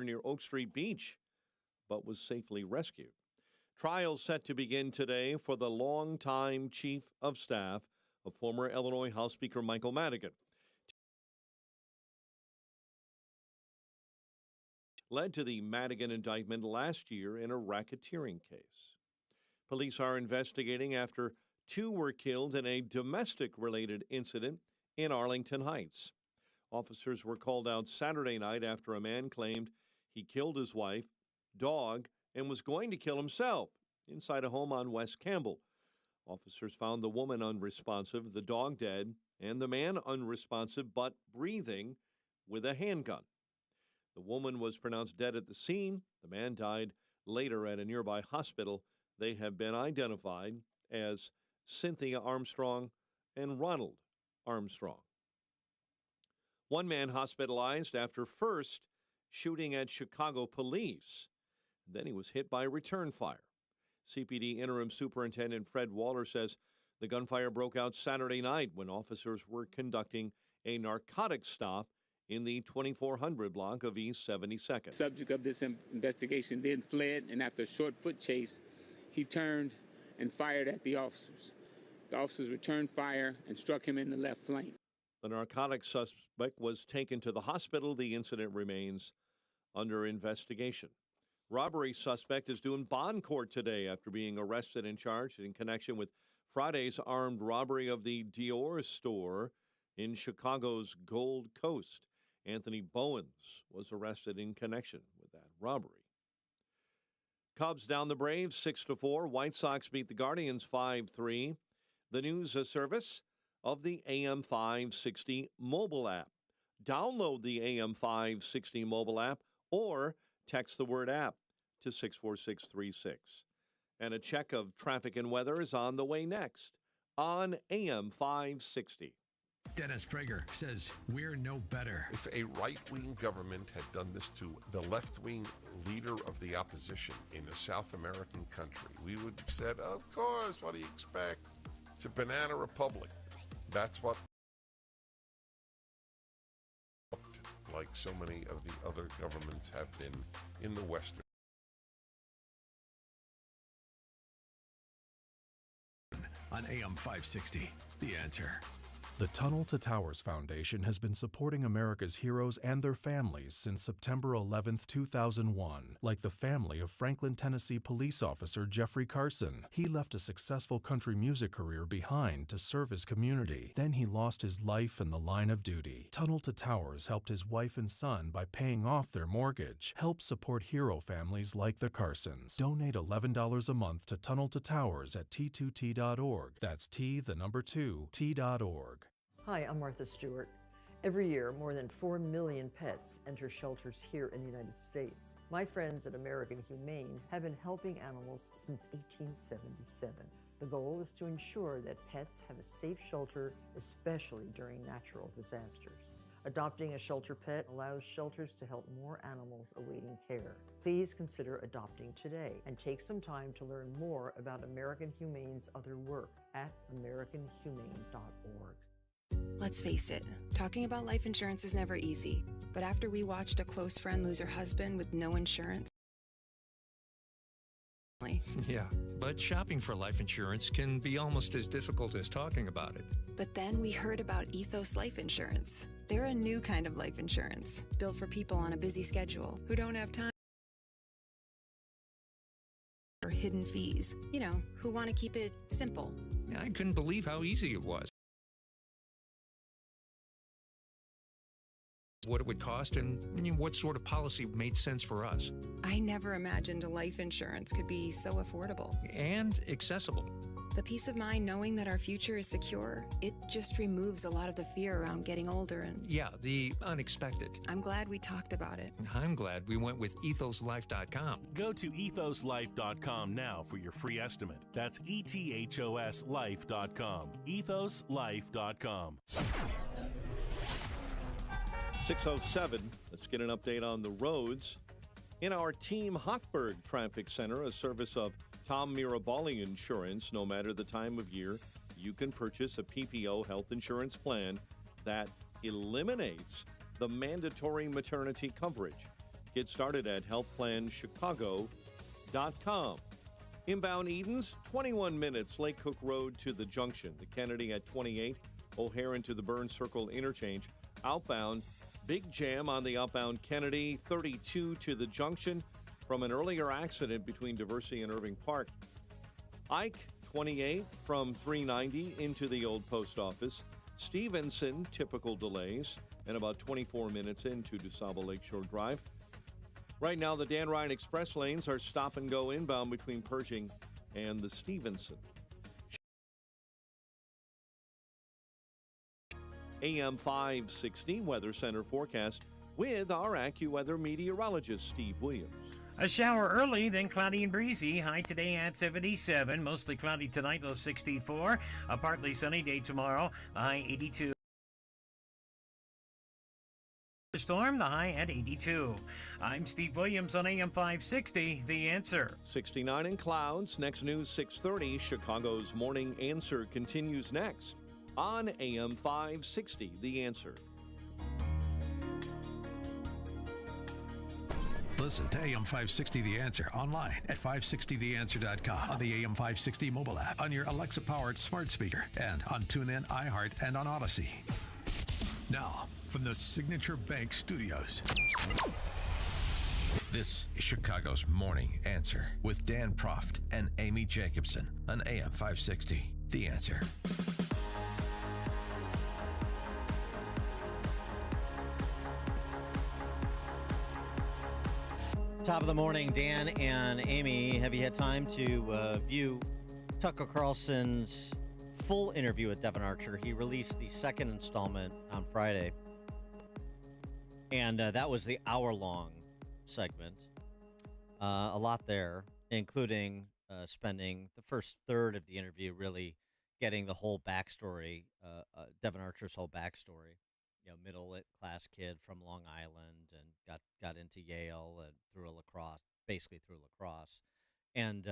near Oak Street Beach, but was safely rescued. Trials set to begin today for the longtime chief of staff of former Illinois House Speaker Michael Madigan. Led to the Madigan indictment last year in a racketeering case. Police are investigating after 2 were killed in a domestic-related incident in Arlington Heights. Officers were called out Saturday night after a man claimed he killed his wife, dog, and was going to kill himself inside a home on West Campbell. Officers found the woman unresponsive, the dog dead, and the man unresponsive but breathing with a handgun. The woman was pronounced dead at the scene. The man died later at a nearby hospital. They have been identified as Cynthia Armstrong and Ronald Armstrong. One man hospitalized after first shooting at Chicago police. Then he was hit by return fire. CPD Interim Superintendent Fred Waller says the gunfire broke out Saturday night when officers were conducting a narcotics stop in the 2400 block of East 72nd. Subject of this investigation then fled, and after a short foot chase, he turned and fired at the officers. The officers returned fire and struck him in the left flank. The narcotics suspect was taken to the hospital. The incident remains under investigation. Robbery suspect is due in bond court today after being arrested and charged in connection with Friday's armed robbery of the Dior store in Chicago's Gold Coast. Anthony Bowens was arrested in connection with that robbery. Cubs down the Braves 6-4. White Sox beat the Guardians 5-3. The news service of the AM 560 mobile app. Download the AM 560 mobile app or text the word app to 64636. And a check of traffic and weather is on the way next on AM 560. Dennis Prager says we're no better. If a right-wing government had done this to the left-wing leader of the opposition in a South American country, we would have said, of course, what do you expect? It's a banana republic. That's what, like so many of the other governments have been in the Western. On AM 560, The Answer. The Tunnel to Towers Foundation has been supporting America's heroes and their families since September 11, 2001, like the family of Franklin, Tennessee police officer Jeffrey Carson. He left a successful country music career behind to serve his community. Then he lost his life in the line of duty. Tunnel to Towers helped his wife and son by paying off their mortgage. Help support hero families like the Carsons. Donate $11 a month to Tunnel to Towers at T2T.org. That's T2T.org. Hi, I'm Martha Stewart. Every year, more than 4 million pets enter shelters here in the United States. My friends at American Humane have been helping animals since 1877. The goal is to ensure that pets have a safe shelter, especially during natural disasters. Adopting a shelter pet allows shelters to help more animals awaiting care. Please consider adopting today and take some time to learn more about American Humane's other work at americanhumane.org. Let's face it, talking about life insurance is never easy. But after we watched a close friend lose her husband with no insurance... Yeah, but shopping for life insurance can be almost as difficult as talking about it. But then we heard about Ethos Life Insurance. They're a new kind of life insurance, built for people on a busy schedule who don't have time for hidden fees. You know, who want to keep it simple. I couldn't believe how easy it was. What it would cost and what sort of policy made sense for us. I never imagined a life insurance could be so affordable. And accessible. The peace of mind knowing that our future is secure, it just removes a lot of the fear around getting older and... Yeah, the unexpected. I'm glad we talked about it. I'm glad we went with ethoslife.com. Go to ethoslife.com now for your free estimate. That's ETHOSlife.com. Ethoslife.com. 6:07. Let's get an update on the roads. In our Team Hochberg Traffic Center, a service of Tom Mirabali Insurance, no matter the time of year, you can purchase a PPO health insurance plan that eliminates the mandatory maternity coverage. Get started at healthplanchicago.com. Inbound Edens, 21 minutes, Lake Cook Road to the junction. The Kennedy at 28, O'Hare to the Burns Circle interchange. Outbound, big jam on the outbound Kennedy, 32 to the junction from an earlier accident between Diversey and Irving Park. Ike, 28 from 390 into the old post office. Stevenson, typical delays, and about 24 minutes into DuSable Lakeshore Drive. Right now, the Dan Ryan Express lanes are stop and go inbound between Pershing and the Stevenson. AM 560 Weather Center forecast with our AccuWeather meteorologist, Steve Williams. A shower early, then cloudy and breezy. High today at 77. Mostly cloudy tonight, low 64. A partly sunny day tomorrow, high 82. Storm, the high at 82. I'm Steve Williams on AM 560, The Answer. 69 in clouds. Next news 6:30. Chicago's Morning Answer continues next on AM 560, The Answer. Listen to AM 560 The Answer online at 560theanswer.com, on the AM 560 mobile app, on your Alexa-powered smart speaker, and on TuneIn, iHeart, and on Odyssey. Now, from the Signature Bank Studios, this is Chicago's Morning Answer with Dan Proft and Amy Jacobson on AM 560 The Answer. Top of the morning, Dan and Amy. Have you had time to view Tucker Carlson's full interview with Devon Archer? He released the second installment on Friday, and that was the hour-long segment. A lot there, including spending the first third of the interview really getting the whole backstory, Devon Archer's whole backstory. You know, middle-class kid from Long Island and got into Yale and through lacrosse, and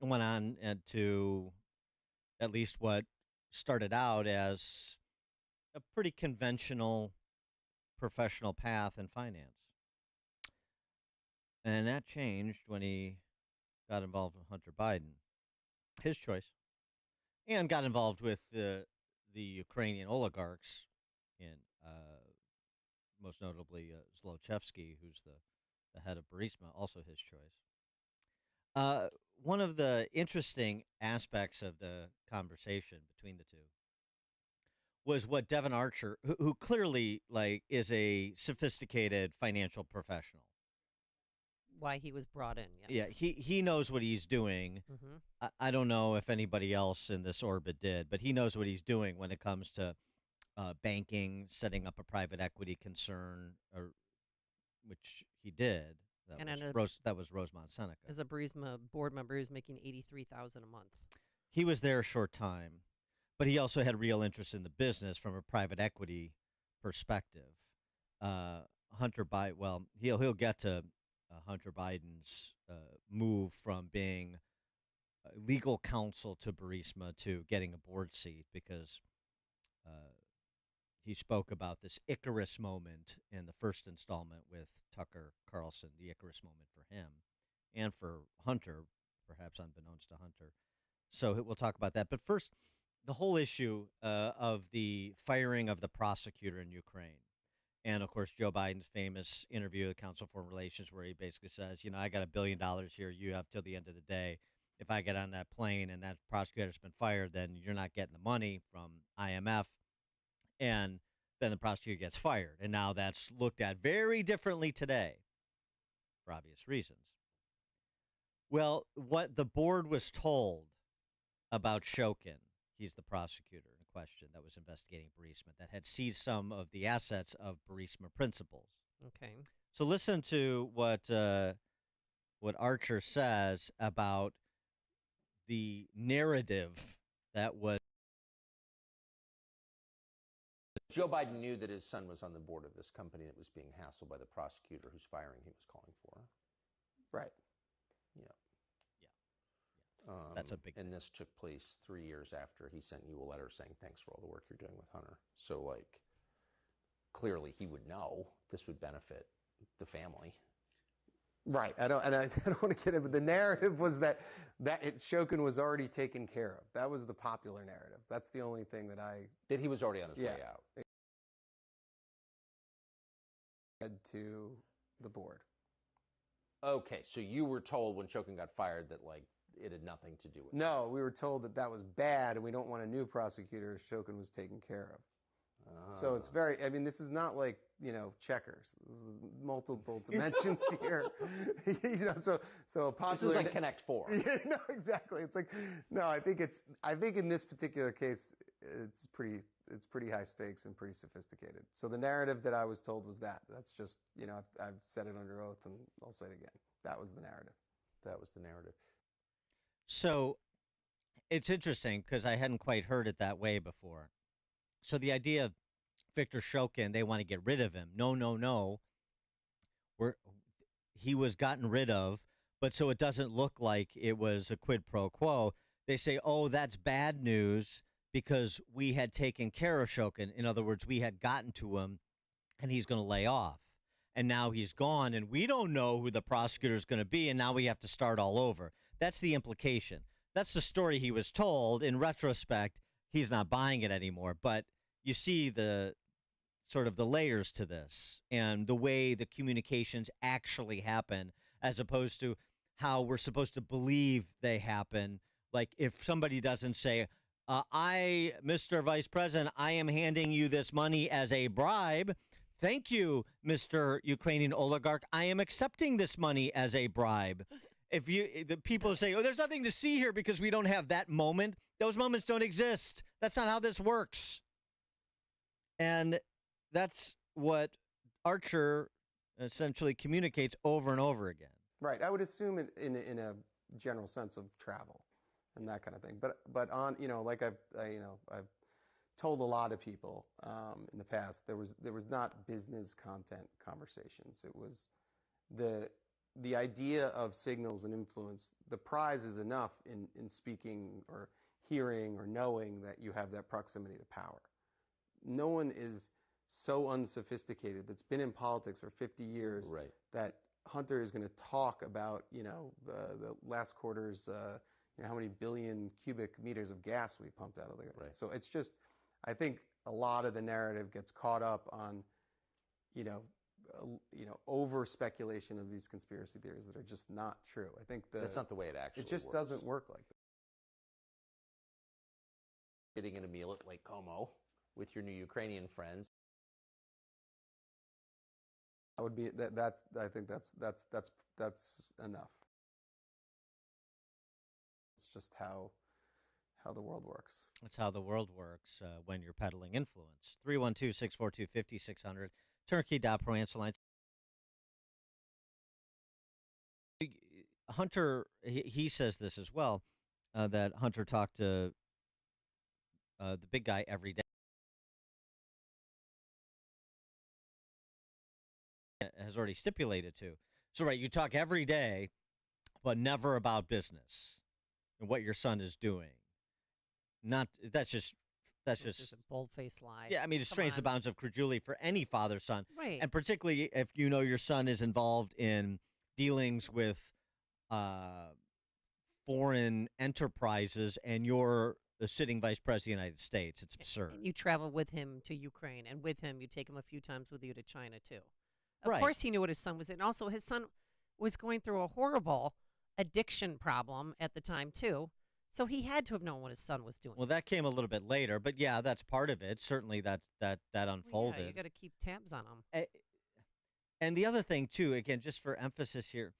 went on to at least what started out as a pretty conventional professional path in finance. And that changed when he got involved with Hunter Biden, his choice, and got involved with the Ukrainian oligarchs in most notably Zlochevsky, who's the head of Burisma, also his choice. One of the interesting aspects of the conversation between the two was what Devon Archer, who clearly is a sophisticated financial professional. Why he was brought in, Yeah, yes. he knows what he's doing. Mm-hmm. I don't know if anybody else in this orbit did, but he knows what he's doing when it comes to banking, setting up a private equity concern, which he did. That was Rosemont Seneca. As a Burisma board member, he was making $83,000 a month. He was there a short time, but he also had real interest in the business from a private equity perspective. Hunter Biden, well, he'll get to Hunter Biden's move from being legal counsel to Burisma to getting a board seat, because he spoke about this Icarus moment in the first installment with Tucker Carlson, the Icarus moment for him and for Hunter, perhaps unbeknownst to Hunter. So we'll talk about that. But first, the whole issue of the firing of the prosecutor in Ukraine. And, of course, Joe Biden's famous interview with Council on Foreign Relations, where he basically says, I got $1 billion here. You have till the end of the day. If I get on that plane and that prosecutor's been fired, then you're not getting the money from IMF. And then the prosecutor gets fired. And now that's looked at very differently today for obvious reasons. Well, what the board was told about Shokin, he's the prosecutor in question that was investigating Burisma, that had seized some of the assets of Burisma principals. Okay. So listen to what Archer says about the narrative that was. Joe Biden knew that his son was on the board of this company that was being hassled by the prosecutor whose firing he was calling for. Right. Yeah. Yeah. That's a big And this took place 3 years after he sent you a letter saying, thanks for all the work you're doing with Hunter. So, clearly he would know this would benefit the family Right. I don't want to get it, but the narrative was that Shokin was already taken care of. That was the popular narrative. That's the only thing that he was already on his way out. To the board. Okay, so you were told when Shokin got fired that it had nothing to do with it. No, we were told that was bad and we don't want a new prosecutor. Shokin was taken care of. So it's this is not like, checkers. This is multiple dimensions here. So a popular. This is like Connect 4. Yeah, no, exactly. It's like, no, I think in this particular case, it's pretty high stakes and pretty sophisticated. So the narrative that I was told was that. That's just, I've said it under oath and I'll say it again. That was the narrative. That was the narrative. So it's interesting because I hadn't quite heard it that way before. So the idea of Victor Shokin, they want to get rid of him. No. He was gotten rid of, but so it doesn't look like it was a quid pro quo. They say, oh, that's bad news because we had taken care of Shokin. In other words, we had gotten to him and he's going to lay off. And now he's gone and we don't know who the prosecutor is going to be. And now we have to start all over. That's the implication. That's the story he was told. In retrospect, he's not buying it anymore. But you see the sort of the layers to this and the way the communications actually happen as opposed to how we're supposed to believe they happen. Like if somebody doesn't say, Mr. Vice President, I am handing you this money as a bribe. Thank you, Mr. Ukrainian oligarch. I am accepting this money as a bribe. If the people say, oh, there's nothing to see here because we don't have that moment. Those moments don't exist. That's not how this works. And that's what Archer essentially communicates over and over again. Right. I would assume it in a general sense of travel and that kind of thing. But on, like I've told a lot of people in the past, there was not business content conversations. It was the idea of signals and influence. The prize is enough in speaking or hearing or knowing that you have that proximity to power. No one is so unsophisticated that's been in politics for 50 years that Hunter is going to talk about, the last quarter's, how many billion cubic meters of gas we pumped out of the ground. So it's just, I think a lot of the narrative gets caught up on, over speculation of these conspiracy theories that are just not true. I think that's not the way it actually works. It just doesn't work like that. Sitting in a meal at Lake Como with your new Ukrainian friends. That would be that's. I think that's enough. It's just how the world works. That's how the world works when you're peddling influence. 312-642-5600. Turnkey.pro answer lines. Hunter, he says this as well, that Hunter talked to the big guy every day. Has already stipulated to. So, right, you talk every day, but never about business and what your son is doing. That's just a bold-faced lie. Yeah, I mean, it strains the bounds of credulity for any father-son. Right. And particularly if you know your son is involved in dealings with foreign enterprises and you're the sitting vice president of the United States. It's absurd. And you travel with him to Ukraine, and with him, you take him a few times with you to China, too. Of Right. course he knew what his son was in. Also, his son was going through a horrible addiction problem at the time, too. So he had to have known what his son was doing. Well, that came a little bit later, but yeah, that's part of it. Certainly that unfolded. Yeah, you got to keep tabs on him. And the other thing, too, again, just for emphasis here,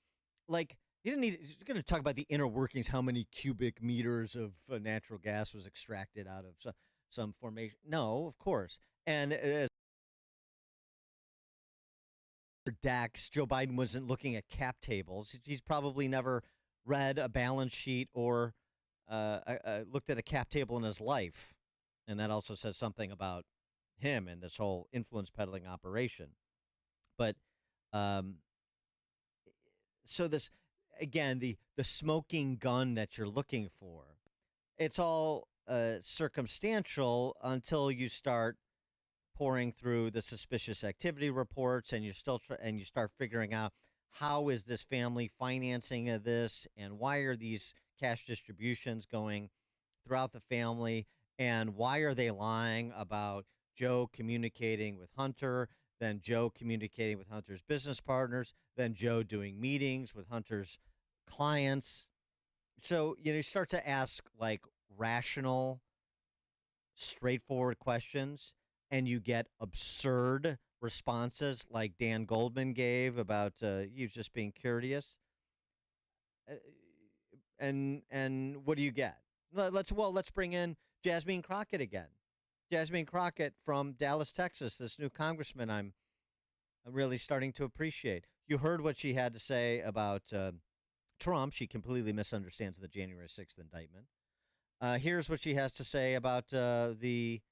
like, you didn't need, you're going to talk about the inner workings, how many cubic meters of natural gas was extracted out of some formation. No, of course. And Dax, Joe Biden wasn't looking at cap tables. He's probably never read a balance sheet or looked at a cap table in his life. And that also says something about him and this whole influence peddling operation. But so this, again, the smoking gun that you're looking for, it's all circumstantial until you start pouring through the suspicious activity reports and you start figuring out how is this family financing of this, and why are these cash distributions going throughout the family, and why are they lying about Joe communicating with Hunter, then Joe communicating with Hunter's business partners, then Joe doing meetings with Hunter's clients. So, you start to ask like rational, straightforward questions, and you get absurd responses like Dan Goldman gave about you just being curious. And what do you get? Let's bring in Jasmine Crockett again. Jasmine Crockett from Dallas, Texas, this new congressman I'm really starting to appreciate. You heard what she had to say about Trump. She completely misunderstands the January 6th indictment. Here's what she has to say about the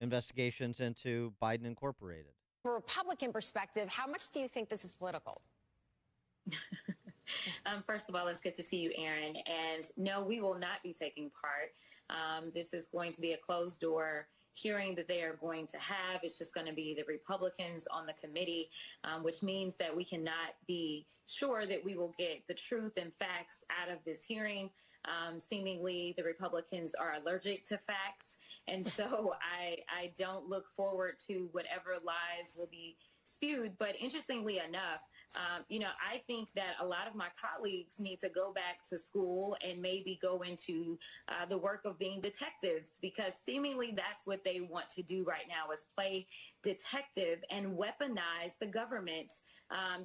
investigations into Biden Incorporated. From a Republican perspective, how much do you think this is political? First of all, it's good to see you, Aaron. And no, we will not be taking part. This is going to be a closed door hearing that they are going to have. It's just going to be the Republicans on the committee, which means that we cannot be sure that we will get the truth and facts out of this hearing. Seemingly, the Republicans are allergic to facts. And so I don't look forward to whatever lies will be spewed. But interestingly enough, I think that a lot of my colleagues need to go back to school and maybe go into the work of being detectives, because seemingly that's what they want to do right now is play detective and weaponize the government.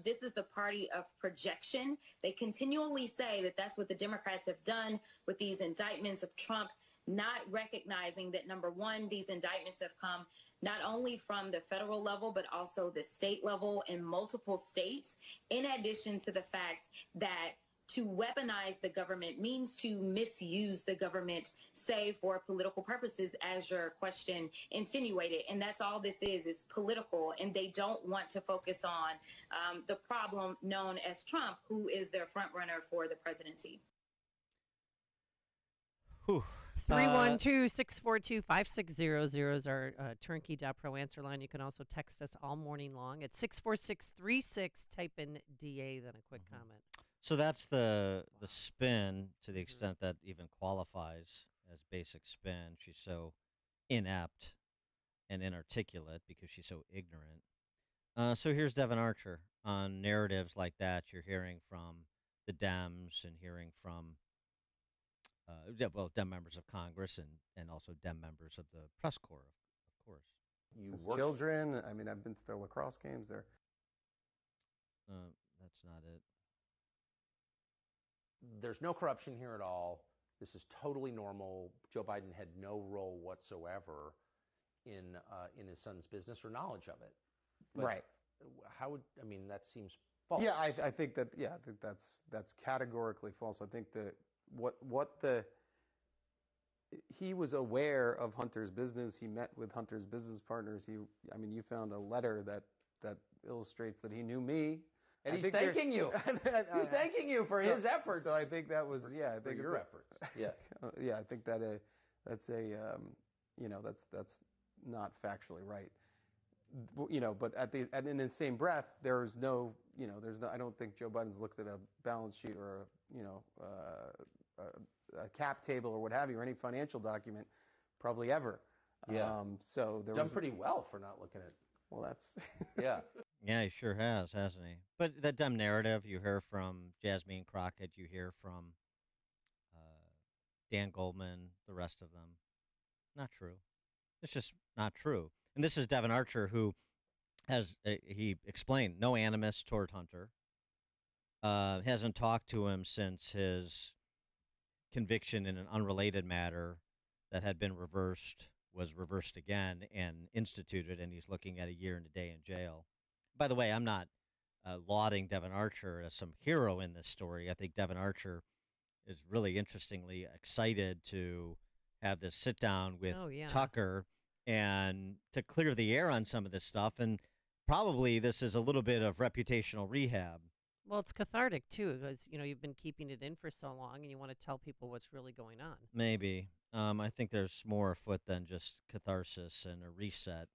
This is the party of projection. They continually say that that's what the Democrats have done with these indictments of Trump, not recognizing that, number one, these indictments have come not only from the federal level, but also the state level in multiple states, in addition to the fact that to weaponize the government means to misuse the government, say, for political purposes, as your question insinuated. And that's all this is political. And they don't want to focus on the problem known as Trump, who is their front runner for the presidency. Whew. 312-642-5600 is our turnkey.pro answer line. You can also text us all morning long at 64636. Type in DA, then a quick comment. So that's the spin, to the extent that even qualifies as basic spin. She's so inept and inarticulate because she's so ignorant. So here's Devin Archer on narratives like that you're hearing from the Dems and hearing from Dem members of Congress and also Dem members of the press corps, of course. As children, I mean, I've been to their lacrosse games there. That's not it. There's no corruption here at all. This is totally normal. Joe Biden had no role whatsoever in his son's business or knowledge of it. But right. That seems false. Yeah, I think that's categorically false. I think that he was aware of Hunter's business. He met with Hunter's business partners. You found a letter that illustrates that he knew me. And he's thanking you. He's thanking you for his efforts. So I think that was, I think your efforts. Yeah. Yeah, I think that's not factually right. But in the same breath, I don't think Joe Biden's looked at a balance sheet or a cap table or what have you, or any financial document, probably ever. Yeah. So there done pretty well for not looking at. Well, that's. Yeah. Yeah, he sure has, hasn't he? But that Dem narrative you hear from Jasmine Crockett, you hear from Dan Goldman, the rest of them, not true. It's just not true. And this is Devin Archer, who has, he explained, no animus toward Hunter. Hasn't talked to him since his conviction in an unrelated matter that had been was reversed again and instituted, and he's looking at a year and a day in jail. By the way, I'm not lauding Devin Archer as some hero in this story. I think Devin Archer is really interestingly excited to have this sit down with Tucker and to clear the air on some of this stuff. And probably this is a little bit of reputational rehab. Well, it's cathartic, too, because, you've been keeping it in for so long and you want to tell people what's really going on. Maybe. I think there's more afoot than just catharsis and a reset.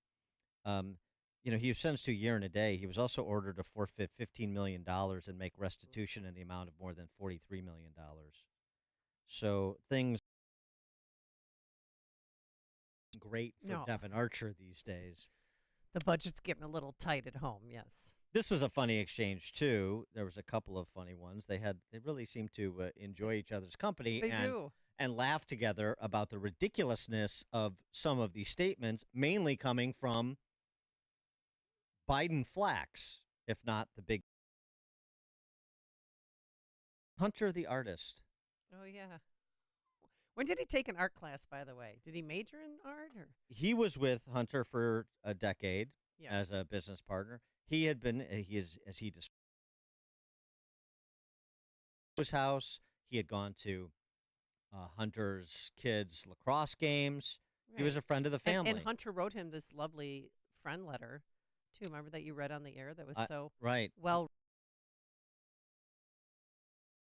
he was sentenced to a year and a day. He was also ordered to forfeit $15 million and make restitution in the amount of more than $43 million. So things great for No. Devin Archer these days. The budget's getting a little tight at home, yes. This was a funny exchange too. There was a couple of funny ones. They really seemed to enjoy each other's company They do. and laugh together about the ridiculousness of some of these statements, mainly coming from Biden flacks, if not the big Hunter the artist. Oh, yeah. When did he take an art class, by the way? Did he major in art? Or? He was with Hunter for a decade Yeah. as a business partner. He had been, as he described, his house. He had gone to Hunter's kids' lacrosse games. He was a friend of the family. And Hunter wrote him this lovely friend letter, too. Remember that you read on the air? That was so right. well.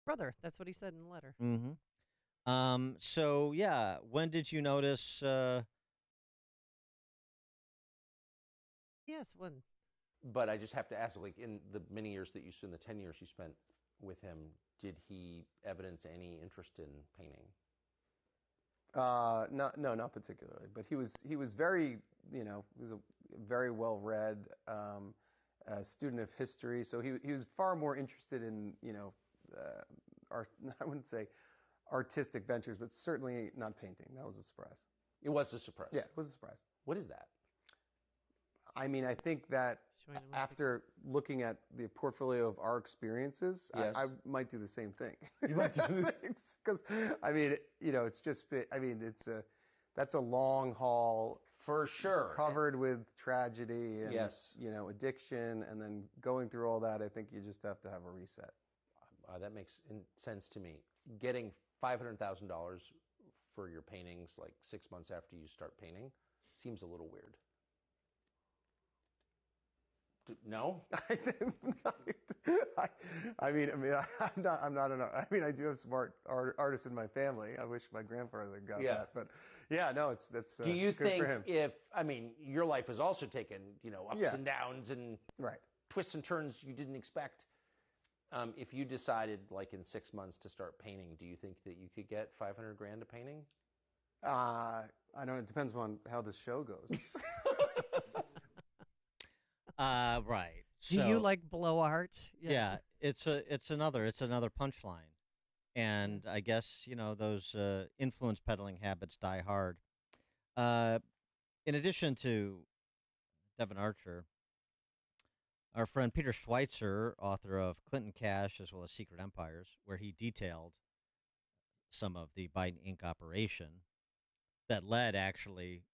Brother, that's what he said in the letter. Mm-hmm. So, yeah, when did you notice... Yes, when? But I just have to ask, like, in the many years that in the 10 years you spent with him, did he evidence any interest in painting? No, not particularly. But he was very, he was a very well-read student of history. So he was far more interested in, art. I wouldn't say artistic ventures, but certainly not painting. That was a surprise. It was a surprise. Yeah, it was a surprise. What is that? I mean, I think that after looking at the portfolio of our experiences, Yes. I might do the same thing. You might do the because I mean, it's just. I mean, that's a long haul for sure, covered with tragedy and Yes. Addiction, and then going through all that. I think you just have to have a reset. That makes sense to me. Getting $500,000 for your paintings like 6 months after you start painting seems a little weird. No? I mean, I'm not I mean, I do have smart artists in my family. I wish my grandfather got Yeah. that, but yeah, no, that's Do you good think for him. your life has also taken, ups Yeah. and downs and Right. twists and turns you didn't expect. If you decided, like in 6 months, to start painting, do you think that you could get $500,000 a painting? I don't know. It depends on how the show goes. Right. Do you like blow art? Yes. Yeah, it's another punchline, and I guess those influence peddling habits die hard. In addition to Devin Archer, our friend Peter Schweitzer, author of Clinton Cash as well as Secret Empires, where he detailed some of the Biden Inc. operation that led actually.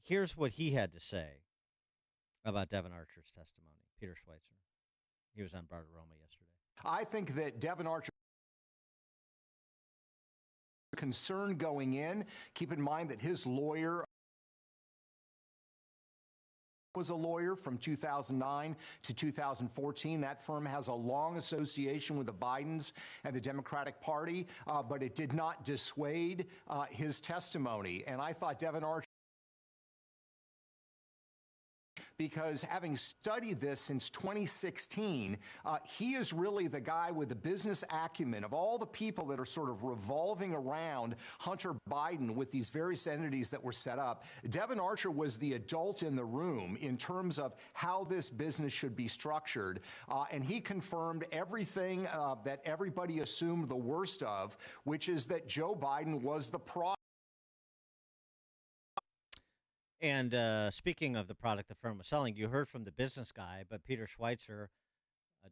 Here's what he had to say about Devin Archer's testimony. Peter Schweitzer. He was on Bartiromo yesterday. I think that Devin Archer concern going in. Keep in mind that his lawyer was a lawyer from 2009 to 2014. That firm has a long association with the Bidens and the Democratic Party, but it did not dissuade his testimony. And I thought Devin Archer, because having studied this since 2016, he is really the guy with the business acumen of all the people that are sort of revolving around Hunter Biden with these various entities that were set up. Devin Archer was the adult in the room in terms of how this business should be structured, and he confirmed everything that everybody assumed the worst of, which is that Joe Biden was the product. And speaking of the product the firm was selling, you heard from the business guy, but Peter Schweitzer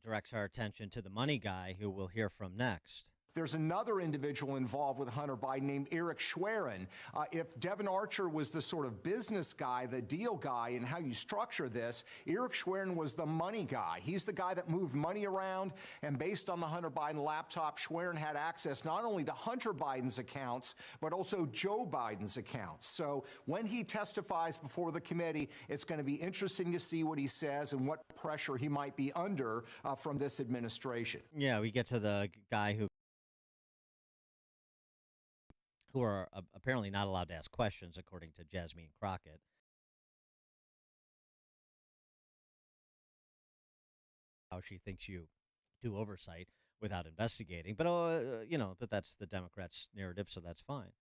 directs our attention to the money guy, who we'll hear from next. There's another individual involved with Hunter Biden named Eric Schwerin. If Devin Archer was the sort of business guy, the deal guy, and how you structure this, Eric Schwerin was the money guy. He's the guy that moved money around, and based on the Hunter Biden laptop, Schwerin had access not only to Hunter Biden's accounts, but also Joe Biden's accounts. So when he testifies before the committee, it's going to be interesting to see what he says and what pressure he might be under from this administration. Yeah, we get to the guy who are apparently not allowed to ask questions, according to Jasmine Crockett. How she thinks you do oversight without investigating, but but that's the Democrats' narrative, so that's fine.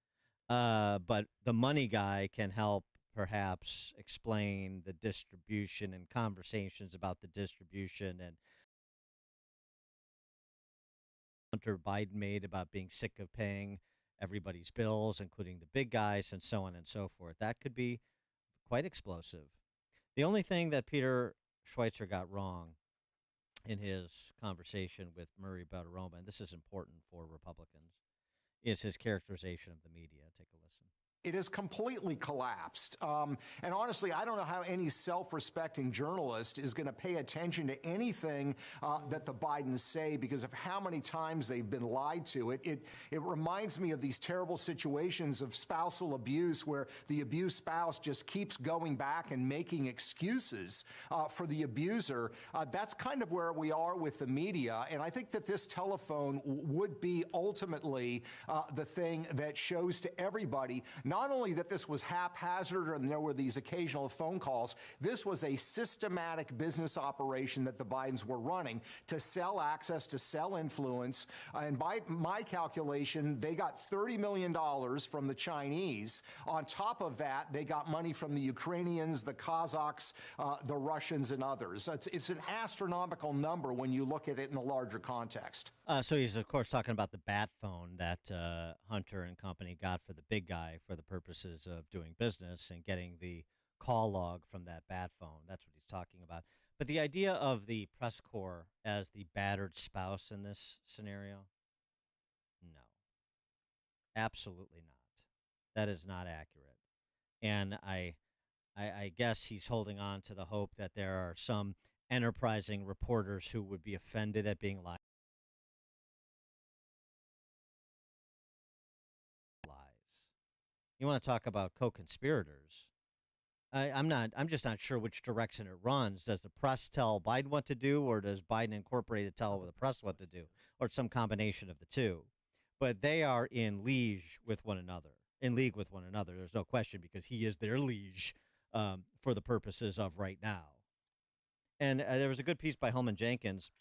But the money guy can help perhaps explain the distribution and conversations about the distribution and Hunter Biden made about being sick of paying everybody's bills, including the big guys, and so on and so forth. That could be quite explosive. The only thing that Peter Schweitzer got wrong in his conversation with Murray Bartiromo, and this is important for Republicans, is his characterization of the media. Take a listen. It has completely collapsed. And honestly, I don't know how any self-respecting journalist is going to pay attention to anything that the Bidens say because of how many times they've been lied to. It reminds me of these terrible situations of spousal abuse where the abused spouse just keeps going back and making excuses for the abuser. That's kind of where we are with the media. And I think that this telephone would be ultimately the thing that shows to everybody not only that this was haphazard and there were these occasional phone calls, this was a systematic business operation that the Bidens were running to sell access, to sell influence. And by my calculation, they got $30 million from the Chinese. On top of that, they got money from the Ukrainians, the Kazakhs, the Russians, and others. It's an astronomical number when you look at it in the larger context. So he's, of course, talking about the bat phone that Hunter and company got for the big guy for the purposes of doing business and getting the call log from that bat phone. That's what he's talking about. But the idea of the press corps as the battered spouse in this scenario, no, absolutely not. That is not accurate. And I guess he's holding on to the hope that there are some enterprising reporters who would be offended at being lied. You want to talk about co-conspirators? I'm just not sure which direction it runs. Does the press tell Biden what to do, or does Biden Incorporated tell the press what to do, or some combination of the two? But they are in league with one another. There's no question, because he is their liege for the purposes of right now. And there was a good piece by Holman Jenkins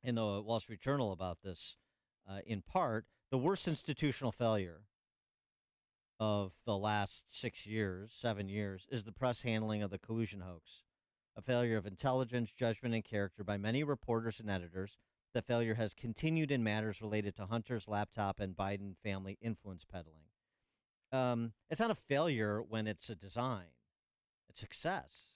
in the Wall Street Journal about this. In part, the worst institutional failure of the last 7 years, is the press handling of the collusion hoax. A failure of intelligence, judgment, and character by many reporters and editors. The failure has continued in matters related to Hunter's laptop and Biden family influence peddling. It's not a failure when it's a design. It's success.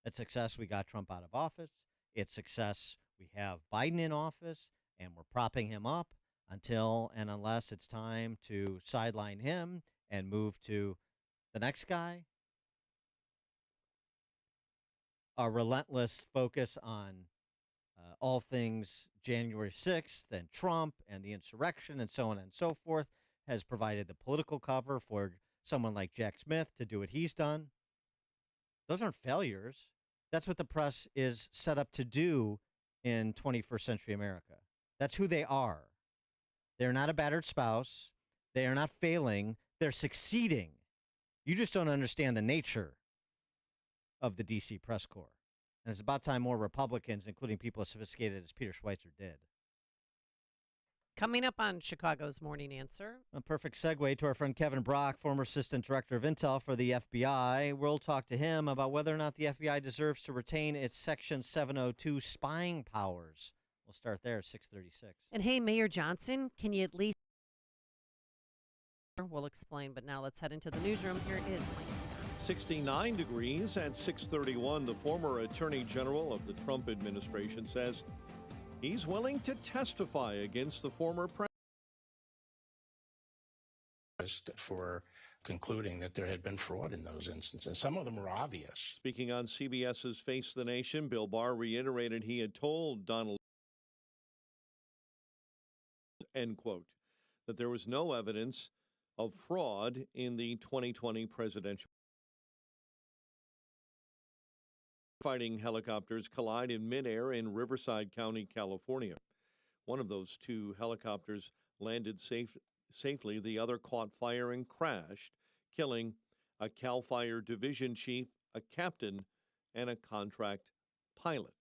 It's success we got Trump out of office. It's success we have Biden in office, and we're propping him up until and unless it's time to sideline him and move to the next guy. A relentless focus on all things January 6th and Trump and the insurrection and so on and so forth has provided the political cover for someone like Jack Smith to do what he's done. Those aren't failures. That's what the press is set up to do in 21st century America. That's who they are. They're not a battered spouse. They are not failing. They're succeeding. You just don't understand the nature of the D.C. press corps. And it's about time more Republicans, including people as sophisticated as Peter Schweitzer, did. Coming up on Chicago's Morning Answer. A perfect segue to our friend Kevin Brock, former Assistant Director of Intel for the FBI. We'll talk to him about whether or not the FBI deserves to retain its Section 702 spying powers. We'll start there at 6:36. And hey, Mayor Johnson, can you at least... We'll explain, but now let's head into the newsroom. Here is Mike Scott. 69 degrees at 6:31. The former Attorney General of the Trump administration says he's willing to testify against the former president. For concluding that there had been fraud in those instances. Some of them were obvious. Speaking on CBS's Face the Nation, Bill Barr reiterated he had told Donald, end quote, that there was no evidence of fraud in the 2020 presidential. Fighting helicopters collide in midair in Riverside County, California. One of those two helicopters landed safely, the other caught fire and crashed, killing a CAL FIRE division chief, a captain, and a contract pilot.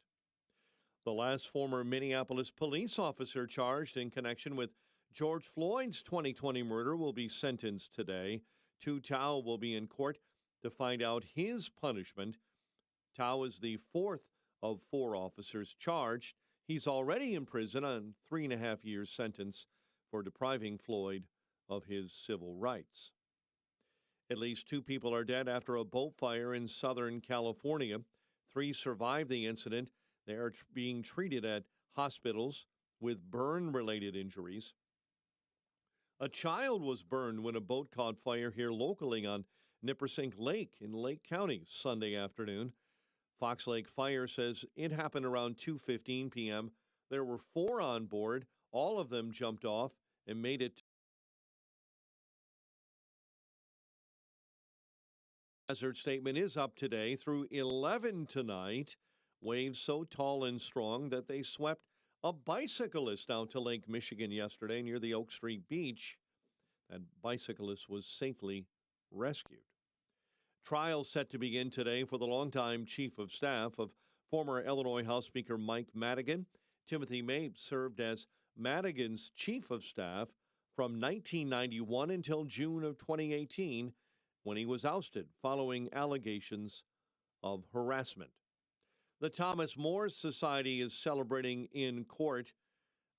The last former Minneapolis police officer charged in connection with George Floyd's 2020 murder will be sentenced today. Tou Thao will be in court to find out his punishment. Thao is the fourth of 4 officers charged. He's already in prison on 3.5 years sentence for depriving Floyd of his civil rights. At least 2 people are dead after a boat fire in Southern California. 3 survived the incident. They are being treated at hospitals with burn-related injuries. A child was burned when a boat caught fire here locally on Nippersink Lake in Lake County Sunday afternoon. Fox Lake Fire says it happened around 2:15 p.m. There were 4 on board. All of them jumped off and made it. Hazard statement is up today through 11 tonight. Waves so tall and strong that they swept a bicyclist out to Lake Michigan yesterday near the Oak Street Beach. That bicyclist was safely rescued. Trial set to begin today for the longtime chief of staff of former Illinois House Speaker Mike Madigan. Timothy Mapes served as Madigan's chief of staff from 1991 until June of 2018, when he was ousted following allegations of harassment. The Thomas More Society is celebrating in court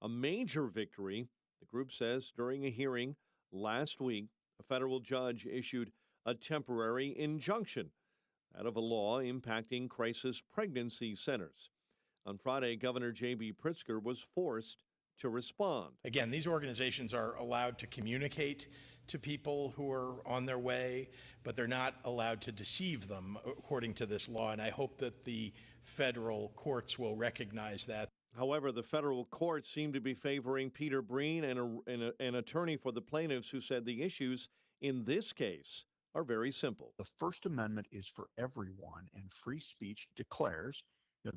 a major victory. The group says during a hearing last week, a federal judge issued a temporary injunction out of a law impacting crisis pregnancy centers. On Friday, Governor J.B. Pritzker was forced to respond. Again, these organizations are allowed to communicate to people who are on their way, but they're not allowed to deceive them according to this law, and I hope that the federal courts will recognize that. However, the federal courts seem to be favoring Peter Breen and an attorney for the plaintiffs who said the issues in this case are very simple. The First Amendment is for everyone, and free speech declares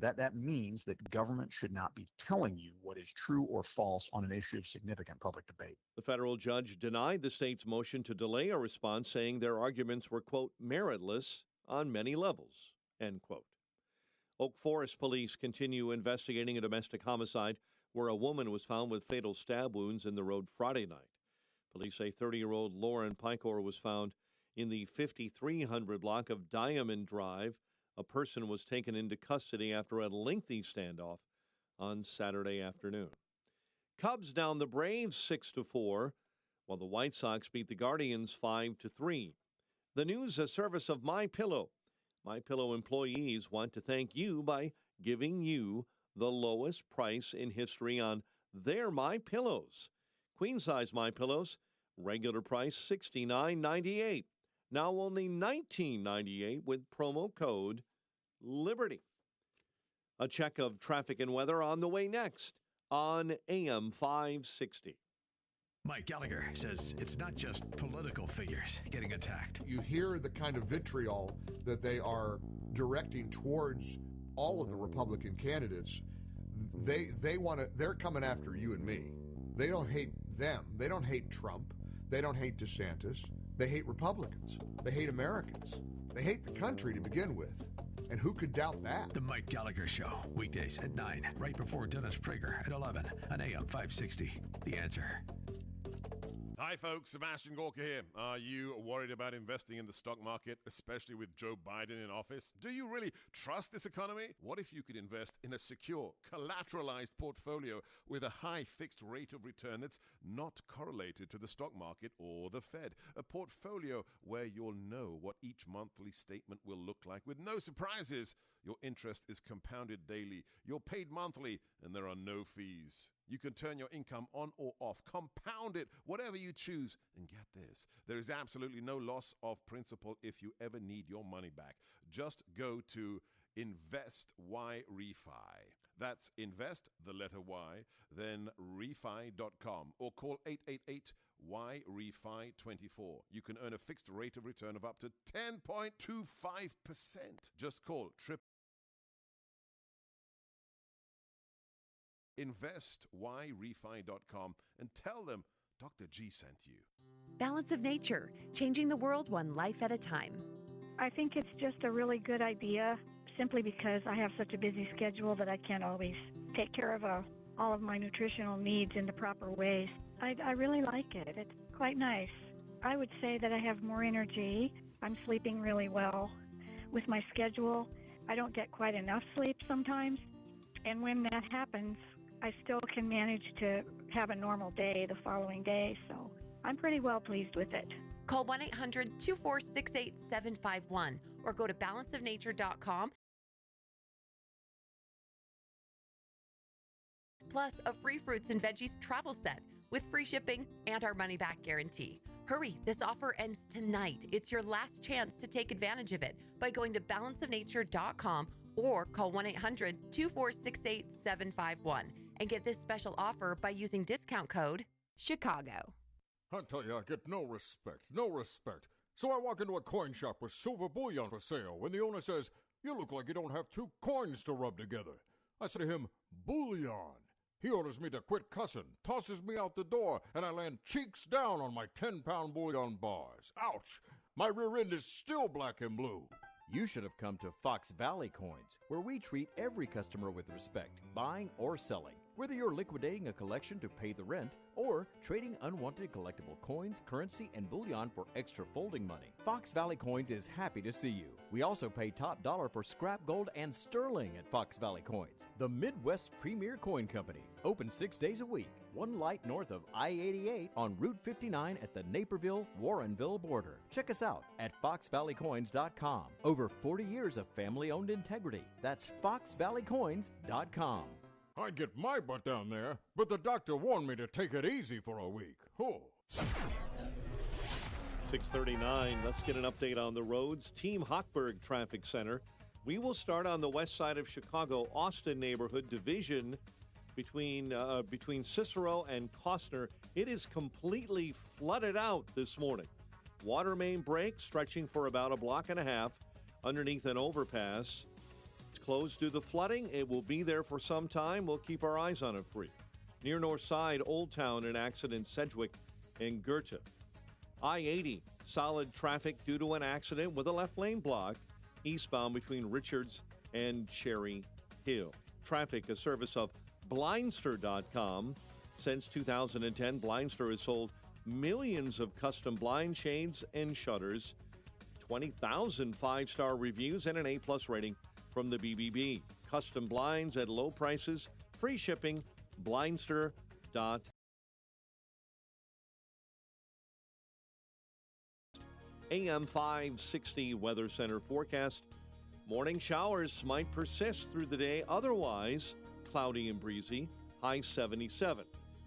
that means that government should not be telling you what is true or false on an issue of significant public debate. The federal judge denied the state's motion to delay a response, saying their arguments were, quote, meritless on many levels, end quote. Oak Forest police continue investigating a domestic homicide where a woman was found with fatal stab wounds in the road Friday night. Police say 30-year-old Lauren Picor was found in the 5300 block of Diamond Drive. A person was taken into custody after a lengthy standoff on Saturday afternoon. Cubs down the Braves 6-4, while the White Sox beat the Guardians 5-3. The news, a service of MyPillow. MyPillow employees want to thank you by giving you the lowest price in history on their MyPillows. Queen-size MyPillows, regular price $69.98. Now only $19.98 with promo code LIBERTY. A check of traffic and weather on the way next on AM 560. Mike Gallagher says it's not just political figures getting attacked. You hear the kind of vitriol that they are directing towards all of the Republican candidates. They're coming after you and me. They don't hate them. They don't hate Trump. They don't hate DeSantis. They hate Republicans. They hate Americans. They hate the country to begin with. And who could doubt that? The Mike Gallagher Show, weekdays at 9, right before Dennis Prager at 11 on AM 560. The Answer. Hi, folks. Sebastian Gorka here. Are you worried about investing in the stock market, especially with Joe Biden in office? Do you really trust this economy? What if you could invest in a secure, collateralized portfolio with a high fixed rate of return that's not correlated to the stock market or the Fed? A portfolio where you'll know what each monthly statement will look like with no surprises. Your interest is compounded daily. You're paid monthly, and there are no fees. You can turn your income on or off, compound it, whatever you choose. And get this, there is absolutely no loss of principal if you ever need your money back. Just go to InvestYRefi. That's invest, the letter Y, then refi.com, or call 888-YREFI24. You can earn a fixed rate of return of up to 10.25%. Just call InvestYRefi.com and tell them Dr. G sent you. Balance of Nature, changing the world one life at a time. I think it's just a really good idea simply because I have such a busy schedule that I can't always take care of all of my nutritional needs in the proper ways. I really like it. It's quite nice. I would say that I have more energy. I'm sleeping really well. With my schedule, I don't get quite enough sleep sometimes. And when that happens, I still can manage to have a normal day the following day. So I'm pretty well pleased with it. Call 1-800-246-8751 or go to balanceofnature.com. Plus a free fruits and veggies travel set with free shipping and our money-back guarantee. Hurry, this offer ends tonight. It's your last chance to take advantage of it by going to balanceofnature.com or call 1-800-246-8751 and get this special offer by using discount code CHICAGO. I tell you, I get no respect. So I walk into a coin shop with silver bullion for sale when the owner says, "You look like you don't have two coins to rub together." I say to him, "Bullion." He orders me to quit cussing, tosses me out the door, and I land cheeks down on my 10-pound bullion bars. Ouch! My rear end is still black and blue. You should have come to Fox Valley Coins, where we treat every customer with respect, buying or selling. Whether you're liquidating a collection to pay the rent or trading unwanted collectible coins, currency, and bullion for extra folding money, Fox Valley Coins is happy to see you. We also pay top dollar for scrap gold and sterling at Fox Valley Coins, the Midwest's premier coin company. Open 6 days a week, one light north of I-88 on Route 59 at the Naperville-Warrenville border. Check us out at foxvalleycoins.com. Over 40 years of family-owned integrity. That's foxvalleycoins.com. I'd get my butt down there, but the doctor warned me to take it easy for a week. Oh. 6:39. Let's get an update on the roads. Team Hochberg Traffic Center. We will start on the west side of Chicago, Austin neighborhood division between Cicero and Costner. It is completely flooded out this morning. Water main break stretching for about a block and a half underneath an overpass. It's closed due to the flooding. It will be there for some time. We'll keep our eyes on it for you. Near North Side, Old Town, an accident, Sedgwick and Goethe. I-80, solid traffic due to an accident with a left lane block eastbound between Richards and Cherry Hill. Traffic, a service of Blindster.com. Since 2010, Blindster has sold millions of custom blind shades and shutters, 20,000 five-star reviews, and an A-plus rating from the BBB. Custom blinds at low prices, free shipping, Blindster.com. AM 560 Weather Center forecast. Morning showers might persist through the day. Otherwise, cloudy and breezy. High 77.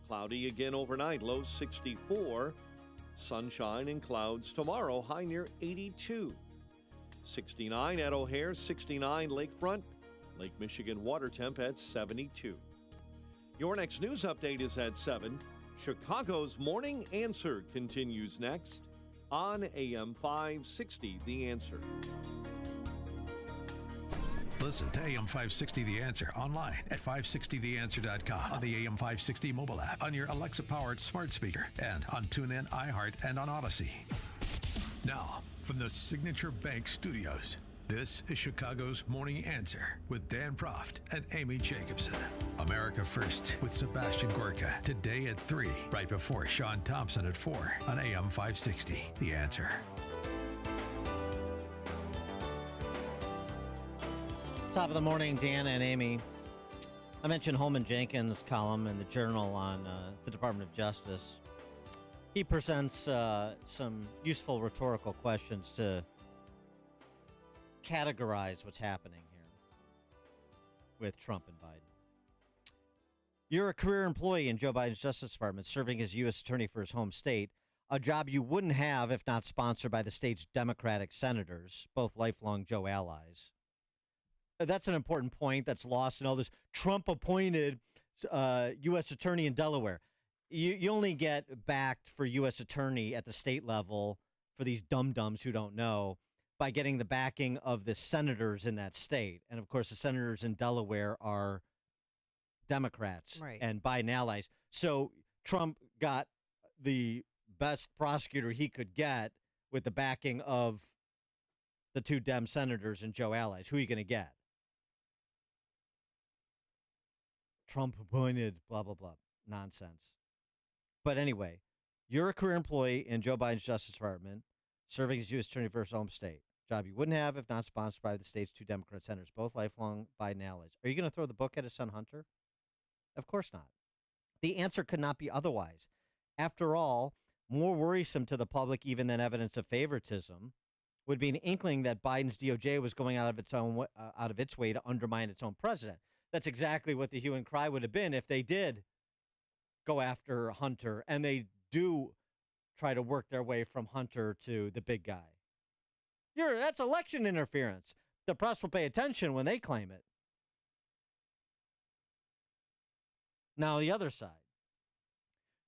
Cloudy again overnight. Low 64. Sunshine and clouds tomorrow. High near 82. 69 at O'Hare. 69 Lakefront. Lake Michigan water temp at 72. Your next news update is at 7. Chicago's Morning Answer continues next on AM 560, The Answer. Listen to AM 560 The Answer online at 560theanswer.com, on the AM 560 mobile app, on your Alexa-powered smart speaker, and on TuneIn, iHeart, and on Odyssey. Now, from the Signature Bank Studios, this is Chicago's Morning Answer with Dan Proft and Amy Jacobson. America First with Sebastian Gorka today at 3, right before Sean Thompson at 4 on AM 560. The Answer. Top of the morning, Dan and Amy. I mentioned Holman Jenkins' column in the Journal on the Department of Justice. He presents some useful rhetorical questions to categorize what's happening here with Trump and Biden. You're a career employee in Joe Biden's Justice Department, serving as U.S. Attorney for his home state, a job you wouldn't have if not sponsored by the state's Democratic senators, both lifelong Joe allies. That's an important point that's lost in all this Trump-appointed U.S. Attorney in Delaware. You only get backed for U.S. Attorney at the state level for these dum-dums who don't know by getting the backing of the senators in that state. And, of course, the senators in Delaware are Democrats right, and Biden allies. So Trump got the best prosecutor he could get with the backing of the 2 Dem senators and Joe Allies. Who are you going to get? Trump appointed, blah, blah, blah. Nonsense. But anyway, you're a career employee in Joe Biden's Justice Department, serving as U.S. Attorney for his home state. Job you wouldn't have if not sponsored by the state's 2 Democrat senators, both lifelong Biden allies. Are you going to throw the book at his son Hunter? Of course not. The answer could not be otherwise. After all, more worrisome to the public even than evidence of favoritism would be an inkling that Biden's DOJ was going out of its way to undermine its own president. That's exactly what the hue and cry would have been if they did go after Hunter, and they do try to work their way from Hunter to the big guy. That's election interference. The press will pay attention when they claim it. Now, the other side.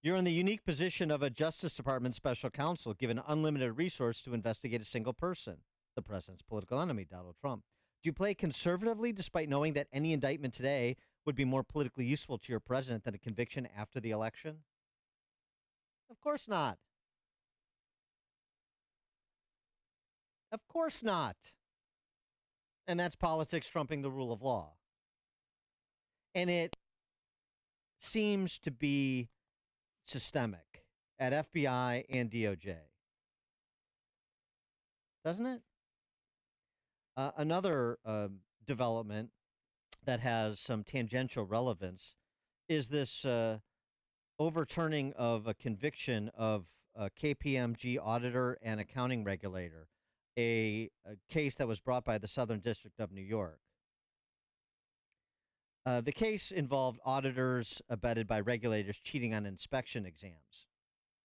You're in the unique position of a Justice Department special counsel given unlimited resource to investigate a single person, the president's political enemy, Donald Trump. Do you play conservatively despite knowing that any indictment today would be more politically useful to your president than a conviction after the election? Of course not. Of course not. And that's politics trumping the rule of law. And it seems to be systemic at FBI and DOJ. Doesn't it? Another development that has some tangential relevance is this overturning of a conviction of a KPMG auditor and accounting regulator, a case that was brought by the Southern District of New York. The case involved auditors abetted by regulators cheating on inspection exams.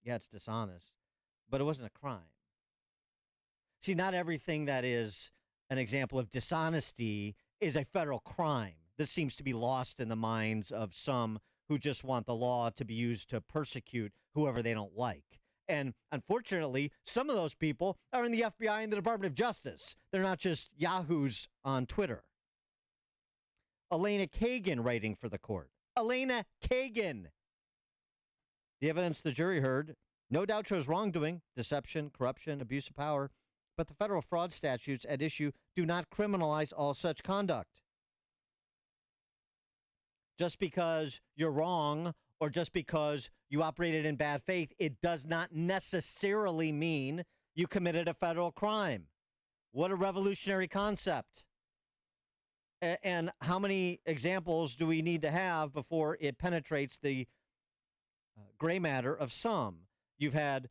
Yeah, it's dishonest, but it wasn't a crime. See, not everything that is an example of dishonesty is a federal crime. This seems to be lost in the minds of some who just want the law to be used to persecute whoever they don't like. And unfortunately, some of those people are in the FBI and the Department of Justice. They're not just yahoos on Twitter. Elena Kagan writing for the court. Elena Kagan. The evidence the jury heard no doubt shows wrongdoing, deception, corruption, abuse of power, but the federal fraud statutes at issue do not criminalize all such conduct. Just because you're wrong or just because you operated in bad faith, it does not necessarily mean you committed a federal crime. What a revolutionary concept. And how many examples do we need to have before it penetrates the gray matter of some? You've had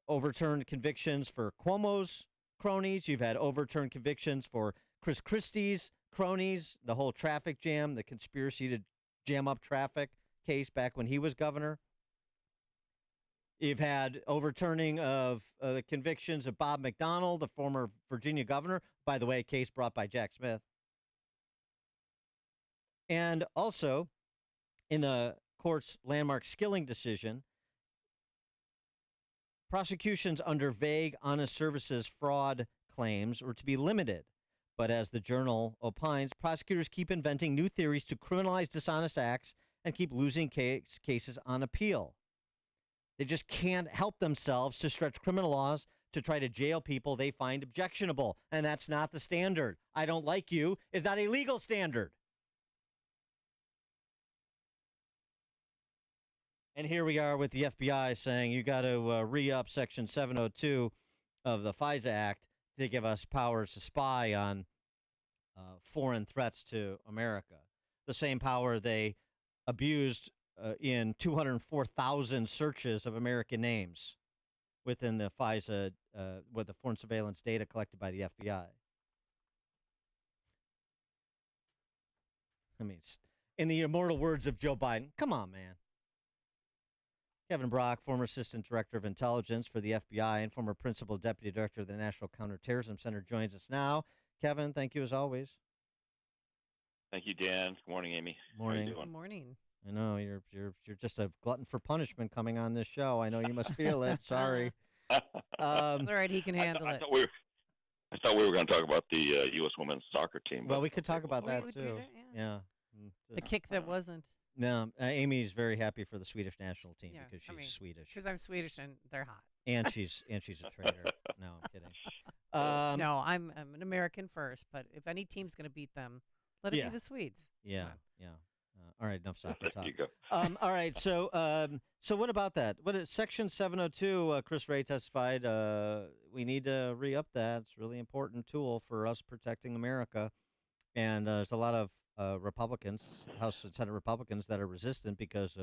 overturned convictions for Cuomo's cronies. You've had overturned convictions for Chris Christie's cronies, the whole traffic jam, the conspiracy to jam up traffic case back when he was governor. You've had overturning of the convictions of Bob McDonnell, the former Virginia governor, by the way, a case brought by Jack Smith. And also, in the court's landmark Skilling decision, prosecutions under vague honest services fraud claims were to be limited. But as the Journal opines, prosecutors keep inventing new theories to criminalize dishonest acts and keep losing cases on appeal. They just can't help themselves to stretch criminal laws to try to jail people they find objectionable. And that's not the standard. I don't like you is not a legal standard. And here we are with the FBI saying you got to re-up Section 702 of the FISA Act to give us powers to spy on foreign threats to America. The same power they abused in 204,000 searches of American names within the FISA, with the foreign surveillance data collected by the FBI. I mean, in the immortal words of Joe Biden, come on, man. Kevin Brock, former Assistant Director of Intelligence for the FBI and former Principal Deputy Director of the National Counterterrorism Center, joins us now. Kevin, thank you as always. Thank you, Dan. Good morning, Amy. Morning. Good morning. I know you're just a glutton for punishment coming on this show. I know you must feel it. Sorry. It's all right. He can handle it. I thought we were going to talk about the U.S. women's soccer team. Well, we could talk about that would too. do that, Yeah. The kick that wasn't. No, Amy's very happy for the Swedish national team because she's Swedish. Because I'm Swedish and they're hot. And she's a traitor. No, I'm kidding. No, I'm an American first, but if any team's going to beat them, let it be the Swedes. Yeah, yeah. All right, enough soccer talk. There you go. All right, so what about that? What is Section 702? Chris Wray testified. We need to re-up that. It's a really important tool for us protecting America. And there's a lot of Republicans, House and Senate Republicans, that are resistant because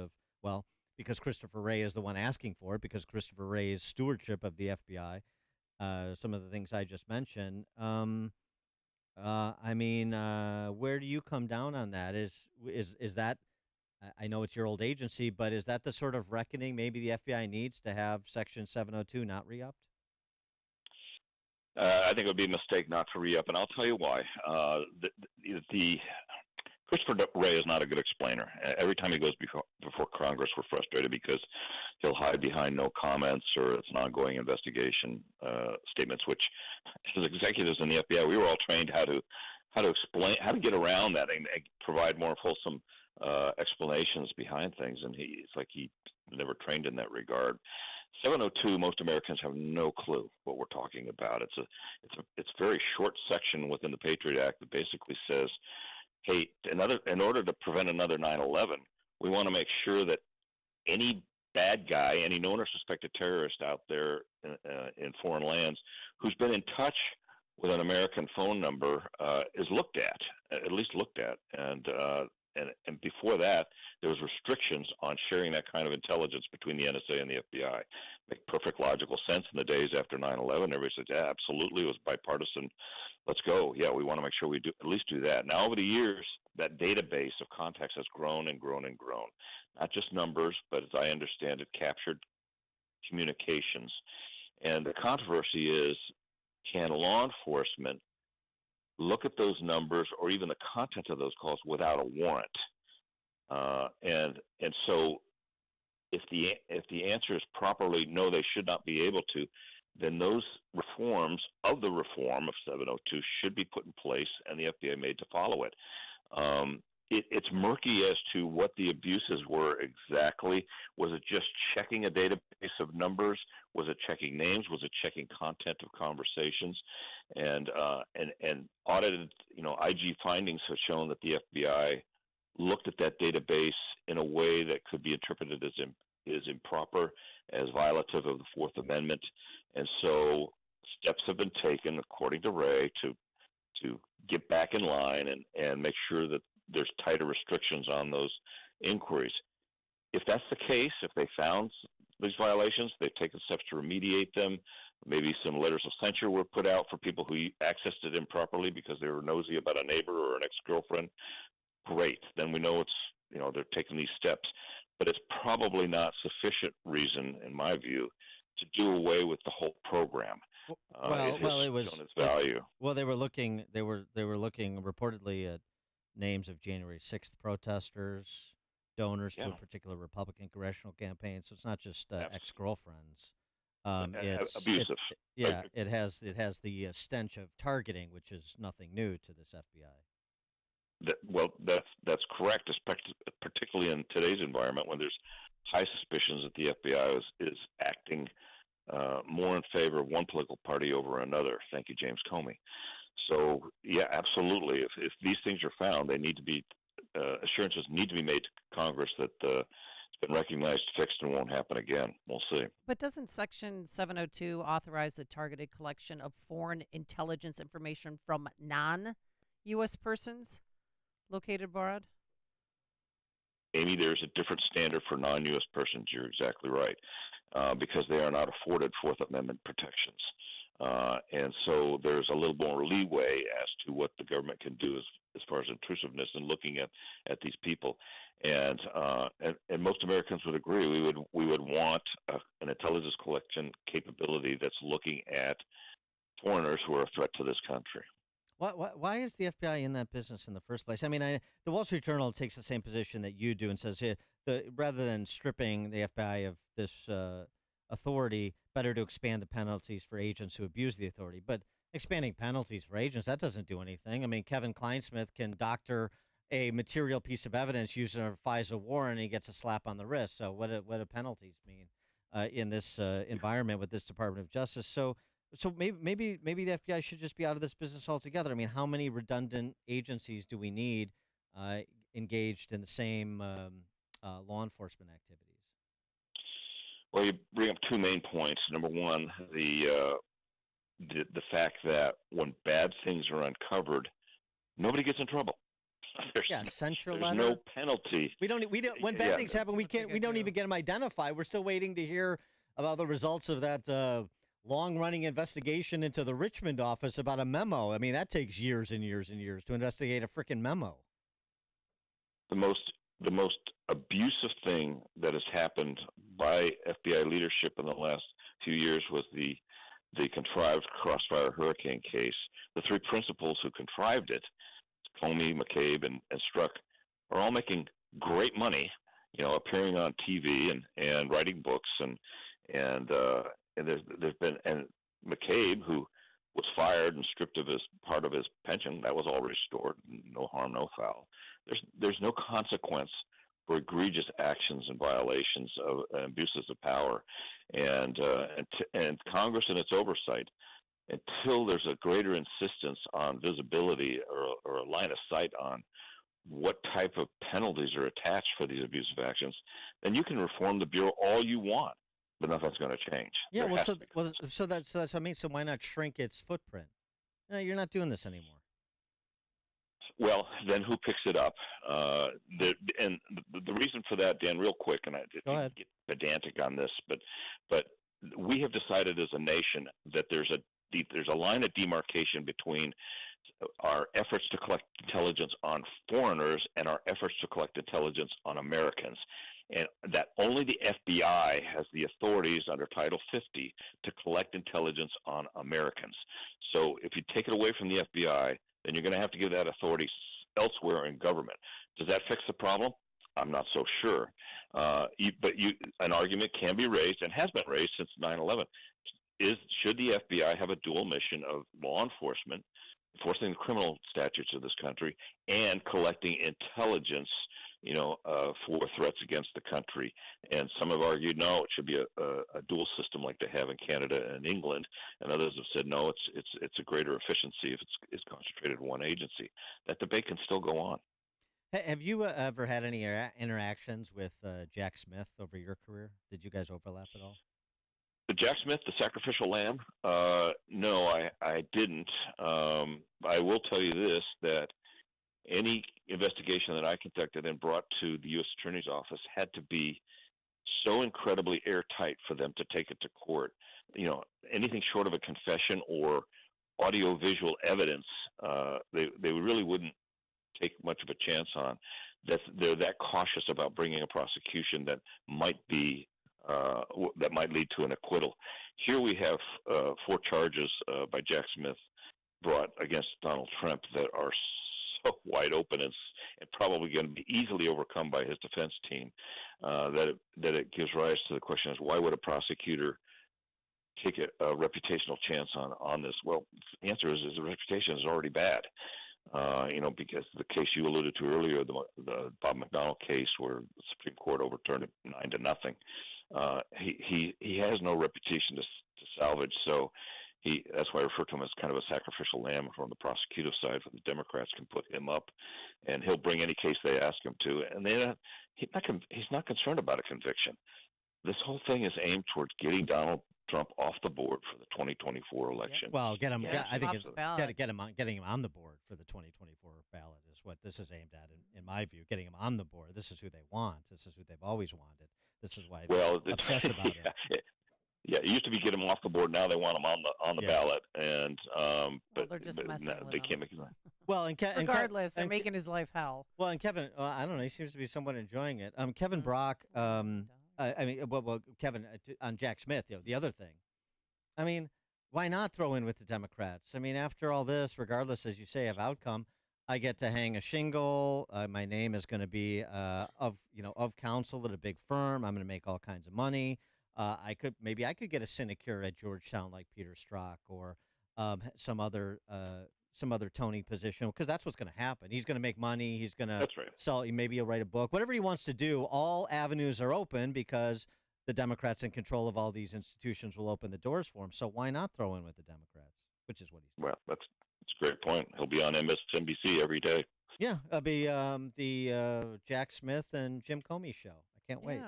Christopher Wray is the one asking for it, because Christopher Wray's stewardship of the FBI, some of the things I just mentioned. Where do you come down on that? Is that, I know it's your old agency, but is that the sort of reckoning maybe the FBI needs to have Section 702 not re-upped? I think it would be a mistake not to re-up, and I'll tell you why. Christopher Wray is not a good explainer. Every time he goes before Congress, we're frustrated because he'll hide behind no comments or it's an ongoing investigation statements, which as executives in the FBI, we were all trained how to explain, how to get around that and provide more fulsome explanations behind things. And it's like he never trained in that regard. 702, most Americans have no clue what we're talking about. It's a very short section within the Patriot Act that basically says, hey, in order to prevent another 9/11, we want to make sure that any bad guy, any known or suspected terrorist out there in foreign lands who's been in touch with an American phone number is looked at least looked at. And before that, there was restrictions on sharing that kind of intelligence between the NSA and the FBI. Make perfect logical sense in the days after 9/11. Everybody said, yeah, absolutely, it was bipartisan. Let's go. Yeah, we want to make sure we at least do that. Now, over the years, that database of contacts has grown and grown and grown. Not just numbers, but as I understand it, captured communications. And the controversy is, can law enforcement look at those numbers or even the content of those calls without a warrant? And so if the answer is properly no, they should not be able to, then those reforms of the reform of 702 should be put in place and the FBI made to follow it. It's murky as to what the abuses were exactly. Was it just checking a database of numbers? Was it checking names? Was it checking content of conversations? And audited, IG findings have shown that the FBI looked at that database in a way that could be interpreted as improper, as violative of the Fourth Amendment. And so steps have been taken, according to Wray, to get back in line and make sure that there's tighter restrictions on those inquiries. If that's the case, if they found these violations, they've taken steps to remediate them. Maybe some letters of censure were put out for people who accessed it improperly because they were nosy about a neighbor or an ex-girlfriend. Great. Then we know they're taking these steps. But it's probably not sufficient reason, in my view, to do away with the whole program. It was shown its value. Well, they were looking reportedly at names of January 6th protesters, donors to a particular Republican congressional campaign. So it's not just ex-girlfriends. It's abusive. It has the stench of targeting, which is nothing new to this FBI. That's correct, particularly in today's environment when there's high suspicions that the FBI is acting more in favor of one political party over another. Thank you, James Comey. So, yeah, absolutely. If these things are found, they need to be assurances need to be made to Congress that it's been recognized, fixed, and won't happen again. We'll see. But doesn't Section 702 authorize the targeted collection of foreign intelligence information from non-U.S. persons located abroad? Amy, there's a different standard for non-U.S. persons. You're exactly right, because they are not afforded Fourth Amendment protections. And so there's a little more leeway as to what the government can do as far as intrusiveness and looking at these people. And most Americans would agree we would want an intelligence collection capability that's looking at foreigners who are a threat to this country. Why is the FBI in that business in the first place? I mean, the Wall Street Journal takes the same position that you do and says, rather than stripping the FBI of this authority, better to expand the penalties for agents who abuse the authority. But expanding penalties for agents, that doesn't do anything. I mean, Kevin Kleinsmith can doctor a material piece of evidence used in a FISA warrant, and he gets a slap on the wrist. So what do penalties mean in this environment with this Department of Justice? So maybe the FBI should just be out of this business altogether. I mean, how many redundant agencies do we need engaged in the same law enforcement activities? Well, you bring up two main points. Number one, the fact that when bad things are uncovered, nobody gets in trouble. Censure there's letter. no penalty. We don't. When bad things happen, we can't. We don't even get them identified. We're still waiting to hear about the results of that long-running investigation into the Richmond office about a memo. I mean, that takes years and years and years to investigate a freaking memo. The most abusive thing that has happened by FBI leadership in the last few years was the contrived Crossfire Hurricane case. The three principals who contrived it, Comey, McCabe, and Strzok, are all making great money, appearing on TV and writing books, and there's been, and McCabe, who was fired and stripped of his part of his pension, that was all restored, no harm, no foul. There's no consequence for egregious actions and violations of abuses of power, and Congress and its oversight, until there's a greater insistence on visibility or a line of sight on what type of penalties are attached for these abusive actions, then you can reform the Bureau all you want, but nothing's going to change. Yeah, so that's what I mean. So why not shrink its footprint? No, you're not doing this anymore. Well, then who picks it up? The reason for that, Dan, real quick, and I didn't get pedantic on this, but we have decided as a nation that there's a line of demarcation between our efforts to collect intelligence on foreigners and our efforts to collect intelligence on Americans, and that only the FBI has the authorities under Title 50 to collect intelligence on Americans. So if you take it away from the FBI, then you're going to have to give that authority elsewhere in government. Does that fix the problem? I'm not so sure. An argument can be raised, and has been raised since 9/11, should the FBI have a dual mission of law enforcement, enforcing the criminal statutes of this country, and collecting intelligence, for threats against the country? And some have argued, no, it should be a dual system like they have in Canada and England. And others have said, no, it's a greater efficiency if it's concentrated in one agency. That debate can still go on. Have you ever had any interactions with Jack Smith over your career? Did you guys overlap at all? Jack Smith, the sacrificial lamb? No, I didn't. I will tell you this, that any investigation that I conducted and brought to the U.S. Attorney's Office had to be so incredibly airtight for them to take it to court. Anything short of a confession or audio-visual evidence, they really wouldn't take much of a chance on. They're that cautious about bringing a prosecution that might lead to an acquittal. Here we have 4 charges by Jack Smith brought against Donald Trump that are so wide open and probably going to be easily overcome by his defense team, that it gives rise to the question: is why would a prosecutor take a reputational chance on this? Well, the answer is the reputation is already bad. Because the case you alluded to earlier, the Bob McDonnell case, where the Supreme Court overturned it 9-0, he has no reputation to salvage. So that's why I refer to him as kind of a sacrificial lamb from the prosecutive side. For the Democrats can put him up, and he'll bring any case they ask him to, and he's not concerned about a conviction. This whole thing is aimed towards getting Donald Trump off the board for the 2024 election. Well, get him. Yeah, I think it's getting him on the board for the 2024 ballot is what this is aimed at. In my view, getting him on the board. This is who they want. This is who they've always wanted. This is why they obsess about it. Yeah, it used to be get him off the board. Now they want him on the ballot, and but they're just messing with they him. can't make it. Well, regardless, they're making his life hell. Well, and Kevin, I don't know. He seems to be somewhat enjoying it. Kevin Brock. Kevin on Jack Smith. The other thing. I mean, why not throw in with the Democrats? I mean, after all this, regardless, as you say, of outcome, I get to hang a shingle. My name is going to be of counsel at a big firm. I'm going to make all kinds of money. I could get a sinecure at Georgetown like Peter Strzok or some other some other Tony position, because that's what's going to happen. He's going to make money. He's going to That's right. sell. Maybe he'll write a book. Whatever he wants to do, all avenues are open because the Democrats in control of all these institutions will open the doors for him. So why not throw in with the Democrats, which is what he's Well, that's a great point. He'll be on MSNBC every day. Yeah, it'll be the Jack Smith and Jim Comey show. I can't wait.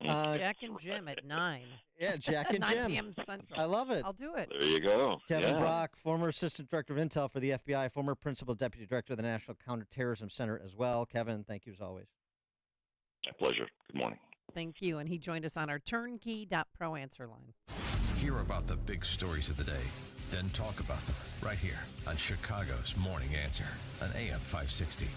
Jack and Jim at 9. Yeah, Jack and 9 Jim. p.m. Central. I love it. I'll do it. There you go. Kevin Yeah. Brock, former Assistant Director of Intel for the FBI, former Principal Deputy Director of the National Counterterrorism Center as well. Kevin, thank you as always. My pleasure. Good morning. Thank you. And he joined us on our turnkey.pro answer line. Hear about the big stories of the day, then talk about them right here on Chicago's Morning Answer on AM 560.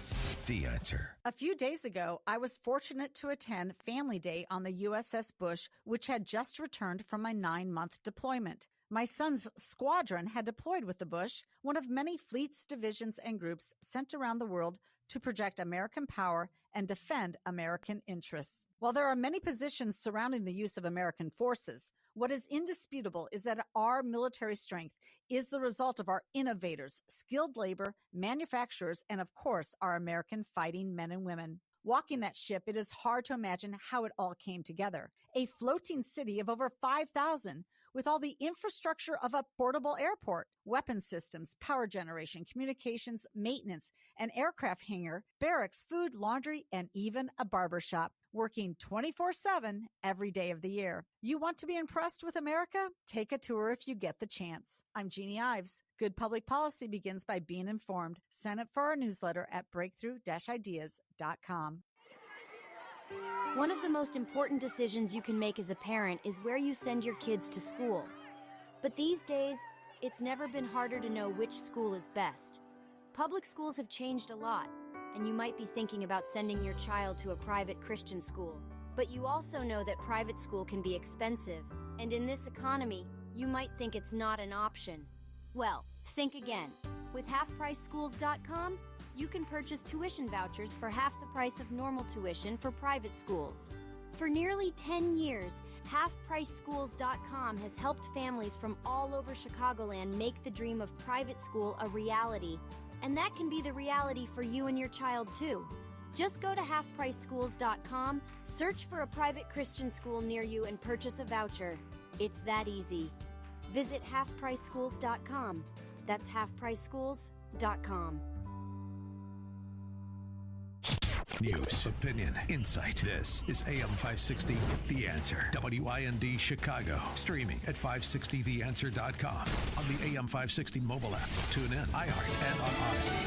The Answer. A few days ago, I was fortunate to attend Family Day on the USS Bush, which had just returned from my 9-month deployment. My son's squadron had deployed with the Bush, one of many fleets, divisions, and groups sent around the world to project American power and defend American interests. While there are many positions surrounding the use of American forces, what is indisputable is that our military strength is the result of our innovators, skilled labor, manufacturers, and of course, our American fighting men and women. Walking that ship, it is hard to imagine how it all came together. A floating city of over 5,000 with all the infrastructure of a portable airport, weapon systems, power generation, communications, maintenance, an aircraft hangar, barracks, food, laundry, and even a barbershop, working 24/7 every day of the year. You want to be impressed with America? Take a tour if you get the chance. I'm Jeannie Ives. Good public policy begins by being informed. Sign up for our newsletter at breakthrough-ideas.com. One of the most important decisions you can make as a parent is where you send your kids to school. But these days, it's never been harder to know which school is best. Public schools have changed a lot, and you might be thinking about sending your child to a private Christian school. But you also know that private school can be expensive, and in this economy, you might think it's not an option. Well, think again. With HalfPriceSchools.com, you can purchase tuition vouchers for half the price of normal tuition for private schools. For nearly 10 years, HalfPriceSchools.com has helped families from all over Chicagoland make the dream of private school a reality. And that can be the reality for you and your child, too. Just go to HalfPriceSchools.com, search for a private Christian school near you, and purchase a voucher. It's that easy. Visit HalfPriceSchools.com. That's HalfPriceSchools.com. News, opinion, insight. This is AM 560, The Answer. WIND Chicago. Streaming at 560theanswer.com. On the AM 560 mobile app. Tune in, iHeart, and on Odyssey.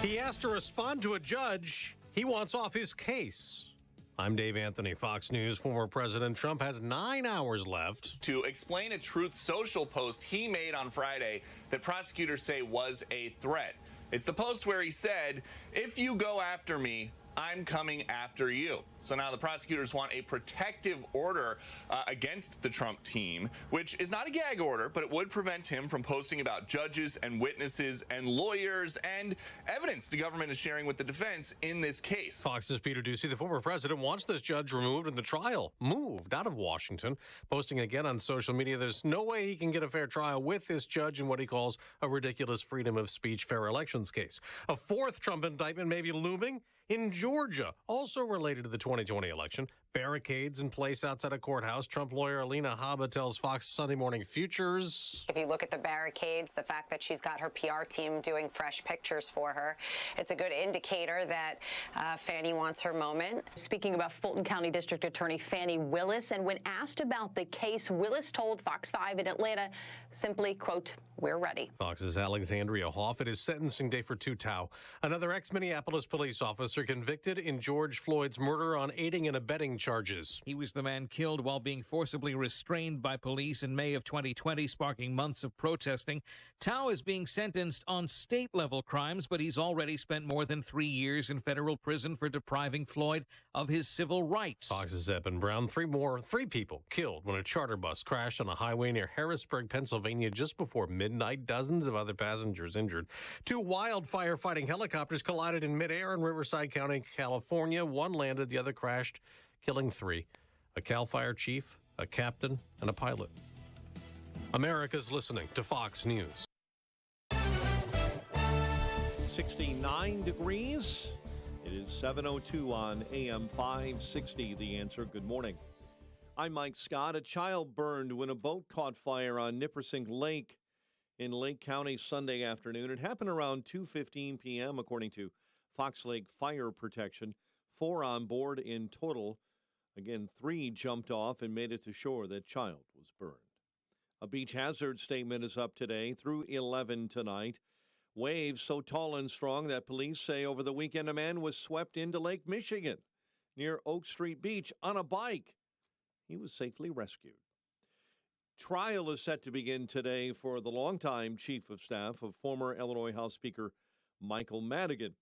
He has to respond to a judge. He wants off his case. I'm Dave Anthony, Fox News. Former President Trump has 9 hours left to explain a Truth Social post he made on Friday that prosecutors say was a threat. It's the post where he said, "If you go after me, I'm coming after you." So now the prosecutors want a protective order against the Trump team, which is not a gag order, but it would prevent him from posting about judges and witnesses and lawyers and evidence the government is sharing with the defense in this case. Fox's Peter Doocy, the former president, wants this judge removed and the trial moved out of Washington. Posting again on social media, there's no way he can get a fair trial with this judge in what he calls a ridiculous freedom of speech fair elections case. A fourth Trump indictment may be looming in Georgia, also related to the 2020 election. Barricades in place outside a courthouse. Trump lawyer Alina Habba tells Fox Sunday Morning Futures. If you look at the barricades, the fact that she's got her PR team doing fresh pictures for her, it's a good indicator that Fani wants her moment. Speaking about Fulton County District Attorney Fani Willis, and when asked about the case, Willis told Fox 5 in Atlanta simply, quote, "We're ready." Fox's Alexandria Hoff. It is sentencing day for Tu Tao, another ex-Minneapolis police officer convicted in George Floyd's murder on aiding and abetting charges. He was the man killed while being forcibly restrained by police in May of 2020, sparking months of protesting. Tao is being sentenced on state-level crimes, but he's already spent more than 3 years in federal prison for depriving Floyd of his civil rights. Fox's Eben Brown. Three people killed when a charter bus crashed on a highway near Harrisburg, Pennsylvania just before midnight. Dozens of other passengers injured. 2 wildfire fighting helicopters collided in midair in Riverside County, California. One landed, the other crashed, killing 3. A CAL FIRE chief, a captain, and a pilot. America's listening to Fox News. 69 degrees. It is 7:02 on AM 560. The Answer. Good morning. I'm Mike Scott. A child burned when a boat caught fire on Nippersink Lake in Lake County Sunday afternoon. It happened around 2:15 p.m. according to Fox Lake Fire Protection. 4 on board in total. Again, 3 jumped off and made it to shore. That child was burned. A beach hazard statement is up today through 11 tonight. Waves so tall and strong that police say over the weekend a man was swept into Lake Michigan near Oak Street Beach on a bike. He was safely rescued. Trial is set to begin today for the longtime chief of staff of former Illinois House Speaker Michael Madigan.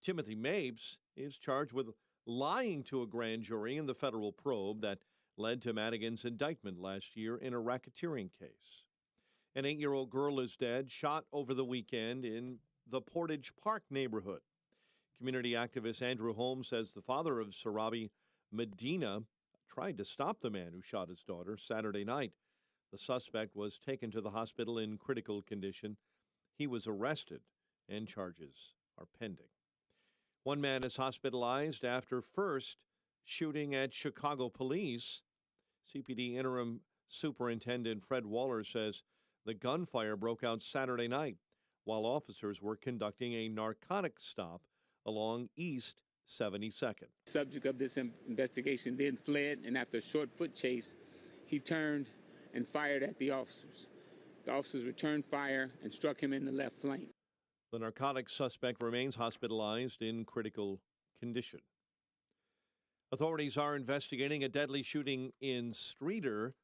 Timothy Mapes is charged with lying to a grand jury in the federal probe that led to Madigan's indictment last year in a racketeering case. An 8-year-old girl is dead, shot over the weekend in the Portage Park neighborhood. Community activist Andrew Holmes says the father of Sarabi Medina tried to stop the man who shot his daughter Saturday night. The suspect was taken to the hospital in critical condition. He was arrested and charges are pending. One man is hospitalized after first shooting at Chicago police. CPD Interim Superintendent Fred Waller says the gunfire broke out Saturday night while officers were conducting a narcotics stop along East 72nd. Subject of this investigation then fled, and after a short foot chase, he turned and fired at the officers. The officers returned fire and struck him in the left flank. The narcotics suspect remains hospitalized in critical condition. Authorities are investigating a deadly shooting in Streator.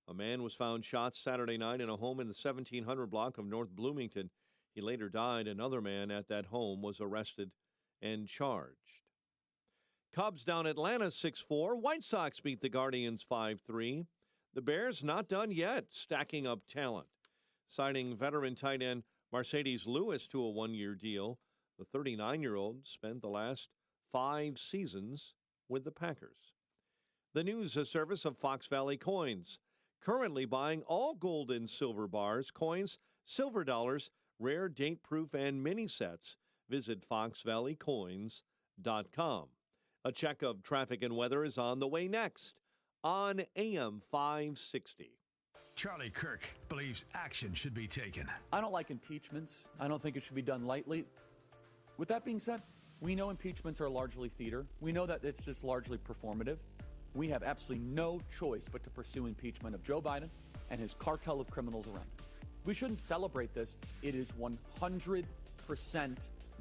A man was found shot Saturday night in a home in the 1700 block of North Bloomington. He later died. Another man at that home was arrested and charged. Cubs down Atlanta 6-4. White Sox beat the Guardians 5-3. The Bears not done yet, stacking up talent. Signing veteran tight end Mercedes Lewis to a one-year deal. The 39-year-old spent the last 5 seasons with the Packers. The news service of Fox Valley Coins. Currently buying all gold and silver bars, coins, silver dollars, rare date-proof, and mini sets. Visit foxvalleycoins.com. A check of traffic and weather is on the way next on AM 560. Charlie Kirk believes action should be taken. I don't like impeachments. I don't think it should be done lightly. With that being said, we know impeachments are largely theater. We know that it's just largely performative. We have absolutely no choice but to pursue impeachment of Joe Biden and his cartel of criminals around him. We shouldn't celebrate this. It is 100%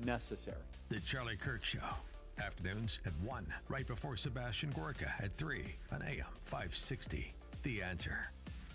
necessary. The Charlie Kirk Show. Afternoons at 1, right before Sebastian Gorka at 3 on AM 560. The Answer.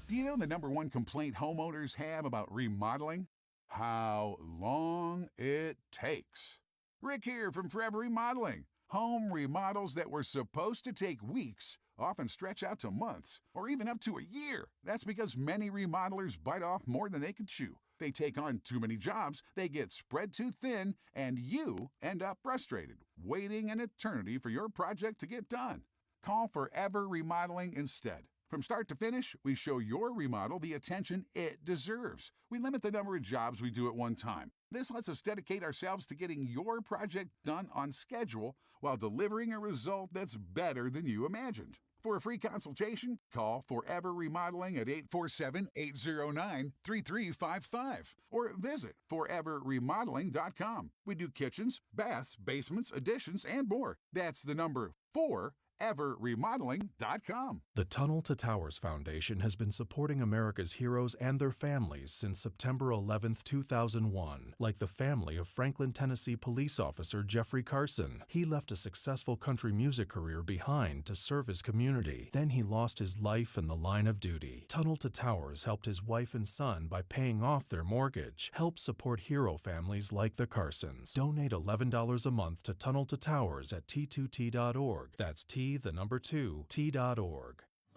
Do you know the number one complaint homeowners have about remodeling? How long it takes. Rick here from Forever Remodeling. Home remodels that were supposed to take weeks often stretch out to months or even up to a year. That's because many remodelers bite off more than they can chew. They take on too many jobs, they get spread too thin, and you end up frustrated, waiting an eternity for your project to get done. Call Forever Remodeling instead. From start to finish, we show your remodel the attention it deserves. We limit the number of jobs we do at one time. This lets us dedicate ourselves to getting your project done on schedule while delivering a result that's better than you imagined. For a free consultation, call Forever Remodeling at 847-809-3355 or visit foreverremodeling.com. We do kitchens, baths, basements, additions, and more. That's the number 4. everremodeling.com. The Tunnel to Towers Foundation has been supporting America's heroes and their families since September 11, 2001, like the family of Franklin, Tennessee police officer Jeffrey Carson. He left a successful country music career behind to serve his community. Then he lost his life in the line of duty. Tunnel to Towers helped his wife and son by paying off their mortgage. Help support hero families like the Carsons. Donate $11 a month to Tunnel to Towers at T2T.org. That's T2T.org.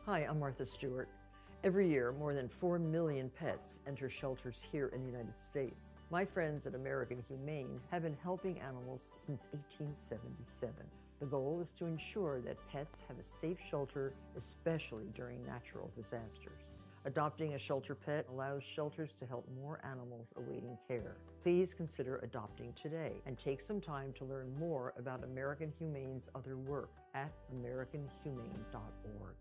Hi, I'm Martha Stewart. Every year, more than 4 million pets enter shelters here in the United States. My friends at American Humane have been helping animals since 1877. The goal is to ensure that pets have a safe shelter, especially during natural disasters. Adopting a shelter pet allows shelters to help more animals awaiting care. Please consider adopting today and take some time to learn more about American Humane's other work at americanhumane.org.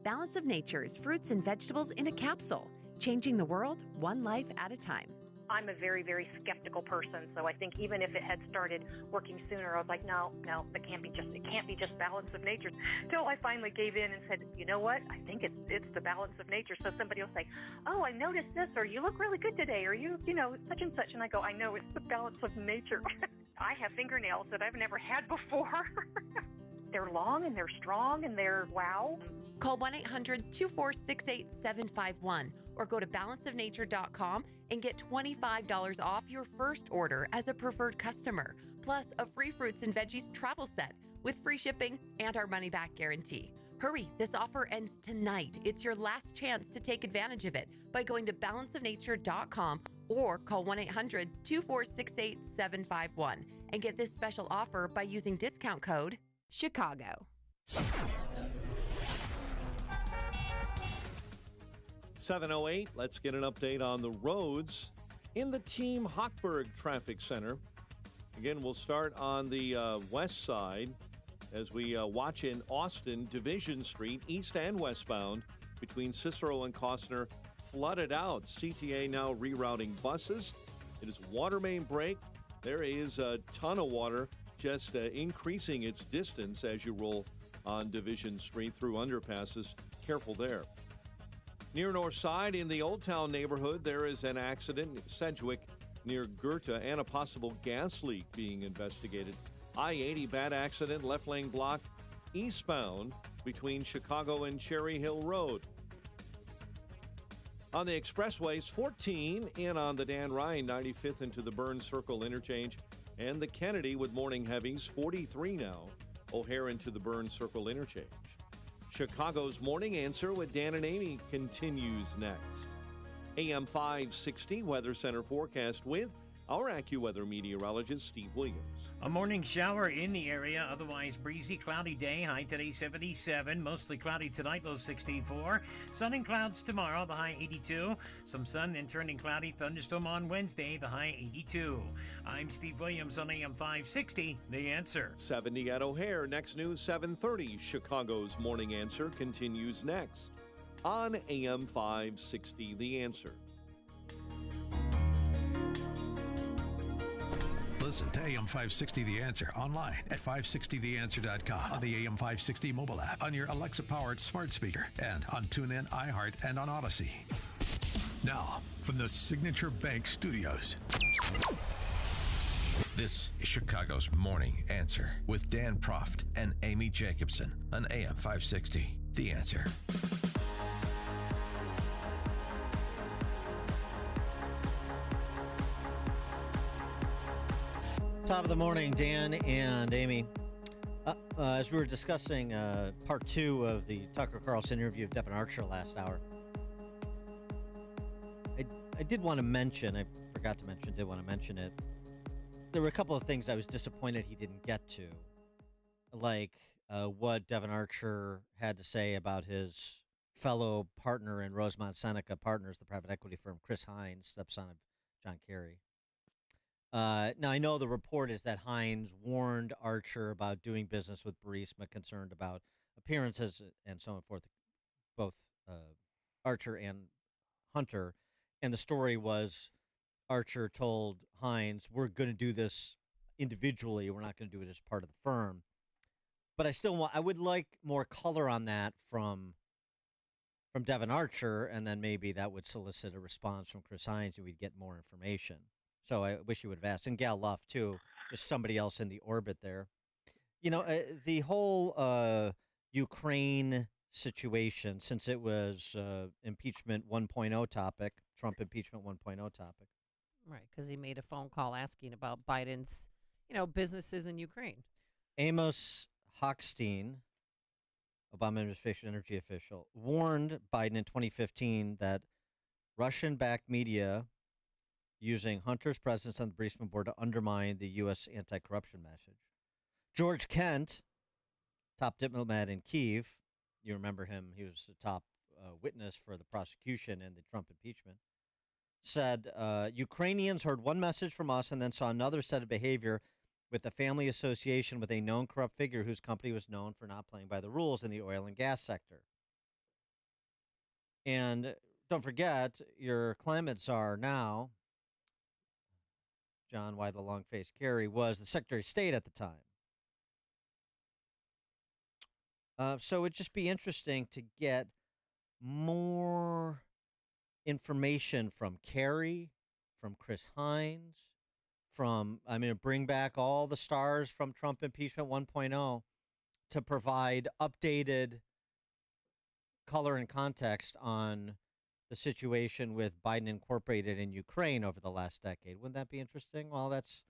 Balance of Nature's fruits and vegetables in a capsule, changing the world one life at a time. I'm a very, very skeptical person, so I think even if it had started working sooner, I was like, no, it can't be just Balance of Nature. Till I finally gave in and said, you know what? I think it's the Balance of Nature. So somebody will say, oh, I noticed this, or you look really good today, or you know, such and such, and I go, I know, it's the Balance of Nature. I have fingernails that I've never had before. They're long and they're strong and they're wow. Call 1-800-246-8751 or go to balanceofnature.com and get $25 off your first order as a preferred customer, plus a free fruits and veggies travel set with free shipping and our money-back guarantee. Hurry, this offer ends tonight. It's your last chance to take advantage of it by going to balanceofnature.com or call 1-800-246-8751 and get this special offer by using discount code Chicago. 7:08. Let's get an update on the roads in the Team Hochberg Traffic Center. Again, we'll start on the west side as we watch in Austin, Division Street, east and westbound, between Cicero and Costner, flooded out. CTA now rerouting buses. It is water main break. There is a ton of water just increasing its distance as you roll on Division Street through underpasses. Careful there. Near North Side in the Old Town neighborhood, there is an accident, Sedgwick near Goethe, and a possible gas leak being investigated. I-80 bad accident, left lane blocked eastbound between Chicago and Cherry Hill Road. On the expressways, 14 in on the Dan Ryan 95th into the Burns Circle interchange, and the Kennedy with morning heavies, 43 now, O'Hare into the Burns Circle interchange. Chicago's Morning Answer with Dan and Amy continues next. AM 560 Weather Center forecast with our AccuWeather meteorologist, Steve Williams. A morning shower in the area, otherwise breezy, cloudy day, high today 77, mostly cloudy tonight, low 64. Sun and clouds tomorrow, the high 82. Some sun and turning cloudy, thunderstorm on Wednesday, the high 82. I'm Steve Williams on AM 560, The Answer. 70 at O'Hare, next news 7:30. Chicago's Morning Answer continues next on AM 560, The Answer. Listen to AM 560 The Answer online at 560theanswer.com, on the AM 560 mobile app, on your Alexa-powered smart speaker, and on TuneIn, iHeart, and on Odyssey. Now, from the Signature Bank Studios, this is Chicago's Morning Answer with Dan Proft and Amy Jacobson on AM 560 The Answer. Top of the morning, Dan and Amy. As we were discussing part 2 of the Tucker Carlson interview of Devin Archer last hour, I did want to mention, I forgot to mention, did want to mention it. There were a couple of things I was disappointed he didn't get to, like what Devin Archer had to say about his fellow partner in Rosemont Seneca Partners, the private equity firm, Chris Hines, stepson of John Kerry. Now, I know the report is that Hines warned Archer about doing business with Burisma, concerned about appearances and so on and forth, both Archer and Hunter. And the story was Archer told Hines, we're going to do this individually. We're not going to do it as part of the firm. But I would like more color on that from Devin Archer, and then maybe that would solicit a response from Chris Hines and we'd get more information. So I wish you would have asked. And Gal Luff, too, just somebody else in the orbit there. You know, the whole Ukraine situation, since it was impeachment 1.0 topic, Trump impeachment 1.0 topic. Right, because he made a phone call asking about Biden's, businesses in Ukraine. Amos Hochstein, Obama administration energy official, warned Biden in 2015 that Russian-backed media using Hunter's presence on the Burisma board to undermine the U.S. anti-corruption message. George Kent, top diplomat in Kyiv, you remember him, he was the top witness for the prosecution in the Trump impeachment, said Ukrainians heard one message from us and then saw another set of behavior with the family association with a known corrupt figure whose company was known for not playing by the rules in the oil and gas sector. And don't forget, your climate czar now, John Y. the Long-Faced Kerry, was the Secretary of State at the time. So it'd just be interesting to get more information from Kerry, from Chris Hines, bring back all the stars from Trump impeachment 1.0 to provide updated color and context on the situation with Biden Incorporated in Ukraine over the last decade. Wouldn't that be interesting? Well, that's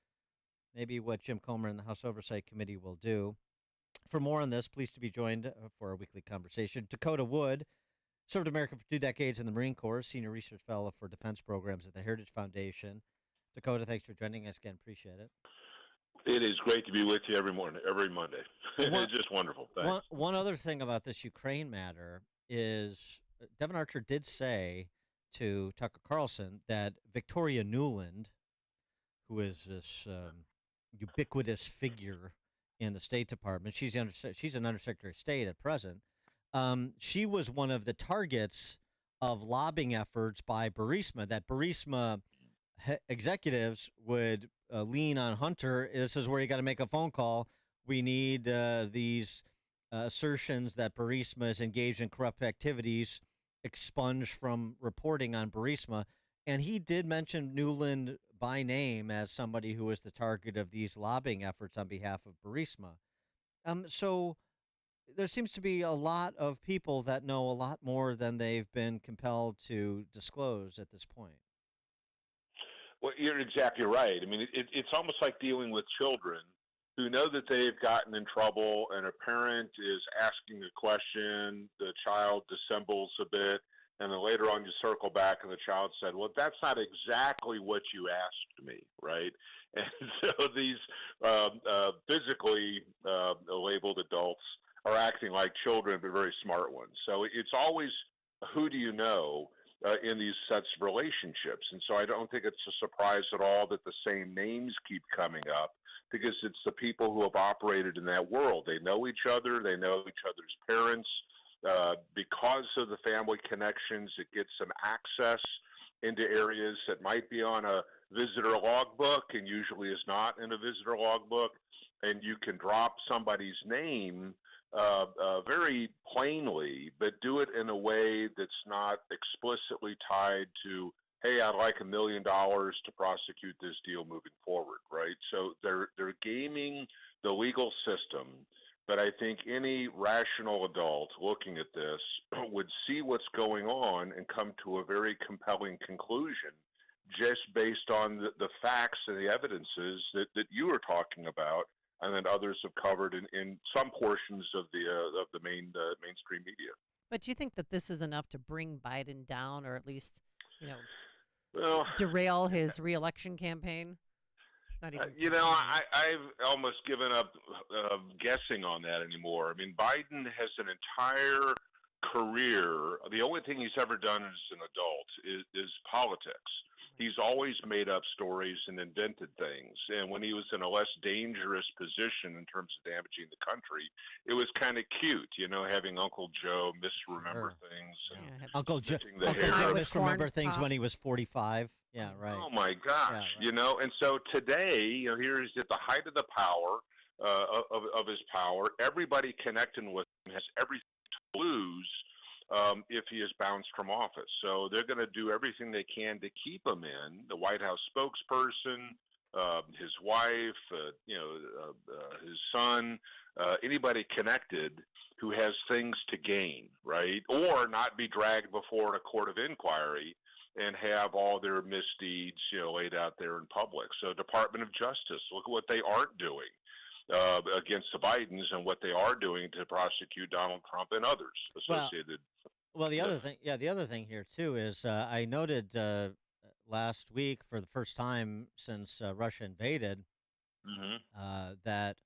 maybe what Jim Comer and the House Oversight Committee will do. For more on this, pleased to be joined for our weekly conversation. Dakota Wood served America for 2 decades in the Marine Corps, Senior Research Fellow for Defense Programs at the Heritage Foundation. Dakota, thanks for joining us again. Appreciate it. It is great to be with you every morning, every Monday. It's just wonderful. Thanks. One other thing about this Ukraine matter is Devin Archer did say to Tucker Carlson that Victoria Nuland, who is this ubiquitous figure in the State Department, she's an Undersecretary of State at present. She was one of the targets of lobbying efforts by Burisma, that Burisma executives would lean on Hunter. This is where you got to make a phone call. We need these assertions that Burisma is engaged in corrupt activities expunged from reporting on Burisma. And he did mention Nuland by name as somebody who was the target of these lobbying efforts on behalf of Burisma. So there seems to be a lot of people that know a lot more than they've been compelled to disclose at this point. Well, you're exactly right. I mean, it's almost like dealing with children who know that they've gotten in trouble, and a parent is asking a question, the child dissembles a bit, and then later on you circle back and the child said, well, that's not exactly what you asked me, right? And so these physically labeled adults are acting like children, but very smart ones. So it's always, who do you know in these sets of relationships? And so I don't think it's a surprise at all that the same names keep coming up, because it's the people who have operated in that world. They know each other. They know each other's parents. Because of the family connections, it gets some access into areas that might be on a visitor logbook and usually is not in a visitor logbook. And you can drop somebody's name very plainly, but do it in a way that's not explicitly tied to, hey, I'd like $1 million to prosecute this deal moving forward, right? So they're gaming the legal system, but I think any rational adult looking at this would see what's going on and come to a very compelling conclusion just based on the facts and the evidences that you were talking about, and that others have covered in some portions of the mainstream media. But do you think that this is enough to bring Biden down, or at least, well, derail his reelection campaign? Not even I've almost given up guessing on that anymore. I mean, Biden has an entire career. The only thing he's ever done as an adult is politics. He's always made up stories and invented things. And when he was in a less dangerous position in terms of damaging the country, it was kind of cute, having Uncle Joe misremember things. And Uncle Joe misremember things when he was 45. Yeah, right. Oh, my gosh. Yeah, right. And so today, here he's at the height of the power, of his power. Everybody connecting with him has everything to lose if he is bounced from office. So they're going to do everything they can to keep him in. The White House spokesperson, his wife, his son, anybody connected who has things to gain, right? Or not be dragged before a court of inquiry and have all their misdeeds, laid out there in public. So Department of Justice, look at what they aren't doing against the Bidens and what they are doing to prosecute Donald Trump and others associated. Well, the other thing here too is I noted last week, for the first time since Russia invaded, that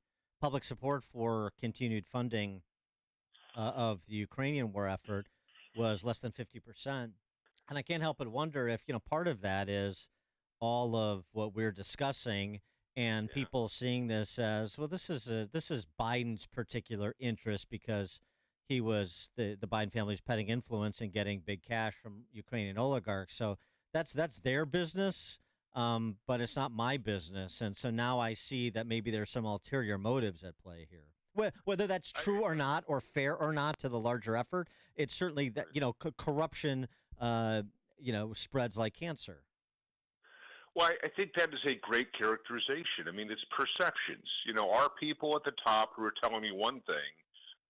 public support for continued funding of the Ukrainian war effort was less than 50%. And I can't help but wonder if, part of that is all of what we're discussing and people seeing this as, well, this is Biden's particular interest because he was the Biden family's petting influence and getting big cash from Ukrainian oligarchs. So that's their business, but it's not my business. And so now I see that maybe there's some ulterior motives at play here. Whether that's true or not, or fair or not to the larger effort, it's certainly that, corruption, spreads like cancer. Well, I think that is a great characterization. I mean, it's perceptions. Are people at the top who are telling me one thing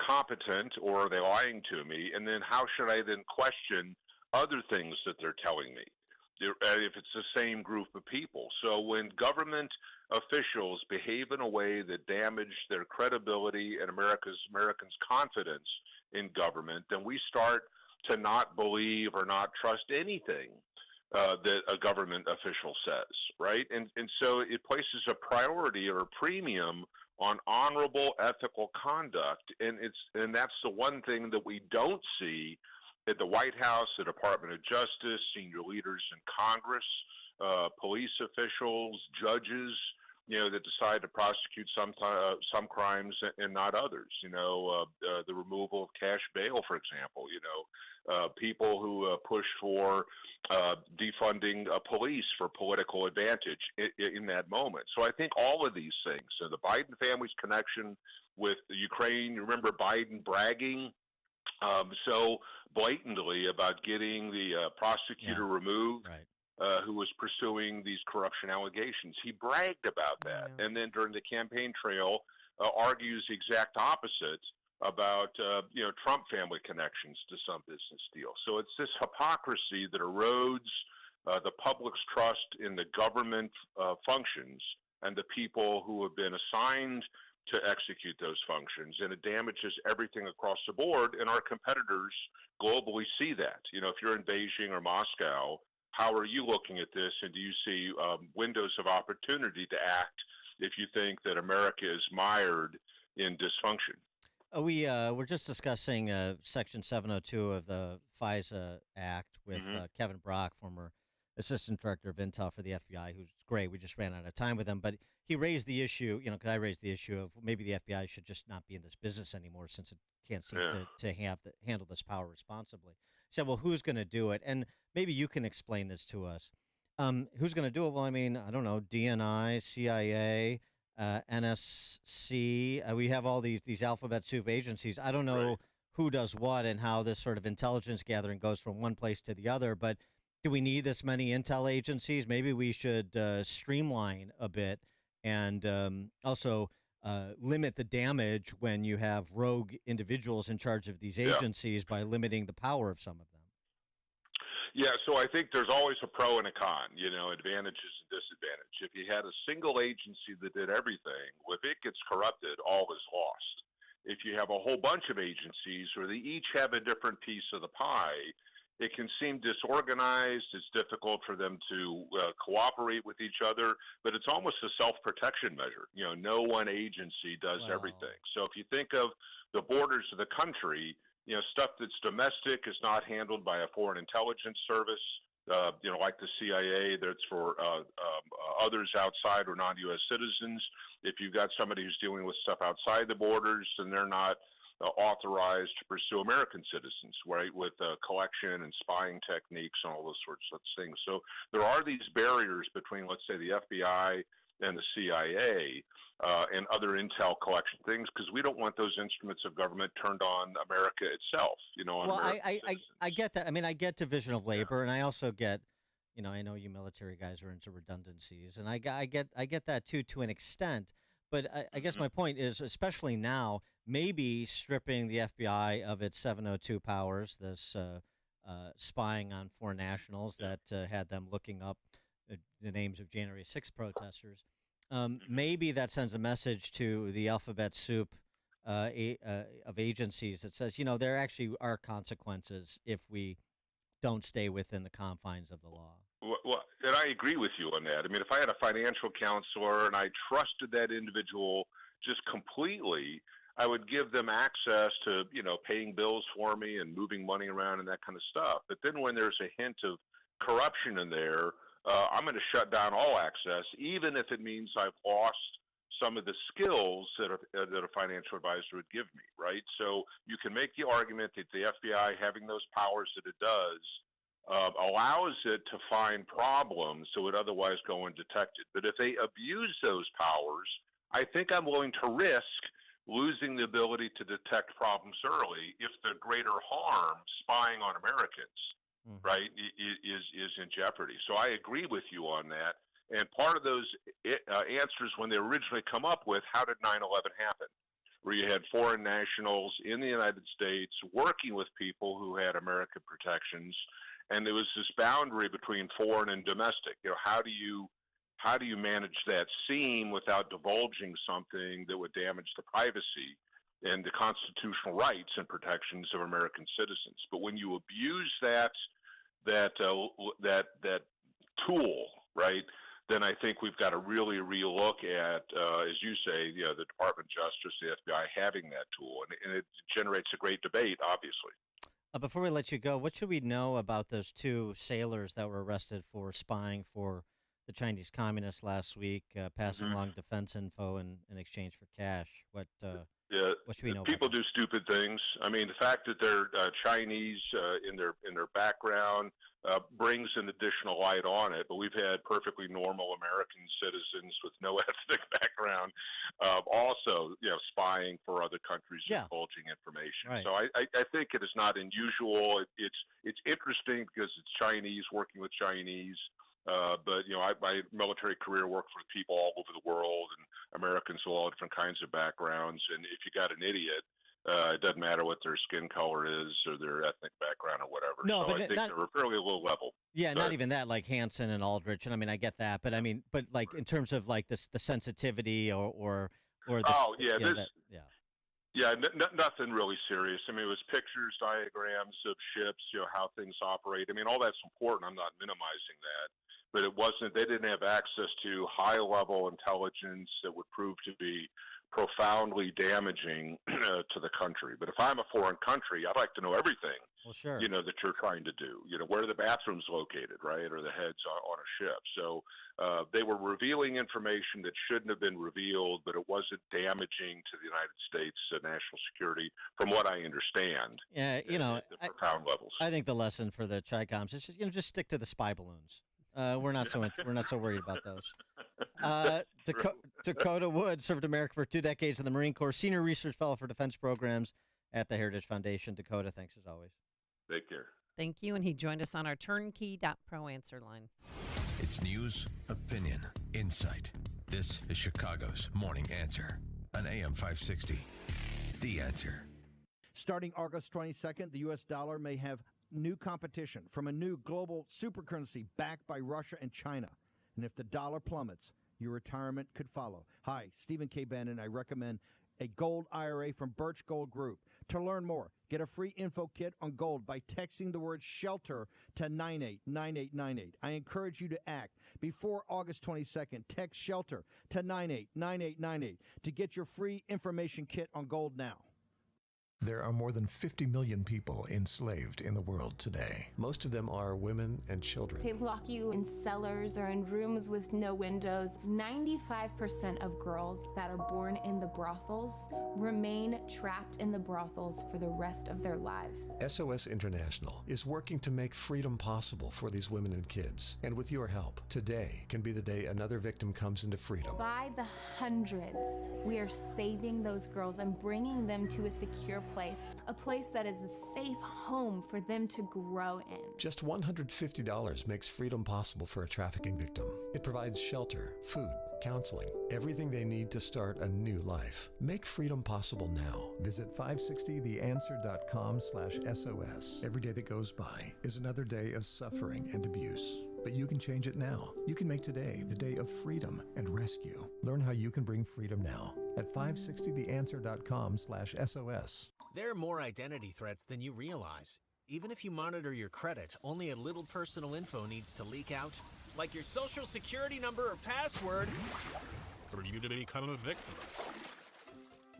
competent, or are they lying to me? And then how should I then question other things that they're telling me if it's the same group of people? So when government officials behave in a way that damage their credibility and Americans' confidence in government, then we start to not believe or not trust anything that a government official says, right? And so it places a priority or a premium on honorable, ethical conduct, and that's the one thing that we don't see at the White House, the Department of Justice, senior leaders in Congress, police officials, judges, that decide to prosecute some crimes and not others. The removal of cash bail, for example. People who push for defunding police for political advantage in that moment. So I think all of these things, so the Biden family's connection with Ukraine, you remember Biden bragging so blatantly about getting the prosecutor removed, who was pursuing these corruption allegations. He bragged about that. And then during the campaign trail, argues the exact opposite about Trump family connections to some business deal. So it's this hypocrisy that erodes the public's trust in the government functions and the people who have been assigned to execute those functions, and it damages everything across the board. And our competitors globally see that. If you're in Beijing or Moscow, how are you looking at this, and do you see windows of opportunity to act if you think that America is mired in dysfunction? We're just discussing Section 702 of the FISA Act with Kevin Brock, former Assistant Director of Intel for the FBI, who's great. We just ran out of time with him, but he raised the issue, because I raised the issue of maybe the FBI should just not be in this business anymore since it can't seem to handle this power responsibly. He said, well, who's going to do it? And maybe you can explain this to us. Who's going to do it? Well, I mean, I don't know, DNI, CIA, NSC. We have all these alphabet soup agencies. I don't know who does what and how this sort of intelligence gathering goes from one place to the other, but do we need this many intel agencies? Maybe we should streamline a bit and also limit the damage when you have rogue individuals in charge of these agencies by limiting the power of some of them. Yeah, so I think there's always a pro and a con, advantages and disadvantages. If you had a single agency that did everything, if it gets corrupted, all is lost. If you have a whole bunch of agencies where they each have a different piece of the pie, it can seem disorganized. It's difficult for them to cooperate with each other, but it's almost a self-protection measure. No one agency does everything. So if you think of the borders of the country, stuff that's domestic is not handled by a foreign intelligence service, like the CIA, that's for others outside or non-U.S. citizens. If you've got somebody who's dealing with stuff outside the borders, then they're not authorized to pursue American citizens, right, with collection and spying techniques and all those sorts of things. So there are these barriers between, let's say, the FBI and the CIA and other intel collection things, because we don't want those instruments of government turned on America itself, on I get that. I mean, I get division of labor, and I also get, I know you military guys are into redundancies, and I get that too, to an extent. But I guess my point is, especially now, maybe stripping the FBI of its 702 powers, this spying on foreign nationals that had them looking up the names of January 6th protesters, maybe that sends a message to the alphabet soup of agencies that says, there actually are consequences if we don't stay within the confines of the law. Well, and I agree with you on that. I mean, if I had a financial counselor and I trusted that individual just completely, I would give them access to, paying bills for me and moving money around and that kind of stuff. But then when there's a hint of corruption in there, I'm going to shut down all access, even if it means I've lost some of the skills that a financial advisor would give me, right? So you can make the argument that the FBI having those powers that it does allows it to find problems that would otherwise go undetected. But if they abuse those powers, I think I'm willing to risk losing the ability to detect problems early if the greater harm, spying on Americans, right, is in jeopardy. So I agree with you on that. And part of those answers, when they originally come up with, how did 9/11 happen? Where you had foreign nationals in the United States working with people who had American protections, and there was this boundary between foreign and domestic. How do you manage that seam without divulging something that would damage the privacy and the constitutional rights and protections of American citizens? But when you abuse that tool, right, then I think we've got to really relook at, as you say, the Department of Justice, the FBI having that tool, and it generates a great debate, obviously. Before we let you go, what should we know about those two sailors that were arrested for spying for the Chinese communists last week, passing along defense info in exchange for cash? What should we know? People do stupid things. I mean, the fact that they're Chinese in their background brings an additional light on it. But we've had perfectly normal American citizens with no ethnic background also, spying for other countries, divulging information. Right. So I think it is not unusual. It's interesting because it's Chinese working with Chinese. But my military career worked with people all over the world, and Americans with all different kinds of backgrounds. And if you got an idiot, it doesn't matter what their skin color is or their ethnic background or whatever. No, so but I think they're fairly low level. Yeah, not even that, like Hansen and Aldrich. And I mean, I get that, but I mean, like in terms of like the sensitivity or the, nothing really serious. I mean, it was pictures, diagrams of ships, how things operate. I mean, all that's important. I'm not minimizing that. But it wasn't, they didn't have access to high-level intelligence that would prove to be profoundly damaging to the country. But if I'm a foreign country, I'd like to know everything, well, sure. That you're trying to do. Where are the bathrooms located, right, or the heads on a ship. So they were revealing information that shouldn't have been revealed, but it wasn't damaging to the United States national security, from what I understand. Yeah, at the profound levels. I think the lesson for the Chi-Coms is just stick to the spy balloons. We're not so worried about those. Dakota Wood served America for 2 decades in the Marine Corps, senior research fellow for defense programs at the Heritage Foundation. Dakota, thanks as always. Take care. Thank you, and he joined us on our turnkey.pro answer line. It's news, opinion, insight. This is Chicago's Morning Answer on AM 560. The Answer. Starting August 22nd, the U.S. dollar may have new competition from a new global supercurrency backed by Russia and China. And if the dollar plummets, your retirement could follow. Hi, Stephen K. Bannon. I recommend a gold IRA from Birch Gold Group. To learn more, get a free info kit on gold by texting the word SHELTER to 989898. I encourage you to act. Before August 22nd, text SHELTER to 989898 to get your free information kit on gold now. There are more than 50 million people enslaved in the world today. Most of them are women and children. They lock you in cellars or in rooms with no windows. 95% of girls that are born in the brothels remain trapped in the brothels for the rest of their lives. SOS International is working to make freedom possible for these women and kids. And with your help, today can be the day another victim comes into freedom. By the hundreds, we are saving those girls and bringing them to a secure place, a place that is a safe home for them to grow in. Just $150 makes freedom possible for a trafficking victim. It provides shelter, food, counseling, everything they need to start a new life. Make freedom possible now. Visit 560theanswer.com/SOS. Every day that goes by is another day of suffering and abuse. But you can change it now. You can make today the day of freedom and rescue. Learn how you can bring freedom now at 560theanswer.com/SOS. There are more identity threats than you realize. Even if you monitor your credit, only a little personal info needs to leak out, like your social security number or password, for you to become a victim.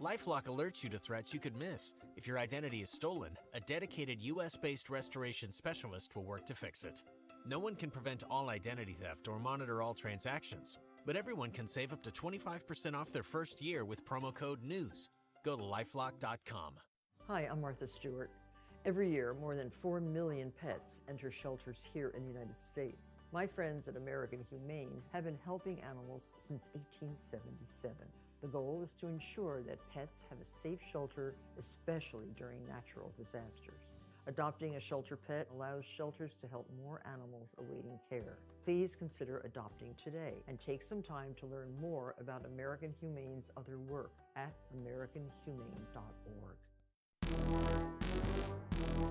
LifeLock alerts you to threats you could miss. If your identity is stolen, a dedicated U.S.-based restoration specialist will work to fix it. No one can prevent all identity theft or monitor all transactions, but everyone can save up to 25% off their first year with promo code NEWS. Go to lifelock.com. Hi, I'm Martha Stewart. Every year, more than 4 million pets enter shelters here in the United States. My friends at American Humane have been helping animals since 1877. The goal is to ensure that pets have a safe shelter, especially during natural disasters. Adopting a shelter pet allows shelters to help more animals awaiting care. Please consider adopting today and take some time to learn more about American Humane's other work at americanhumane.org.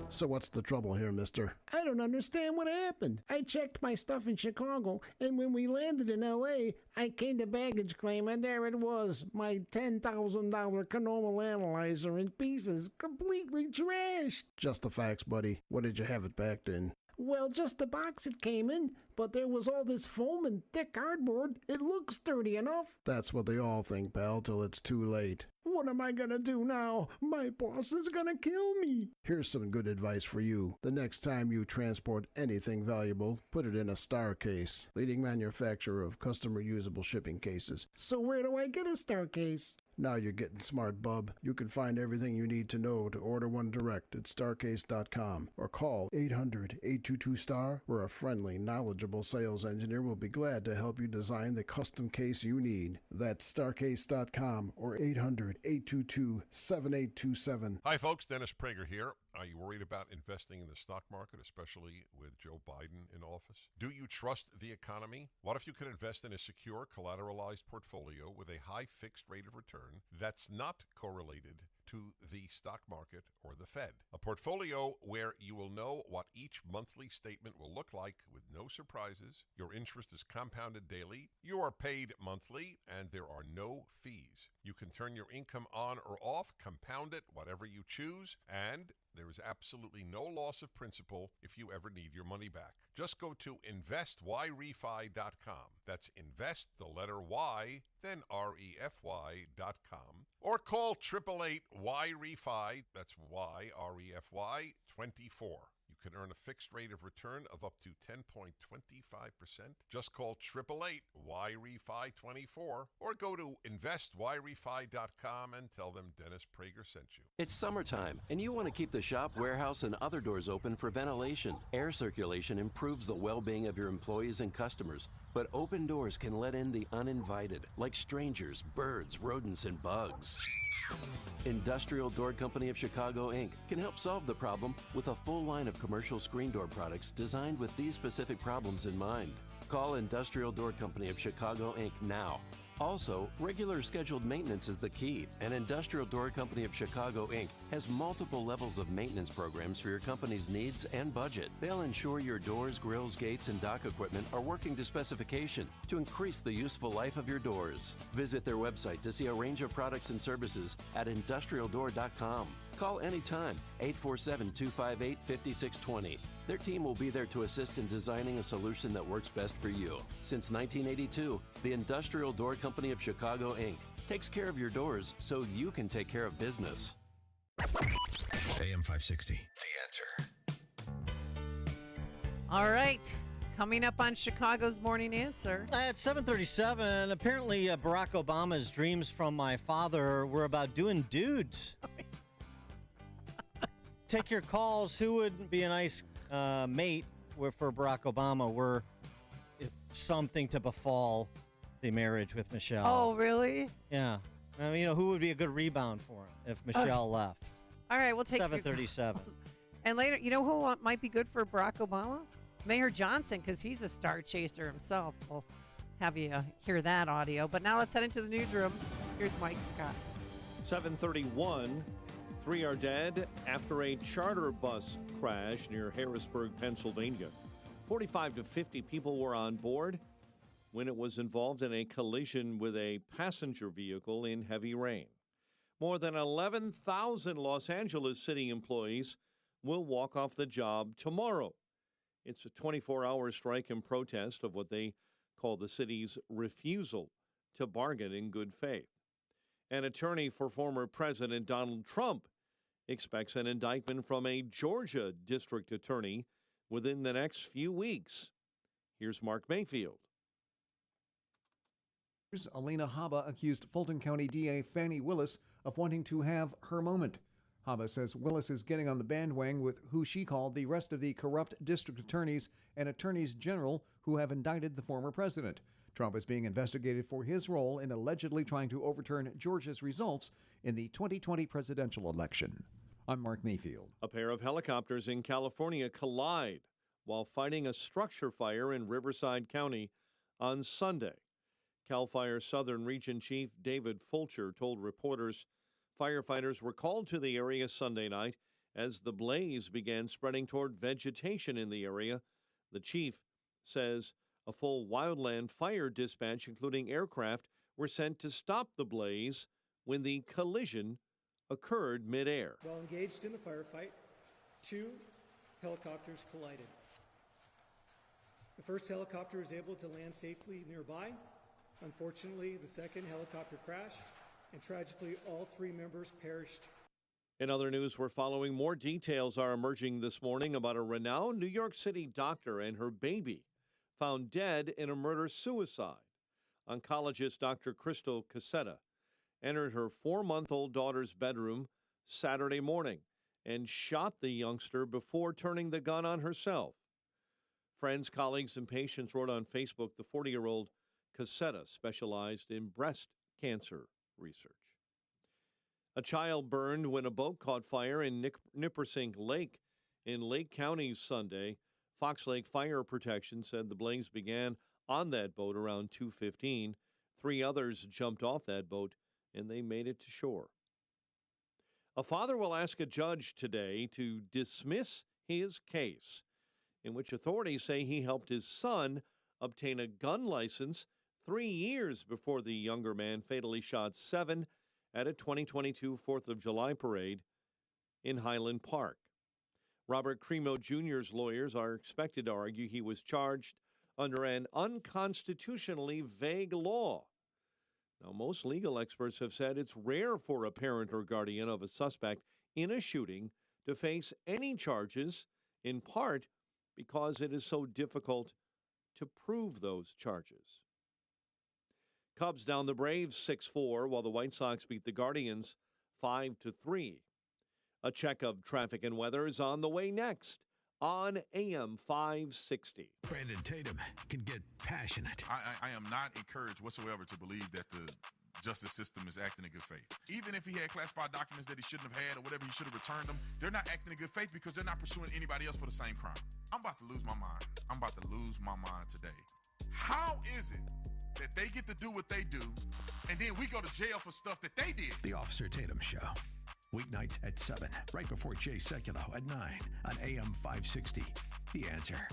So what's the trouble here, mister? I don't understand what happened. I checked my stuff in Chicago, and when we landed in L.A., I came to baggage claim, and there it was, my $10,000 Canoma analyzer in pieces, completely trashed. Just the facts, buddy. What did you have it backed in? Well, just the box it came in, but there was all this foam and thick cardboard. It looks sturdy enough. That's what they all think, pal, till it's too late. What am I gonna do now? My boss is gonna kill me. Here's some good advice for you. The next time you transport anything valuable, put it in a Star Case, leading manufacturer of custom reusable shipping cases. So where do I get a Star Case? Now you're getting smart, bub. You can find everything you need to know to order one direct at starcase.com or call 800-822-STAR, where a friendly, knowledgeable sales engineer will be glad to help you design the custom case you need. That's starcase.com or 800-822-7827. Hi, folks. Dennis Prager here. Are you worried about investing in the stock market, especially with Joe Biden in office? Do you trust the economy? What if you could invest in a secure, collateralized portfolio with a high fixed rate of return that's not correlated to the stock market or the Fed? A portfolio where you will know what each monthly statement will look like with no surprises. Your interest is compounded daily. You are paid monthly, and there are no fees. You can turn your income on or off, compound it, whatever you choose, and there is absolutely no loss of principal if you ever need your money back. Just go to investyrefy.com. That's invest, the letter Y, then REFY.com. Or call 888-YREFY, that's Y-R-E-F-Y, 24. You can earn a fixed rate of return of up to 10.25%. Just call 888-YREFY24 or go to investyrefy.com and tell them Dennis Prager sent you. It's summertime, and you want to keep the shop, warehouse, and other doors open for ventilation. Air circulation improves the well-being of your employees and customers, but open doors can let in the uninvited, like strangers, birds, rodents, and bugs. Industrial Door Company of Chicago, Inc. can help solve the problem with a full line of commercial screen door products designed with these specific problems in mind. Call Industrial Door Company of Chicago, Inc. now. Also, regular scheduled maintenance is the key, and Industrial Door Company of Chicago, Inc. has multiple levels of maintenance programs for your company's needs and budget. They'll ensure your doors, grills, gates, and dock equipment are working to specification to increase the useful life of your doors. Visit their website to see a range of products and services at industrialdoor.com. Call anytime, 847-258-5620. Their team will be there to assist in designing a solution that works best for you. Since 1982, the Industrial Door Company of Chicago, Inc. takes care of your doors so you can take care of business. AM 560, The Answer. All right. Coming up on Chicago's Morning Answer. At 7:37, apparently Barack Obama's dreams from my father were about doing dudes. Take your calls. Who would be a nice mate for Barack Obama were if something to befall the marriage with Michelle? Oh, really? Yeah. I mean, who would be a good rebound for him if Michelle left? All right, we'll take 7:37. And later, who might be good for Barack Obama? Mayor Johnson, because he's a star chaser himself. We'll have you hear that audio. But now let's head into the newsroom. Here's Mike Scott. 7:31. 3 are dead after a charter bus crash near Harrisburg, Pennsylvania. 45 to 50 people were on board when it was involved in a collision with a passenger vehicle in heavy rain. More than 11,000 Los Angeles city employees will walk off the job tomorrow. It's a 24-hour strike in protest of what they call the city's refusal to bargain in good faith. An attorney for former President Donald Trump expects an indictment from a Georgia district attorney within the next few weeks. Here's Mark Mayfield. Alina Habba accused Fulton County DA Fannie Willis of wanting to have her moment. Habba says Willis is getting on the bandwagon with who she called the rest of the corrupt district attorneys and attorneys general who have indicted the former president. Trump is being investigated for his role in allegedly trying to overturn Georgia's results in the 2020 presidential election. I'm Mark Mayfield. A pair of helicopters in California collide while fighting a structure fire in Riverside County on Sunday. CAL FIRE Southern Region Chief David Fulcher told reporters firefighters were called to the area Sunday night as the blaze began spreading toward vegetation in the area. The chief says a full wildland fire dispatch, including aircraft, were sent to stop the blaze when the collision occurred midair. While engaged in the firefight, two helicopters collided. The first helicopter was able to land safely nearby. Unfortunately, the second helicopter crashed, and tragically, all three members perished. In other news we're following, more details are emerging this morning about a renowned New York City doctor and her baby found dead in a murder-suicide. Oncologist Dr. Crystal Cassetta entered her 4-month-old daughter's bedroom Saturday morning and shot the youngster before turning the gun on herself. Friends, colleagues, and patients wrote on Facebook the 40-year-old Cassetta specialized in breast cancer research. A child burned when a boat caught fire in Nippersink Lake in Lake County Sunday. Fox Lake Fire Protection said the blaze began on that boat around 2:15. 3 others jumped off that boat and they made it to shore. A father will ask a judge today to dismiss his case, in which authorities say he helped his son obtain a gun license 3 years before the younger man fatally shot 7 at a 2022 4th of July parade in Highland Park. Robert Cremo Jr.'s lawyers are expected to argue he was charged under an unconstitutionally vague law. Now, most legal experts have said it's rare for a parent or guardian of a suspect in a shooting to face any charges, in part because it is so difficult to prove those charges. Cubs down the Braves 6-4, while the White Sox beat the Guardians 5-3. A check of traffic and weather is on the way next on AM 560. Brandon Tatum can get passionate. I am not encouraged whatsoever to believe that the justice system is acting in good faith. Even if he had classified documents that he shouldn't have had or whatever, he should have returned them. They're not acting in good faith because they're not pursuing anybody else for the same crime. I'm about to lose my mind. I'm about to lose my mind today. How is it that they get to do what they do and then we go to jail for stuff that they did? The Officer Tatum Show. Weeknights at 7, right before Jay Sekulow at 9 on AM 560. The Answer.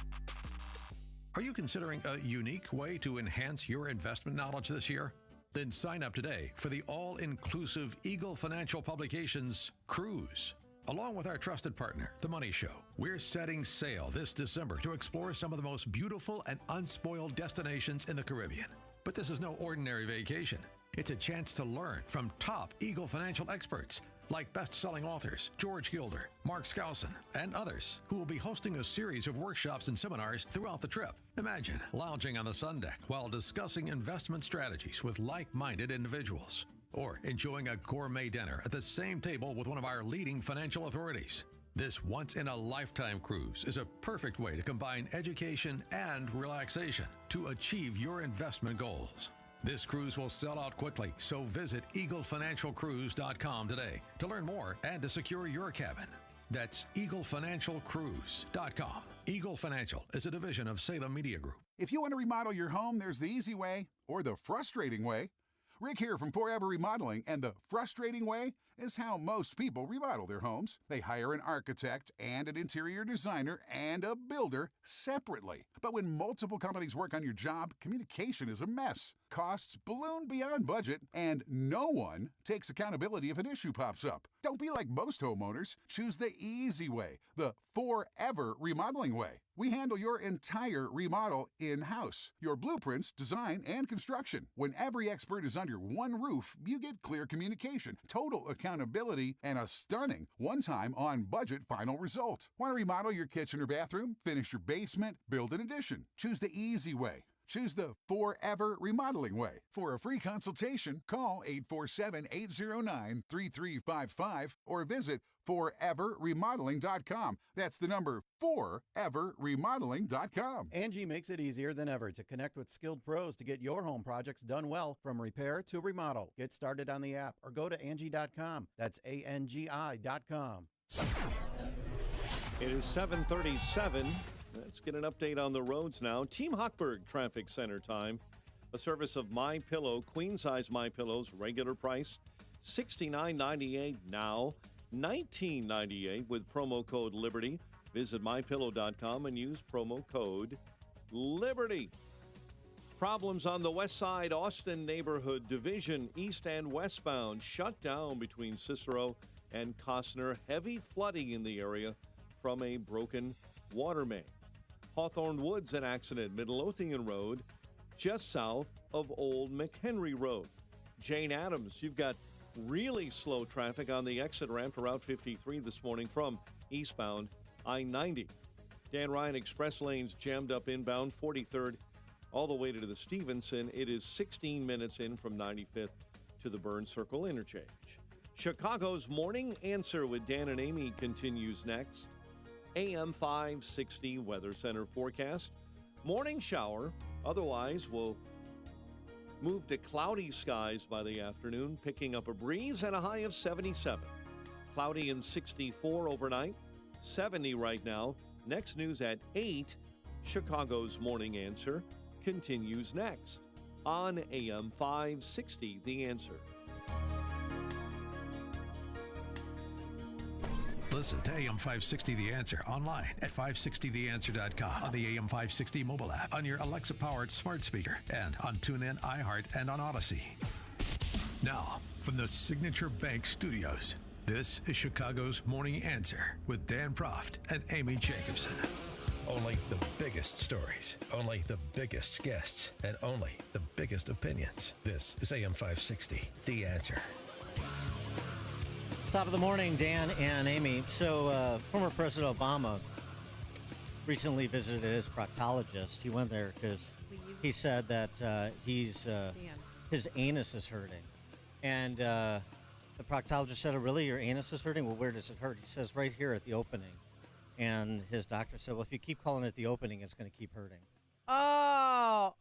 Are you considering a unique way to enhance your investment knowledge this year? Then sign up today for the all-inclusive Eagle Financial Publications Cruise. Along with our trusted partner, The Money Show, we're setting sail this December to explore some of the most beautiful and unspoiled destinations in the Caribbean. But this is no ordinary vacation. It's a chance to learn from top Eagle Financial experts like best-selling authors George Gilder, Mark Skousen, and others who will be hosting a series of workshops and seminars throughout the trip. Imagine lounging on the sun deck while discussing investment strategies with like-minded individuals, or enjoying a gourmet dinner at the same table with one of our leading financial authorities. This once-in-a-lifetime cruise is a perfect way to combine education and relaxation to achieve your investment goals. This cruise will sell out quickly, so visit EagleFinancialCruise.com today to learn more and to secure your cabin. That's EagleFinancialCruise.com. Eagle Financial is a division of Salem Media Group. If you want to remodel your home, there's the easy way or the frustrating way. Rick here from Forever Remodeling, and the frustrating way is how most people remodel their homes. They hire an architect and an interior designer and a builder separately. But when multiple companies work on your job, communication is a mess. Costs balloon beyond budget, and no one takes accountability if an issue pops up. Don't be like most homeowners. Choose the easy way, the Forever Remodeling way. We handle your entire remodel in-house. Your blueprints, design, and construction. When every expert is under one roof, you get clear communication, total accountability, and a stunning one-time on-budget final result. Want to remodel your kitchen or bathroom, finish your basement, build an addition? Choose the easy way. Choose the Forever Remodeling way. For a free consultation, call 847-809-3355 or visit foreverremodeling.com. That's the number foreverremodeling.com. Angie makes it easier than ever to connect with skilled pros to get your home projects done well, from repair to remodel. Get started on the app or go to Angie.com. That's ANGI.com. It is 7:37. Let's get an update on the roads now. Team Hochberg Traffic Center time. A service of MyPillow, queen size MyPillows, regular price $69.98 now, $19.98 with promo code Liberty. Visit mypillow.com and use promo code Liberty. Problems on the west side, Austin neighborhood division, east and westbound, shut down between Cicero and Costner. Heavy flooding in the area from a broken water main. Hawthorne Woods, an accident, Midlothian Road, just south of Old McHenry Road. Jane Addams, you've got really slow traffic on the exit ramp to Route 53 this morning from eastbound I-90. Dan Ryan Express lanes jammed up inbound 43rd all the way to the Stevenson. It is 16 minutes in from 95th to the Burns Circle interchange. Chicago's Morning Answer with Dan and Amy continues next. AM 560 Weather Center forecast. Morning shower. Otherwise, we'll move to cloudy skies by the afternoon, picking up a breeze and a high of 77. Cloudy and 64 overnight. 70 right now. Next news at 8. Chicago's Morning Answer continues next on AM 560 The Answer. Listen to AM 560 The Answer online at 560theanswer.com, on the AM 560 mobile app, on your Alexa-powered smart speaker, and on TuneIn, iHeart, and on Odyssey. Now, from the Signature Bank Studios, this is Chicago's Morning Answer with Dan Proft and Amy Jacobson. Only the biggest stories, only the biggest guests, and only the biggest opinions. This is AM 560, The Answer. Top of the morning, Dan and Amy. So, former President Obama recently visited his proctologist. He went there because he said that his anus is hurting. And the proctologist said, "Oh, really? Your anus is hurting? Well, where does it hurt?" He says, "Right here at the opening." And his doctor said, "Well, if you keep calling it the opening, it's going to keep hurting." Oh.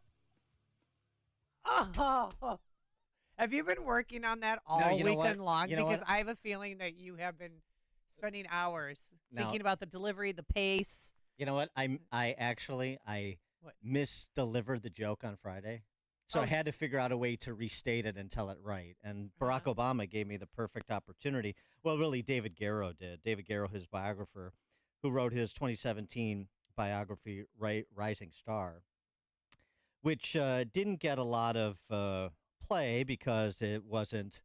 Have you been working on that all weekend long? Because I have a feeling that you have been spending hours thinking about the delivery, the pace. You know what? I misdelivered the joke on Friday. So I had to figure out a way to restate it and tell it right. And Barack Obama gave me the perfect opportunity. Well, really, David Garrow did. David Garrow, his biographer, who wrote his 2017 biography, Rising Star, which didn't get a lot of play because it wasn't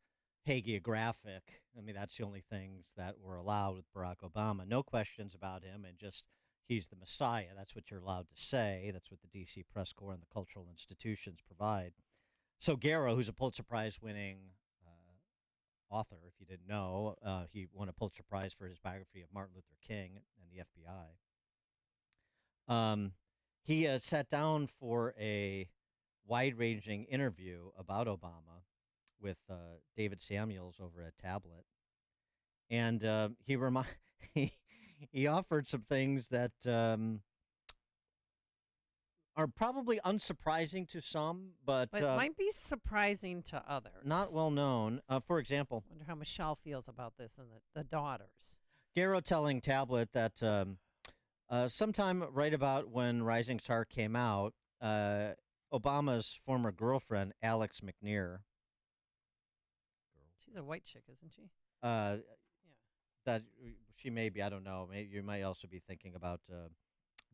hagiographic. I mean, that's the only things that were allowed with Barack Obama. No questions about him, and just he's the Messiah. That's what you're allowed to say. That's what the D.C. Press Corps and the cultural institutions provide. So Garrow, who's a Pulitzer Prize-winning author, if you didn't know, he won a Pulitzer Prize for his biography of Martin Luther King and the FBI. He sat down for a wide-ranging interview about Obama with David Samuels over at Tablet, and he offered some things that are probably unsurprising to some, but might be surprising to others. Not well known. For example, wonder how Michelle feels about this and the daughters. Garrow telling Tablet that sometime right about when Rising Star came out, Obama's former girlfriend, Alex McNear. She's a white chick, isn't she? Yeah. That she may be. I don't know. Maybe you might also be thinking about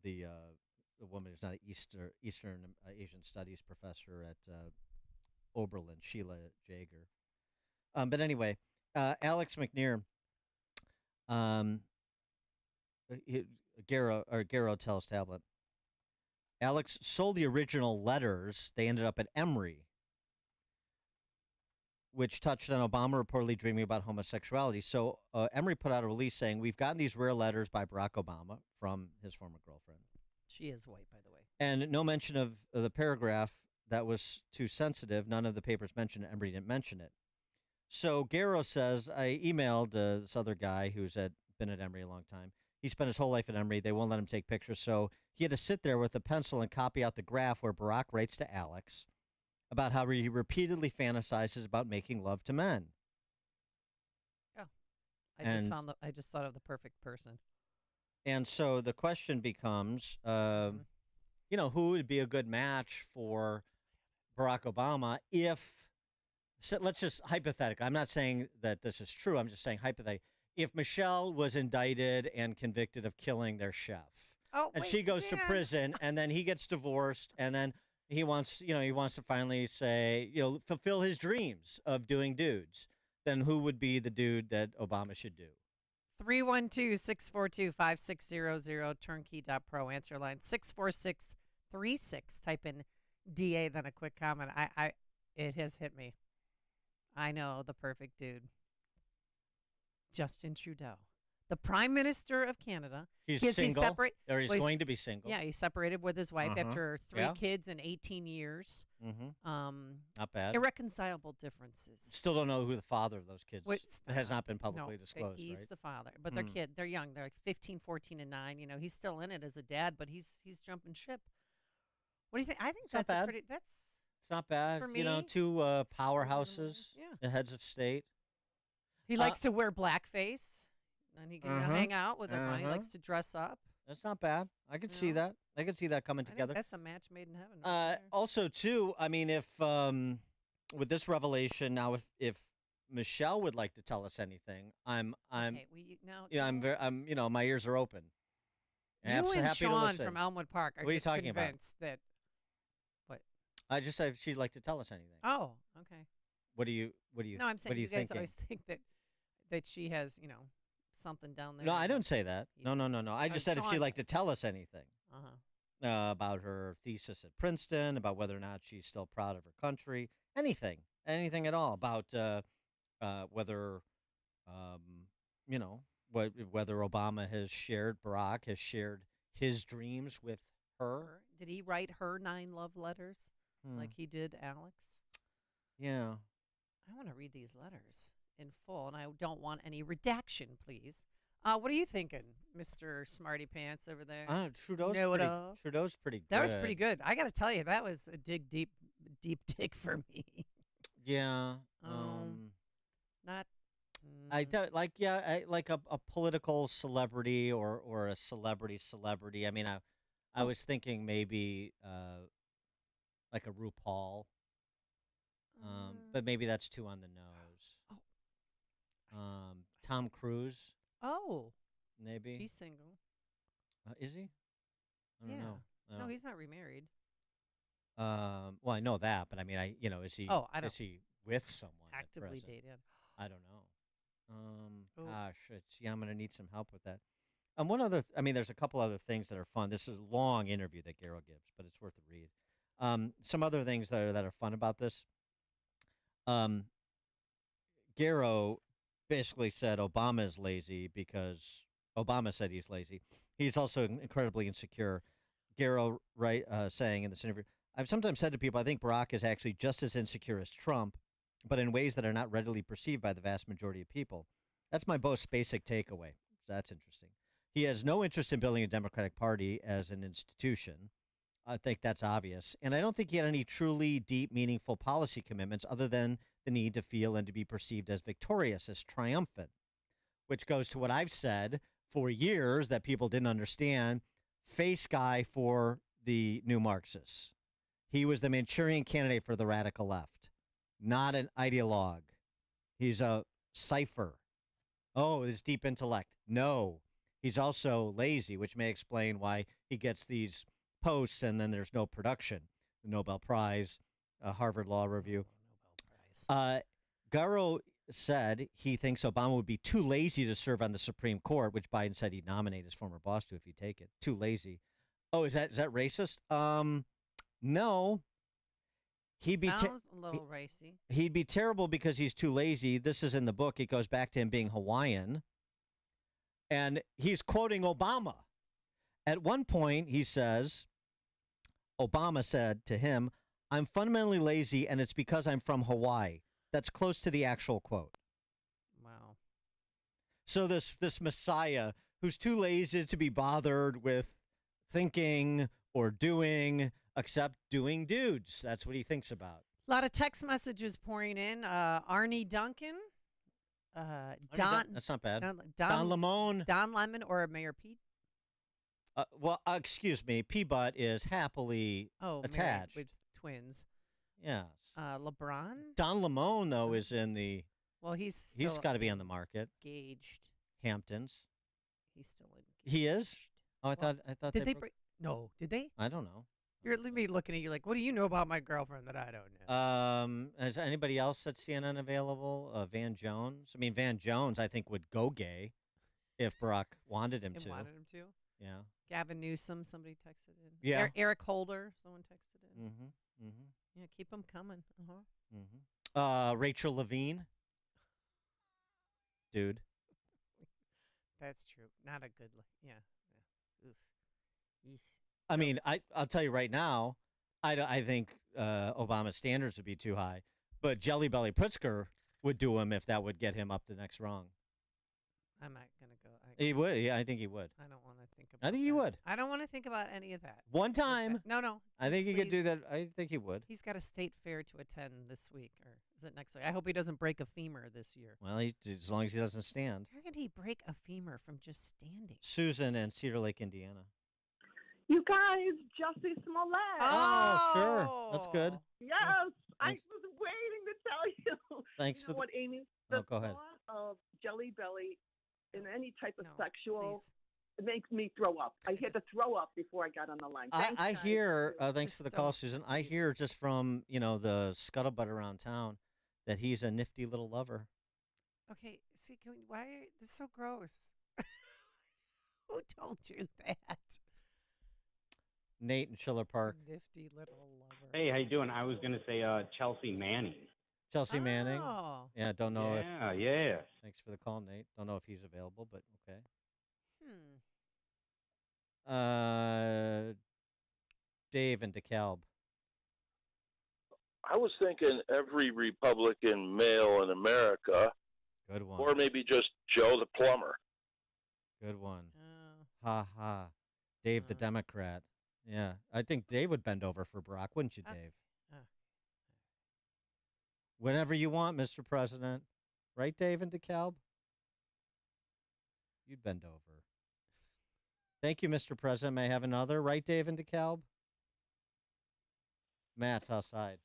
the woman who's now the Eastern Asian Studies professor at Oberlin, Sheila Jager. But anyway, Alex McNear Garrow tells Tablet. Alex sold the original letters. They ended up at Emory, which touched on Obama reportedly dreaming about homosexuality. So Emory put out a release saying, we've gotten these rare letters by Barack Obama from his former girlfriend. She is white, by the way. And no mention of the paragraph that was too sensitive. None of the papers mentioned it. Emory didn't mention it. So Garrow says, I emailed this other guy who's been at Emory a long time. He spent his whole life at Emory. They won't let him take pictures. So he had to sit there with a pencil and copy out the graph where Barack writes to Alex about how he repeatedly fantasizes about making love to men. Oh, I just thought of the perfect person. And so the question becomes, who would be a good match for Barack Obama let's just hypothetically, I'm not saying that this is true, I'm just saying hypothetically, if Michelle was indicted and convicted of killing their chef, she goes to prison, and then he gets divorced, and then he wants to finally say, fulfill his dreams of doing dudes, then who would be the dude that Obama should do? 312-642-5600, turnkey.pro, answer line 64636. Type in DA, then a quick comment. It has hit me. I know the perfect dude. Justin Trudeau, the Prime Minister of Canada. He's single, or he's going to be single. Yeah, he's separated with his wife after 3 kids in 18 years. Not bad. Irreconcilable differences. Still don't know who the father of those kids has not been publicly disclosed. He's right? the father, but they're young. They're like 15, 14, and 9. He's still in it as a dad, but he's jumping ship. What do you think? I think it's not bad. It's not bad. For me, 2 powerhouses, the heads of state. He likes to wear blackface, and he can hang out with everyone. He likes to dress up. That's not bad. I could see that. I could see that coming together. That's a match made in heaven. Right also, too, I mean, if with this revelation now, if Michelle would like to tell us anything, I'm my ears are open. You and Sean from Elmwood Park are just convinced that. What? I just said if she'd like to tell us anything. Oh, okay. What do you? No, I'm saying you guys always think that she has, something down there. No, I don't say that. No. I just said if she'd like to tell us anything about her thesis at Princeton, about whether or not she's still proud of her country, anything at all about whether Barack has shared his dreams with her. Did he write her 9 love letters like he did Alex? Yeah. I want to read these letters in full, and I don't want any redaction, please. What are you thinking, Mr. Smarty Pants over there? Trudeau's pretty good. That was pretty good. I got to tell you, that was a deep dig for me. Yeah. Not. I thought, like a political celebrity or a celebrity. I mean, I was thinking maybe like a RuPaul. But maybe that's too on the nose. Tom Cruise. Oh. Maybe. He's single. Is he? I don't know. No, he's not remarried. Well, I know that, but I mean, is he? Is he with someone? Actively dated. I don't know. Gosh, I'm going to need some help with that. One other, there's a couple other things that are fun. This is a long interview that Garrow gives, but it's worth a read. Some other things that are fun about this. Garrow basically said Obama is lazy because Obama said he's lazy. He's also incredibly insecure. Garrow saying in this interview, I've sometimes said to people, I think Barack is actually just as insecure as Trump, but in ways that are not readily perceived by the vast majority of people. That's my most basic takeaway. That's interesting. He has no interest in building a Democratic Party as an institution. I think that's obvious. And I don't think he had any truly deep, meaningful policy commitments other than the need to feel and to be perceived as victorious, as triumphant, which goes to what I've said for years that people didn't understand. Face guy for the new Marxists. He was the Manchurian candidate for the radical left, not an ideologue. He's a cipher. Oh, his deep intellect. No, he's also lazy, which may explain why he gets these posts and then there's no production. The Nobel Prize, Harvard Law Review. Garrow said he thinks Obama would be too lazy to serve on the Supreme Court, which Biden said he'd nominate his former boss to if he'd take it. Too lazy. Oh, is that racist? No. Sounds a little racy. He'd be terrible because he's too lazy. This is in the book. It goes back to him being Hawaiian. And he's quoting Obama. At one point, he says, Obama said to him, "I'm fundamentally lazy, and it's because I'm from Hawaii." That's close to the actual quote. Wow. So this messiah who's too lazy to be bothered with thinking or doing, except doing dudes. That's what he thinks about. A lot of text messages pouring in. Arnie Duncan. Don. That's not bad. Don Lemon. Don Lemon or Mayor Pete. Excuse me. P-Butt is happily attached. With twins. Yes. LeBron. Don Lemon, though, is in the. Well, he's got to be on the market. Engaged. Hamptons. He's still engaged. He is. Oh, I thought. Did they break? No, did they? I don't know. You're me looking at you like, what do you know about my girlfriend that I don't know? Is anybody else at CNN available? Van Jones. I mean, Van Jones, I think would go gay if Barack wanted him to. Wanted him to. Yeah. Gavin Newsom, somebody texted in. Yeah. Eric Holder, someone texted in. Mm-hmm. Mm-hmm. Yeah, keep them coming. Mm-hmm. Rachel Levine. Dude. That's true. Not a good look. Yeah. Oof. Yeesh. I mean, I'll tell you right now, I think Obama's standards would be too high, but Jelly Belly Pritzker would do him if that would get him up the next rung. I'm not gonna go. He would. Yeah, I think he would. I don't want to think about. I think he would. I don't want to think about any of that. One time. No. I think he could do that. I think he would. He's got a state fair to attend this week, or is it next week? I hope he doesn't break a femur this year. Well, as long as he doesn't stand. How could he break a femur from just standing? Susan in Cedar Lake, Indiana. You guys, Jussie Smollett. Oh, sure. That's good. Yes, I was waiting to tell you. Thanks you know for what, Amy? Oh, go ahead. The thought of Jelly Belly in any type of sexual please. it makes me throw up. I had to throw up before I got on the line. Thanks, I guys. hear, thanks for the call, Susan. I hear just from, the scuttlebutt around town that he's a nifty little lover. Okay, see, this is so gross. Who told you that? Nate in Schiller Park. Nifty little lover. Hey, how you doing? I was going to say Chelsea Manning. Chelsea Manning? Oh. Yeah, don't know if... Yeah. Thanks for the call, Nate. Don't know if he's available, but okay. Dave in DeKalb. I was thinking every Republican male in America. Good one. Or maybe just Joe the plumber. Good one. Ha ha. Dave the Democrat. Yeah. I think Dave would bend over for Barack, wouldn't you, Dave? Whenever you want, Mr. President. Right, Dave in DeKalb? You'd bend over. Thank you, Mr. President. May I have another? Right, Dave in DeKalb? Matt's outside.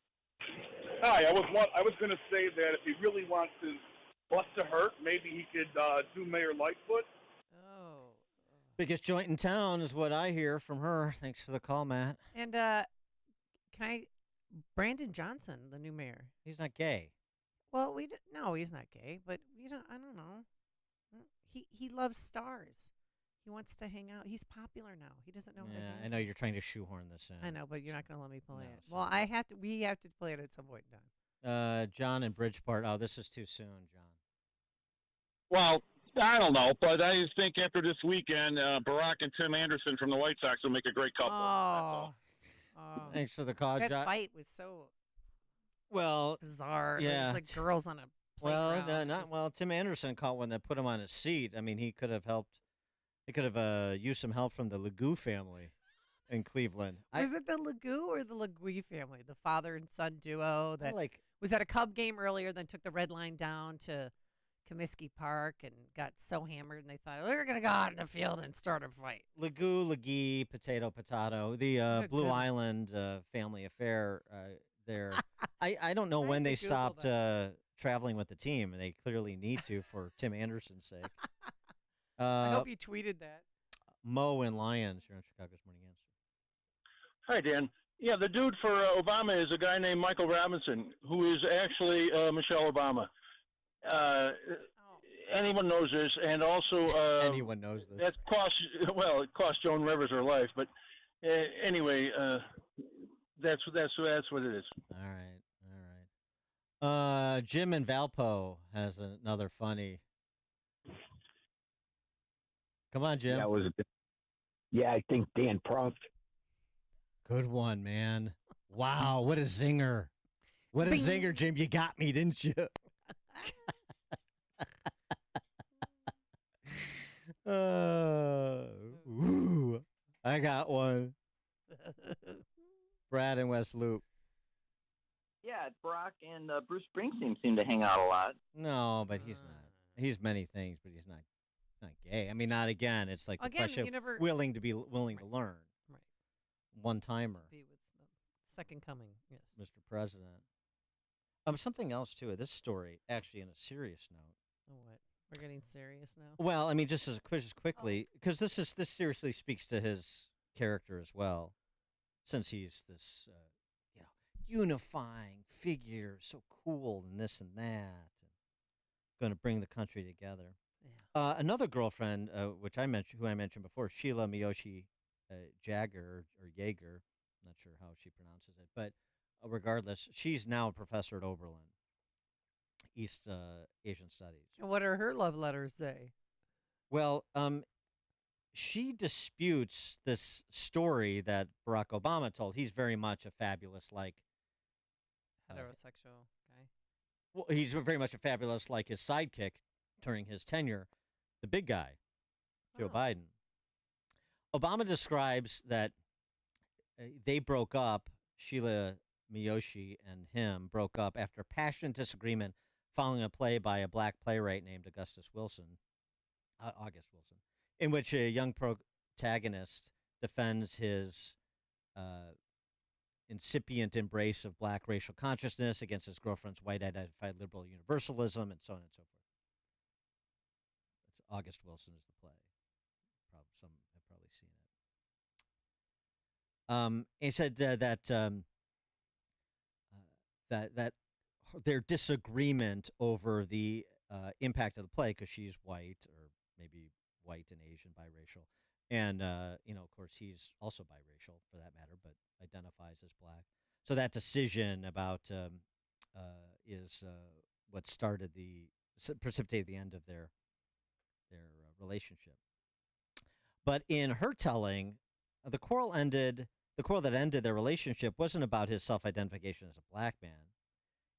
Hi, I was going to say that if he really wants to bust a hurt, maybe he could do Mayor Lightfoot. Biggest joint in town is what I hear from her. Thanks for the call, Matt. And Brandon Johnson, the new mayor. He's not gay. Well, no, he's not gay, but I don't know. He loves stars. He wants to hang out. He's popular now. He doesn't know. Yeah, I know you're trying to shoehorn this in. I know, but you're not going to let me play it. Well, we have to play it at some point in time. John in Bridgeport. Oh, this is too soon, John. Well, I don't know, but I just think after this weekend, Barack and Tim Anderson from the White Sox will make a great couple. Oh. Thanks for the call, That John. fight was so Yeah. bizarre. It was like girls on a playground. Well, Tim Anderson caught one that put him on his seat. I mean, he could have helped. He could have used some help from the Legou family in Cleveland. Was it the Legou or the Legui family, the father and son duo that was at a Cub game earlier, then took the red line down to Comiskey Park and got so hammered, and they thought we're going to go out in the field and start a fight. Legou, Legee, potato, the Blue Island family affair there. I don't know when they stopped traveling with the team, and they clearly need to for Tim Anderson's sake. I hope you tweeted that. Mo in Lyons, you're on Chicago's Morning Answer. Hi, Dan. Yeah, the dude for Obama is a guy named Michael Robinson, who is actually Michelle Obama. anyone knows this, and also anyone knows this. It cost Joan Rivers her life, but anyway, that's what it is. All right. Jim in Valpo has another funny. Come on, Jim. I think Dan Proft. Good one, man. Wow, what a zinger. What a Bing. zinger, Jim. You got me, didn't you? Ooh, I got one. Brad in West Loop. Yeah, Brock and Bruce Springsteen seem to hang out a lot. No, but he's not. He's many things, but he's not gay. I mean, not again. It's like the Again, question you never- of willing to learn. Right. One timer. Be with the second coming. Yes. Mr. President. Something else too. This story, actually, on a serious note. Oh, what? We're getting serious now. Well, I mean, just as quickly, because this seriously speaks to his character as well, since he's this, unifying figure, so cool and this and that, and going to bring the country together. Yeah. Another girlfriend, who I mentioned before, Sheila Miyoshi Jager or Jaeger, not sure how she pronounces it, but regardless, she's now a professor at Oberlin, East Asian Studies. And what do her love letters say? Well, she disputes this story that Barack Obama told. He's very much a fabulous, Heterosexual guy. Well, he's very much a fabulous, his sidekick during his tenure, the big guy, Joe Biden. Obama describes that they broke up, Sheila Miyoshi and him broke up after passionate disagreement following a play by a black playwright named August Wilson, in which a young protagonist defends his incipient embrace of black racial consciousness against his girlfriend's white-identified liberal universalism, and so on and so forth. That's August Wilson is the play. Some have probably seen it. He said that their disagreement over the impact of the play, because she's white, or maybe white and Asian, biracial, and of course he's also biracial for that matter, but identifies as black. So that decision about is what precipitated the end of their relationship. But in her telling, the quarrel that ended their relationship wasn't about his self-identification as a black man.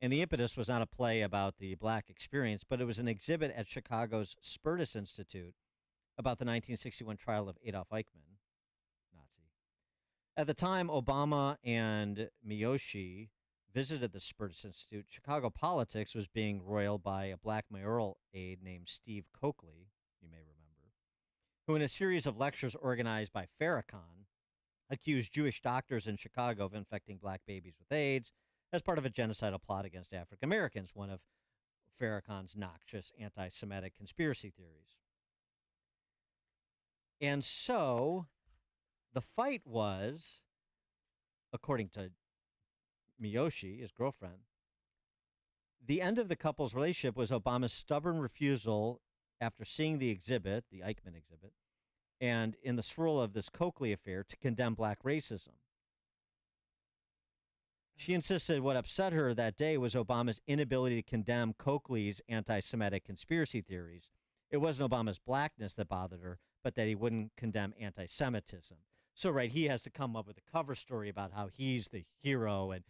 And the impetus was not a play about the black experience, but it was an exhibit at Chicago's Spertus Institute about the 1961 trial of Adolf Eichmann, Nazi. At the time Obama and Miyoshi visited the Spertus Institute, Chicago politics was being roiled by a black mayoral aide named Steve Coakley, you may remember, who in a series of lectures organized by Farrakhan accused Jewish doctors in Chicago of infecting black babies with AIDS as part of a genocidal plot against African Americans, one of Farrakhan's noxious anti-Semitic conspiracy theories. And so the fight was, according to Miyoshi, his girlfriend, the end of the couple's relationship was Obama's stubborn refusal, after seeing the exhibit, the Eichmann exhibit, and in the swirl of this Coakley affair, to condemn black racism. She insisted what upset her that day was Obama's inability to condemn Coakley's anti-Semitic conspiracy theories. It wasn't Obama's blackness that bothered her, but that he wouldn't condemn anti-Semitism. So, right, he has to come up with a cover story about how he's the hero, and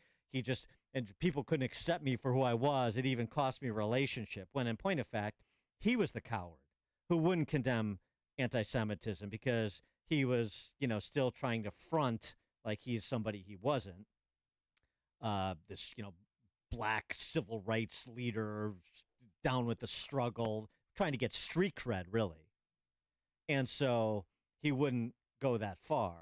and people couldn't accept me for who I was. It even cost me a relationship. When, in point of fact, he was the coward who wouldn't condemn anti-Semitism because he was, still trying to front like he's somebody he wasn't. This, black civil rights leader, down with the struggle, trying to get street cred, really. And so he wouldn't go that far.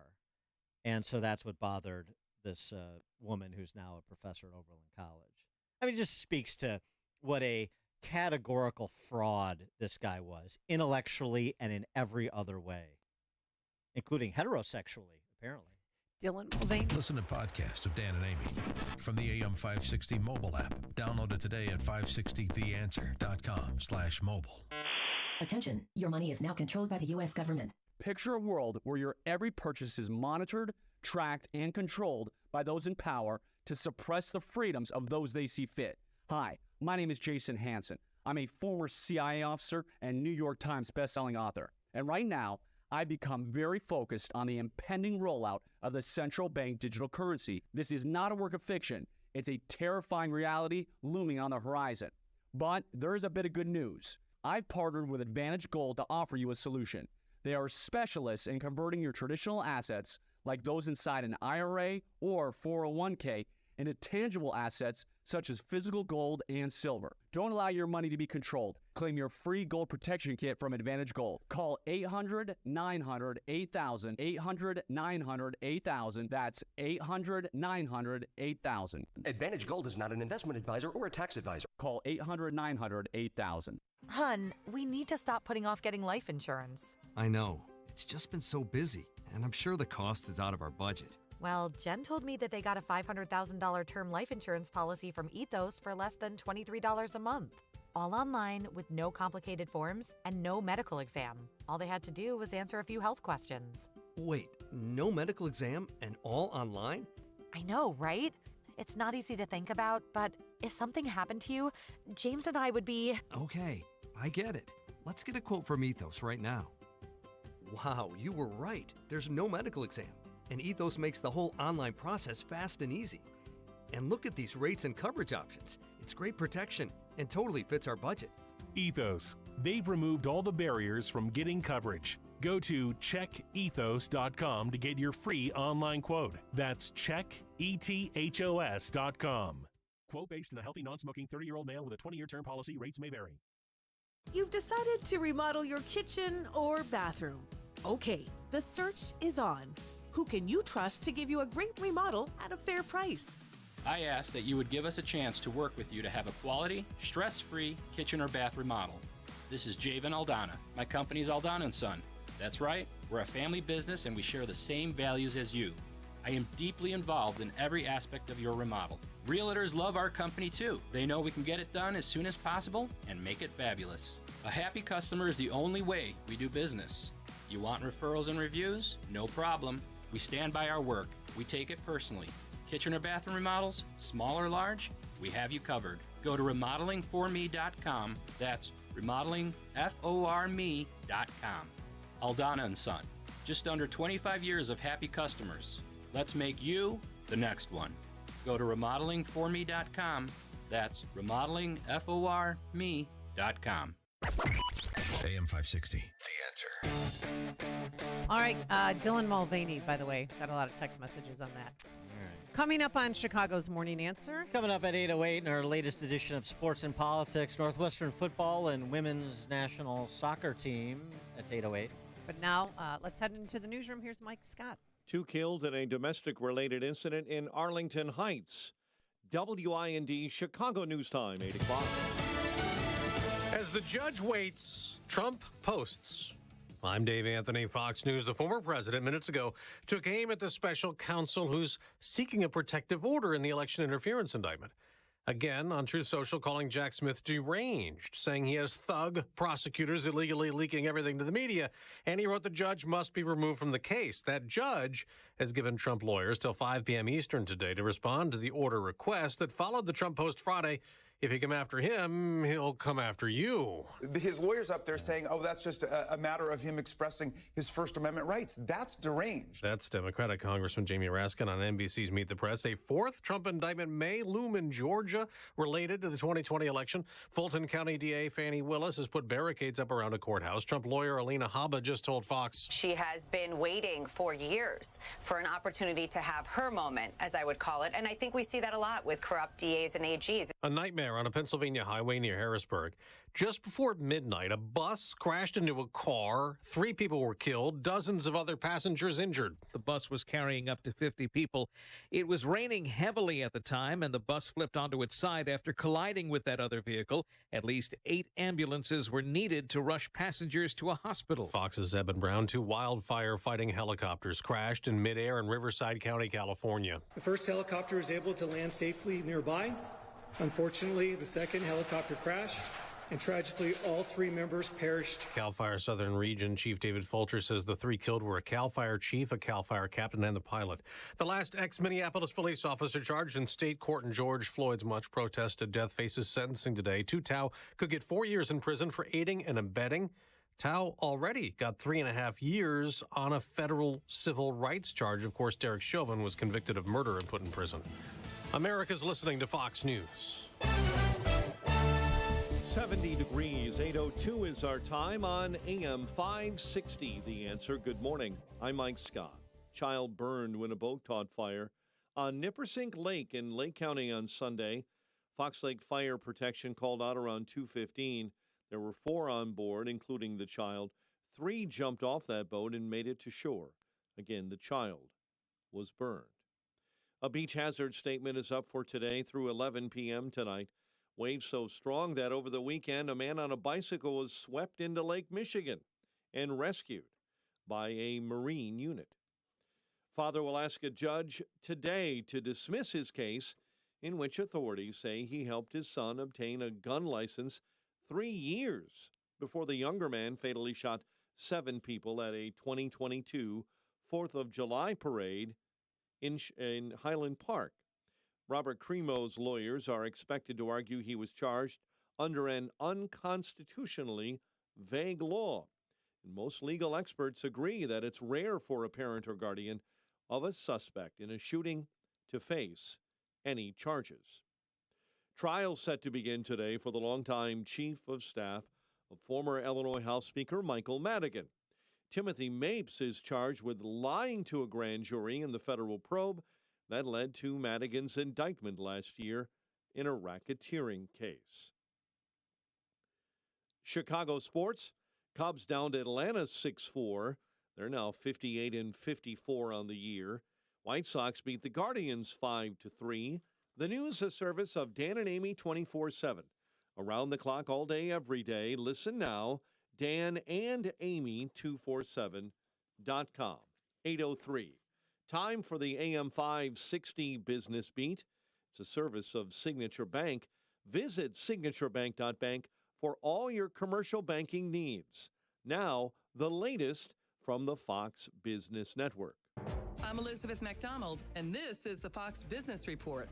And so that's what bothered this woman who's now a professor at Oberlin College. I mean, it just speaks to what a categorical fraud this guy was, intellectually and in every other way, including heterosexually, apparently. Dylan Mulvaney. Listen to podcasts of Dan and Amy from the AM 560 mobile app. Download it today at 560theanswer.com/mobile. Attention, your money is now controlled by the U.S. government. Picture a world where your every purchase is monitored, tracked, and controlled by those in power to suppress the freedoms of those they see fit. Hi, my name is Jason Hansen. I'm a former CIA officer and New York Times bestselling author. And right now, I've become very focused on the impending rollout of the central bank digital currency. This is not a work of fiction. It's a terrifying reality looming on the horizon. But there is a bit of good news. I've partnered with Advantage Gold to offer you a solution. They are specialists in converting your traditional assets, like those inside an IRA or 401k, into tangible assets such as physical gold and silver. Don't allow your money to be controlled. Claim your free gold protection kit from Advantage Gold. Call 800-900-8000, 800-900-8000. That's 800-900-8000. Advantage Gold is not an investment advisor or a tax advisor. Call 800-900-8000. Hun, we need to stop putting off getting life insurance. I know. It's just been so busy, and I'm sure the cost is out of our budget. Well, Jen told me that they got a $500,000 term life insurance policy from Ethos for less than $23 a month. All online with no complicated forms and no medical exam. All they had to do was answer a few health questions. Wait, no medical exam and all online? I know, right? It's not easy to think about, but if something happened to you, James and I would be... Okay, I get it. Let's get a quote from Ethos right now. Wow, you were right. There's no medical exam. And Ethos makes the whole online process fast and easy. And look at these rates and coverage options. It's great protection and totally fits our budget. Ethos. They've removed all the barriers from getting coverage. Go to checkethos.com to get your free online quote. That's checkethos.com. Quote based on a healthy, non-smoking 30-year-old male with a 20-year term policy. Rates may vary. You've decided to remodel your kitchen or bathroom. Okay, the search is on. Who can you trust to give you a great remodel at a fair price? I ask that you would give us a chance to work with you to have a quality, stress-free kitchen or bath remodel. This is Javen Aldana. My company is Aldana & Son. That's right, we're a family business and we share the same values as you. I am deeply involved in every aspect of your remodel. Realtors love our company too. They know we can get it done as soon as possible and make it fabulous. A happy customer is the only way we do business. You want referrals and reviews? No problem. We stand by our work. We take it personally. Kitchen or bathroom remodels, small or large, we have you covered. Go to remodelingforme.com. That's remodelingforme.com. Aldana & Son. Just under 25 years of happy customers. Let's make you the next one. Go to remodelingforme.com. That's remodelingforme.com. AM 560, The Answer. All right, Dylan Mulvaney, by the way, got a lot of text messages on that. Coming up on Chicago's Morning Answer. Coming up at 8:08 in our latest edition of Sports and Politics, Northwestern football and women's national soccer team. That's 8:08. But now, let's head into the newsroom. Here's Mike Scott. 2 killed in a domestic-related incident in Arlington Heights. WIND Chicago News Time, 8 o'clock. As the judge waits, Trump posts. I'm Dave Anthony, Fox News. The former president, minutes ago, took aim at the special counsel who's seeking a protective order in the election interference indictment. Again, on Truth Social, calling Jack Smith deranged, saying he has thug prosecutors illegally leaking everything to the media, and he wrote the judge must be removed from the case. That judge has given Trump lawyers till 5 p.m. Eastern today to respond to the order request that followed the Trump post Friday. If you come after him, he'll come after you. His lawyer's up there saying, oh, that's just a matter of him expressing his First Amendment rights. That's deranged. That's Democratic Congressman Jamie Raskin on NBC's Meet the Press. A fourth Trump indictment may loom in Georgia related to the 2020 election. Fulton County DA Fannie Willis has put barricades up around a courthouse. Trump lawyer Alina Habba just told Fox. She has been waiting for years for an opportunity to have her moment, as I would call it. And I think we see that a lot with corrupt DAs and AGs. A nightmare fire on a Pennsylvania highway near Harrisburg. Just before midnight, a bus crashed into a car. 3 people were killed, dozens of other passengers injured. The bus was carrying up to 50 people. It was raining heavily at the time, and the bus flipped onto its side after colliding with that other vehicle. At least 8 ambulances were needed to rush passengers to a hospital. Fox's Eben Brown, 2 wildfire-fighting helicopters crashed in midair in Riverside County, California. The first helicopter was able to land safely nearby. Unfortunately, the second helicopter crashed, and tragically, all 3 members perished. CAL FIRE Southern Region Chief David Fulcher says the 3 killed were a CAL FIRE chief, a CAL FIRE captain, and the pilot. The last ex-Minneapolis police officer charged in state court in George Floyd's much protested death faces sentencing today. Tu Tao could get 4 years in prison for aiding and abetting. Tao already got 3.5 years on a federal civil rights charge. Of course, Derek Chauvin was convicted of murder and put in prison. America's listening to Fox News. 70 degrees, 8:02 is our time on AM 560. The Answer. Good morning. I'm Mike Scott. Child burned when a boat caught fire on Nippersink Lake in Lake County on Sunday. Fox Lake Fire Protection called out around 2:15. There were 4 on board, including the child. 3 jumped off that boat and made it to shore. Again, the child was burned. A beach hazard statement is up for today through 11 p.m. tonight. Waves so strong that over the weekend, a man on a bicycle was swept into Lake Michigan and rescued by a Marine unit. Father will ask a judge today to dismiss his case in which authorities say he helped his son obtain a gun license 3 years before the younger man fatally shot 7 people at a 2022 4th of July parade in Highland Park. Robert Cremo's lawyers are expected to argue he was charged under an unconstitutionally vague law. And most legal experts agree that it's rare for a parent or guardian of a suspect in a shooting to face any charges. Trial set to begin today for the longtime chief of staff of former Illinois House Speaker Michael Madigan. Timothy Mapes is charged with lying to a grand jury in the federal probe that led to Madigan's indictment last year in a racketeering case. Chicago sports. Cubs downed Atlanta 6-4. They're now 58-54 on the year. White Sox beat the Guardians 5-3. The news, a service of Dan and Amy 24/7. Around the clock, all day, every day. Listen now, Dan and Amy 247.com. 8:03. Time for the AM 560 Business Beat. It's a service of Signature Bank. Visit signaturebank.bank for all your commercial banking needs. Now, the latest from the Fox Business Network. I'm Elizabeth McDonald, and this is the Fox Business Report.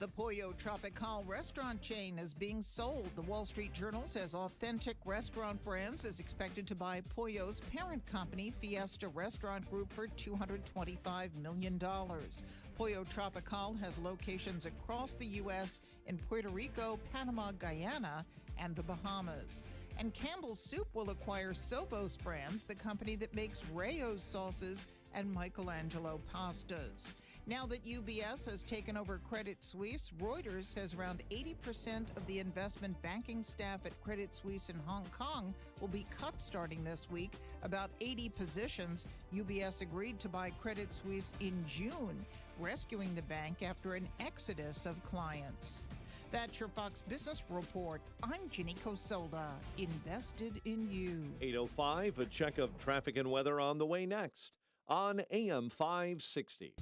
The Pollo Tropical restaurant chain is being sold. The Wall Street Journal says Authentic Restaurant Brands is expected to buy Pollo's parent company, Fiesta Restaurant Group, for $225 million. Pollo Tropical has locations across the U.S. in Puerto Rico, Panama, Guyana, and the Bahamas. And Campbell's Soup will acquire Sovos Brands, the company that makes Rayo's sauces and Michelangelo pastas. Now that UBS has taken over Credit Suisse, Reuters says around 80% of the investment banking staff at Credit Suisse in Hong Kong will be cut starting this week. About 80 positions. UBS agreed to buy Credit Suisse in June, rescuing the bank after an exodus of clients. That's your Fox Business Report. I'm Ginny Cosola, invested in you. 8:05, a check of traffic and weather on the way next on AM 560.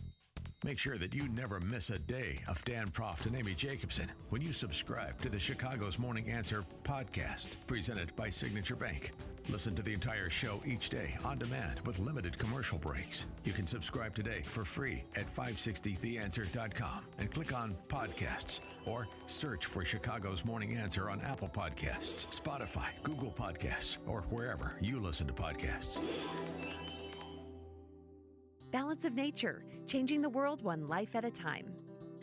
Make sure that you never miss a day of Dan Proft and Amy Jacobson when you subscribe to the Chicago's Morning Answer podcast, presented by Signature Bank. Listen to the entire show each day on demand with limited commercial breaks. You can subscribe today for free at 560theanswer.com and click on podcasts or search for Chicago's Morning Answer on Apple Podcasts, Spotify, Google Podcasts, or wherever you listen to podcasts. Balance of Nature, changing the world one life at a time.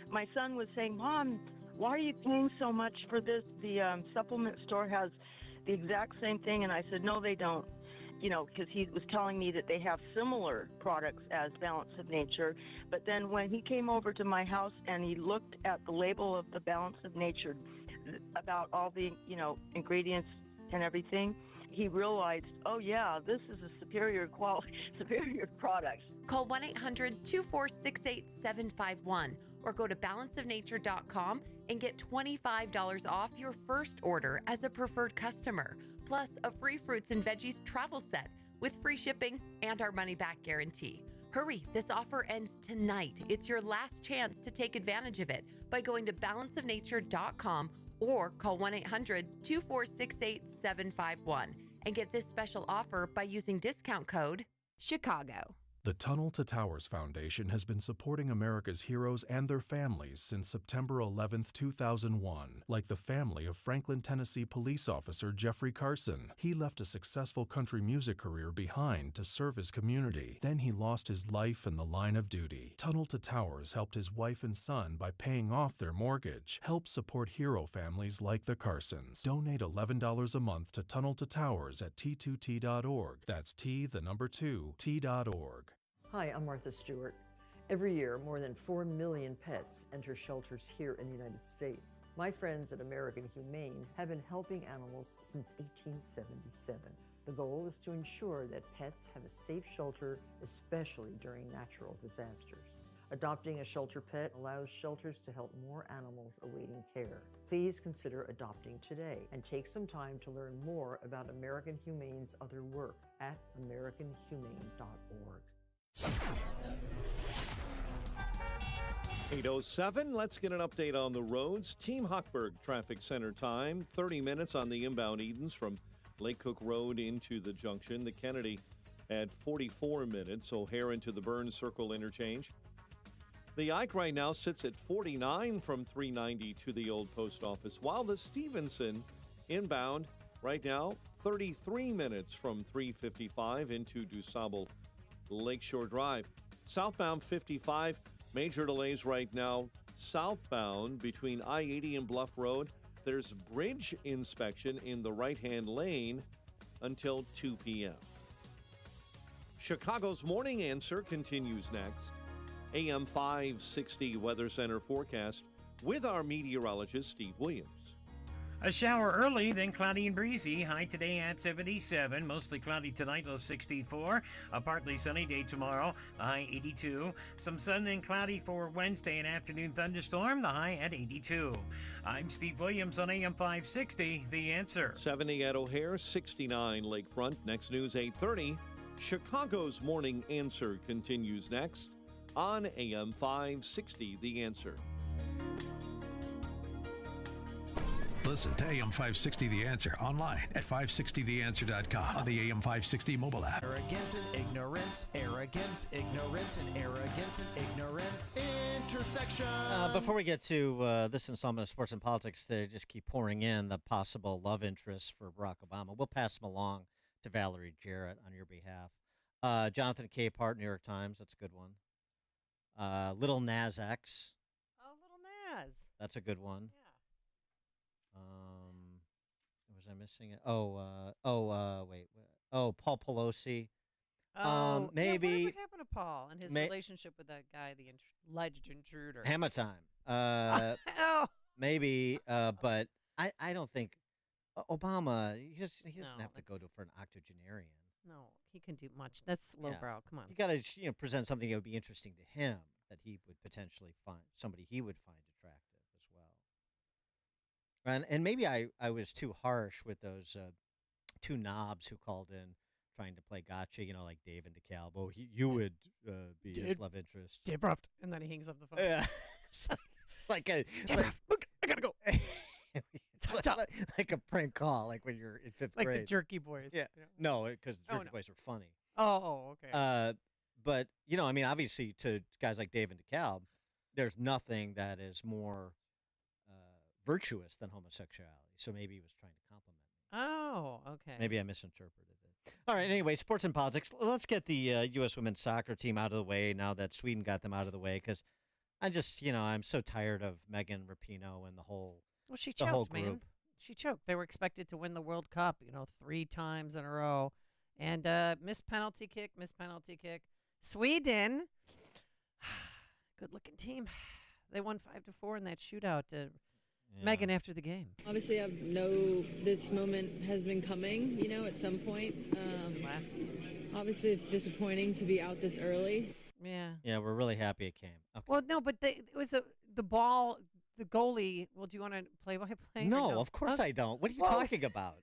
My son was saying, Mom, why are you paying so much for this? The supplement store has the exact same thing. And I said, no, they don't. You know, because he was telling me that they have similar products as Balance of Nature. But then when he came over to my house and he looked at the label of the Balance of Nature about all the, ingredients and everything, he realized, oh yeah, this is a superior product. Call 1-800-246-8751 or go to balanceofnature.com and get $25 off your first order as a preferred customer, plus a free fruits and veggies travel set with free shipping and our money-back guarantee. Hurry, this offer ends tonight. It's your last chance to take advantage of it by going to balanceofnature.com or call 1-800-246-8751 and get this special offer by using discount code CHICAGO. The Tunnel to Towers Foundation has been supporting America's heroes and their families since September 11, 2001, like the family of Franklin, Tennessee police officer Jeffrey Carson. He left a successful country music career behind to serve his community. Then he lost his life in the line of duty. Tunnel to Towers helped his wife and son by paying off their mortgage. Help support hero families like the Carsons. Donate $11 a month to Tunnel to Towers at T2T.org. That's T2T.org. Hi, I'm Martha Stewart. Every year, more than 4 million pets enter shelters here in the United States. My friends at American Humane have been helping animals since 1877. The goal is to ensure that pets have a safe shelter, especially during natural disasters. Adopting a shelter pet allows shelters to help more animals awaiting care. Please consider adopting today and take some time to learn more about American Humane's other work at americanhumane.org. 8:07, let's get an update on the roads. Team Hochberg Traffic Center time, 30 minutes on the inbound Edens from Lake Cook Road into the junction. The Kennedy at 44 minutes, O'Hare into the Burns Circle interchange. The Ike right now sits at 49 from 390 to the old post office, while the Stevenson inbound right now 33 minutes from 355 into DuSable Lakeshore Drive. Southbound 55, major delays right now. Southbound between I-80 and Bluff Road, there's bridge inspection in the right-hand lane until 2 p.m. Chicago's Morning Answer continues next. AM 560 Weather Center forecast with our meteorologist, Steve Williams. A shower early, then cloudy and breezy. High today at 77. Mostly cloudy tonight, low 64. A partly sunny day tomorrow, the high 82. Some sun and cloudy for Wednesday, an afternoon thunderstorm, the high at 82. I'm Steve Williams on AM 560, The Answer. 70 at O'Hare, 69 Lakefront. Next news 8:30. Chicago's Morning Answer continues next on AM 560, The Answer. Listen to AM 560 The Answer online at 560theanswer.com on the AM 560 mobile app. Arrogance and ignorance, arrogance, ignorance, and arrogance and ignorance. Intersection. Before we get to this installment of Sports and Politics, they just keep pouring in the possible love interests for Barack Obama. We'll pass them along to Valerie Jarrett on your behalf. Jonathan Capehart, New York Times. That's a good one. Little Nas X. Oh, Little Nas. That's a good one. Was I missing it? Wait. Oh, Paul Pelosi. Maybe. Yeah, whatever happened to Paul and his relationship with that guy, the alleged intruder? Hammer time. Maybe, but I don't think Obama. He doesn't have to go for an octogenarian. No, he can do much. That's lowbrow. Come on. You got to present something that would be interesting to him, that he would potentially find somebody he would find attractive. And maybe I was too harsh with those two knobs who called in trying to play gotcha, like Dave and DeKalb. Oh, you would be his love interest. Dave Ruff. And then he hangs up the phone. Yeah. like a I gotta go. like a prank call, like when you're in fifth grade. Like the Jerky Boys. Yeah. No, because the Jerky Boys were funny. Oh, okay. But, obviously to guys like Dave and DeKalb, there's nothing that is more virtuous than homosexuality. So maybe he was trying to compliment me. Oh, okay. Maybe I misinterpreted it. All right, anyway, sports and politics. Let's get the U.S. women's soccer team out of the way now that Sweden got them out of the way, because I just, I'm so tired of Megan Rapinoe and the whole she the choked, whole group. Man. She choked. They were expected to win the World Cup, 3 times in a row. And missed penalty kick. Sweden, good-looking team. They won 5-4 in that shootout. Megan, after the game. Obviously, I know this moment has been coming, at some point. Obviously, it's disappointing to be out this early. Yeah. Yeah, we're really happy it came. Okay. Well, no, but it was the ball, the goalie. Well, do you want to play by play? No, of course I don't. What are you talking about?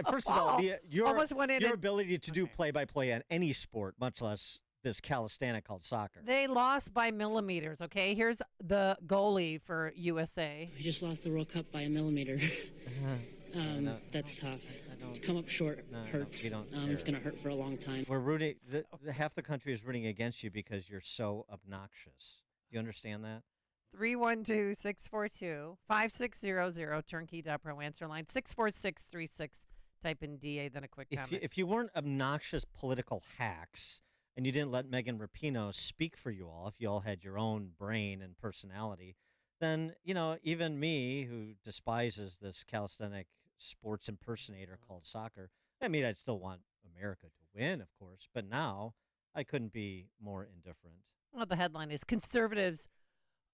First of all, almost went in your ability to do play-by-play on any sport, much less this calisthenic called soccer. They lost by millimeters, okay? Here's the goalie for USA. We just lost the World Cup by a millimeter. That's tough. To come up short hurts. We don't it's going to hurt for a long time. We're rooting. Half the country is rooting against you because you're so obnoxious. Do you understand that? 312-642-5600, turnkey.pro answer line, 64636. Type in DA, then a quick comment. If you weren't obnoxious political hacks and you didn't let Megan Rapinoe speak for you all, if you all had your own brain and personality, then, even me, who despises this calisthenic sports impersonator called soccer, I'd still want America to win, of course, but now I couldn't be more indifferent. Well, the headline is conservatives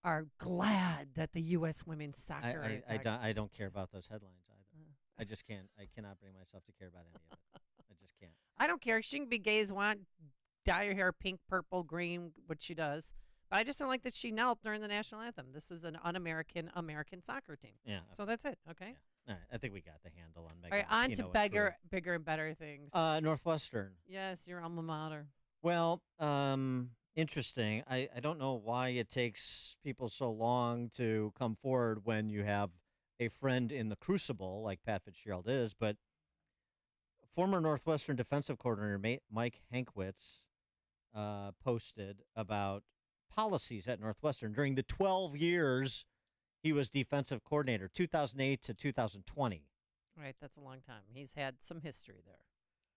are glad that the U.S. women's soccer. I don't care about those headlines either. I just can't. I cannot bring myself to care about any of it. I just can't. I don't care. She can be gay as want, dye her hair pink, purple, green, what she does. But I just don't like that she knelt during the national anthem. This is an un-American American soccer team. Yeah. So that's it. Okay. Yeah. All right. I think we got the handle on All Megan. right. On to bigger and better things. Northwestern. Yes, your alma mater. Well, interesting. I don't know why it takes people so long to come forward when you have a friend in the crucible like Pat Fitzgerald is, but former Northwestern defensive coordinator Mike Hankwitz posted about policies at Northwestern during the 12 years he was defensive coordinator, 2008 to 2020. Right, that's a long time. He's had some history there.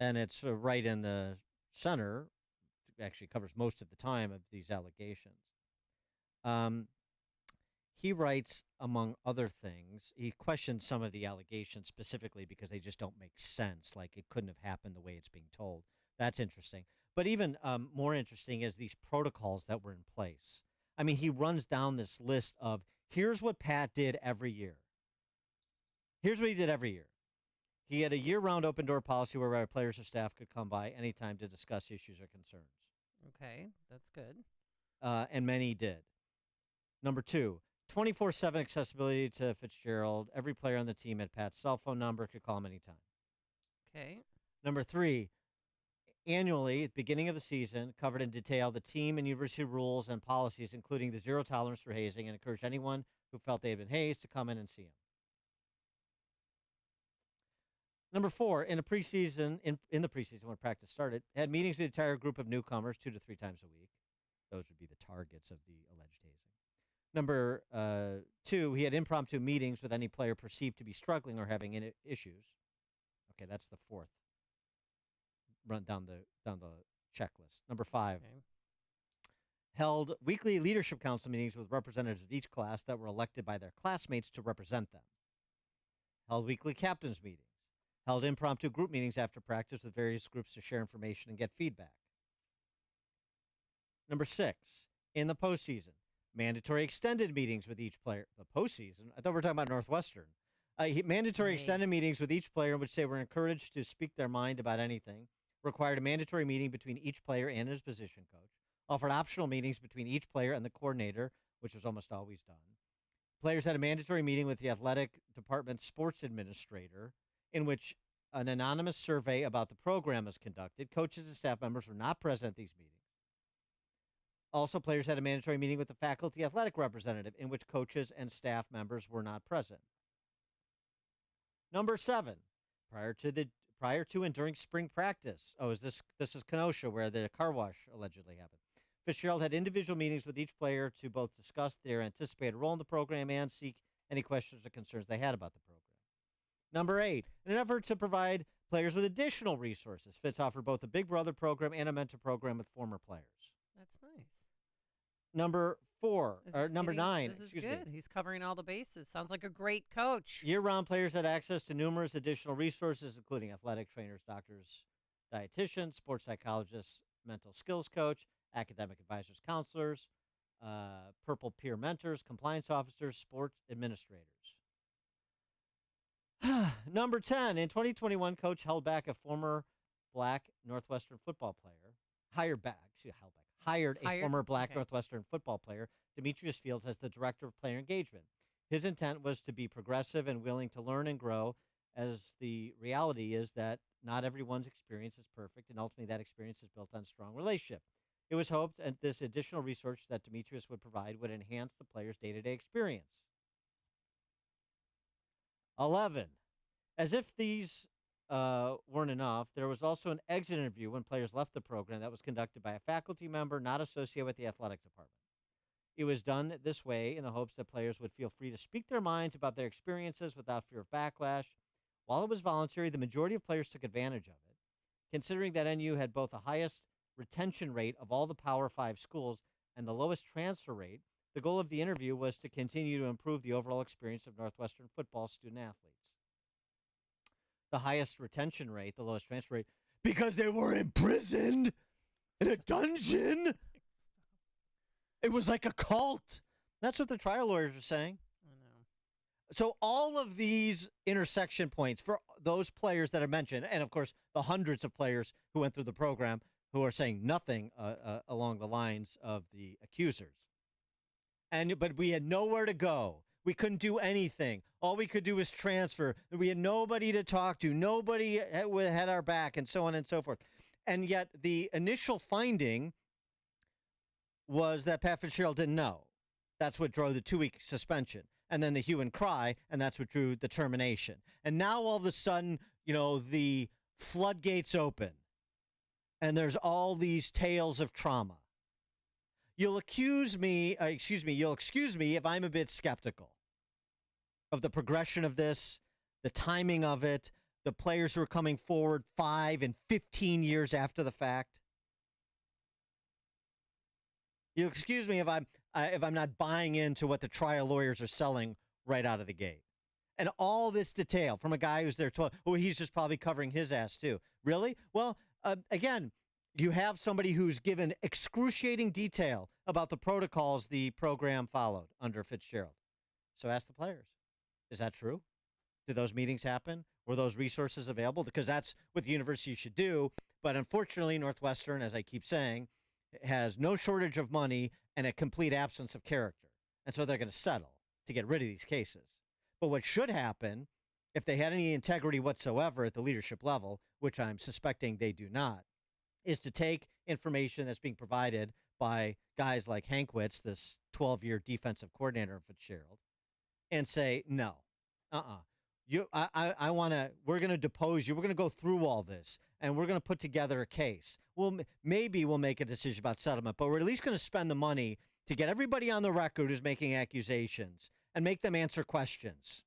And it's right in the center. It actually covers most of the time of these allegations. He writes, among other things, he questions some of the allegations specifically because they just don't make sense, like it couldn't have happened the way it's being told. That's interesting. But even more interesting is these protocols that were in place. I mean, he runs down this list of, here's what Pat did every year. Here's what he did every year. He had a year-round open-door policy whereby players or staff could come by anytime to discuss issues or concerns. Okay, that's good. And many did. Number 2, 24/7 accessibility to Fitzgerald. Every player on the team had Pat's cell phone number, could call him anytime. Okay. Number 3, annually, at the beginning of the season, covered in detail the team and university rules and policies, including the zero tolerance for hazing, and encouraged anyone who felt they had been hazed to come in and see him. Number 4, in the preseason, in the preseason when practice started, had meetings with the entire group of newcomers 2 to 3 times a week. Those would be the targets of the alleged hazing. Number 2, he had impromptu meetings with any player perceived to be struggling or having issues. Okay, that's the 4th. Run down the checklist. Number 5, held weekly leadership council meetings with representatives of each class that were elected by their classmates to represent them. Held weekly captains meetings. Held impromptu group meetings after practice with various groups to share information and get feedback. Number 6, in the postseason, mandatory extended meetings with each player. The postseason? I thought we were talking about Northwestern. Mandatory extended meetings with each player in which they were encouraged to speak their mind about anything. Required a mandatory meeting between each player and his position coach. Offered optional meetings between each player and the coordinator, which was almost always done. Players had a mandatory meeting with the athletic department sports administrator, in which an anonymous survey about the program was conducted. Coaches and staff members were not present at these meetings. Also, players had a mandatory meeting with the faculty athletic representative, in which coaches and staff members were not present. Number 7, prior to and during spring practice. Oh, this is Kenosha, where the car wash allegedly happened. Fitzgerald had individual meetings with each player to both discuss their anticipated role in the program and seek any questions or concerns they had about the program. Number 8, in an effort to provide players with additional resources, Fitz offered both a Big Brother program and a mentor program with former players. That's nice. Number 9. This is good. He's covering all the bases. Sounds like a great coach. Year-round players had access to numerous additional resources, including athletic trainers, doctors, dietitians, sports psychologists, mental skills coach, academic advisors, counselors. Purple Peer mentors, compliance officers, sports administrators. Number 10, in 2021, coach held back a former black Northwestern football player, hired a former black Northwestern football player, Demetrius Fields, as the director of player engagement. His intent was to be progressive and willing to learn and grow, as the reality is that not everyone's experience is perfect, and ultimately that experience is built on strong relationship. It was hoped that this additional research that Demetrius would provide would enhance the player's day-to-day experience. 11. As if these weren't enough, there was also an exit interview when players left the program that was conducted by a faculty member not associated with the athletic department. It was done this way in the hopes that players would feel free to speak their minds about their experiences without fear of backlash. While it was voluntary, the majority of players took advantage of it. Considering that NU had both the highest retention rate of all the Power 5 schools and the lowest transfer rate, the goal of the interview was to continue to improve the overall experience of Northwestern football student-athletes. The highest retention rate, the lowest transfer rate, because they were imprisoned in a dungeon. It was like a cult. That's what the trial lawyers are saying. I know. So all of these intersection points for those players that are mentioned, and of course the hundreds of players who went through the program who are saying nothing along the lines of the accusers. But we had nowhere to go. We couldn't do anything. All we could do was transfer. We had nobody to talk to. Nobody had our back, and so on and so forth. And yet the initial finding was that Pat Fitzgerald didn't know. That's what drove the 2-week suspension. And then the hue and cry, and that's what drew the termination. And now all of a sudden, the floodgates open. And there's all these tales of trauma. You'll excuse me if I'm a bit skeptical of the progression of this, the timing of it, the players who are coming forward 5 and 15 years after the fact. You'll excuse me if I'm not buying into what the trial lawyers are selling right out of the gate. And all this detail from a guy who's there, he's just probably covering his ass too. Really? Well, again, you have somebody who's given excruciating detail about the protocols the program followed under Fitzgerald. So ask the players. Is that true? Did those meetings happen? Were those resources available? Because that's what the university should do. But unfortunately, Northwestern, as I keep saying, has no shortage of money and a complete absence of character. And so they're going to settle to get rid of these cases. But what should happen, if they had any integrity whatsoever at the leadership level, which I'm suspecting they do not, is to take information that's being provided by guys like Hankwitz, this 12-year defensive coordinator of Fitzgerald, and say, no, we're going to depose you. We're going to go through all this, and we're going to put together a case. Well, maybe we'll make a decision about settlement, but we're at least going to spend the money to get everybody on the record who's making accusations and make them answer questions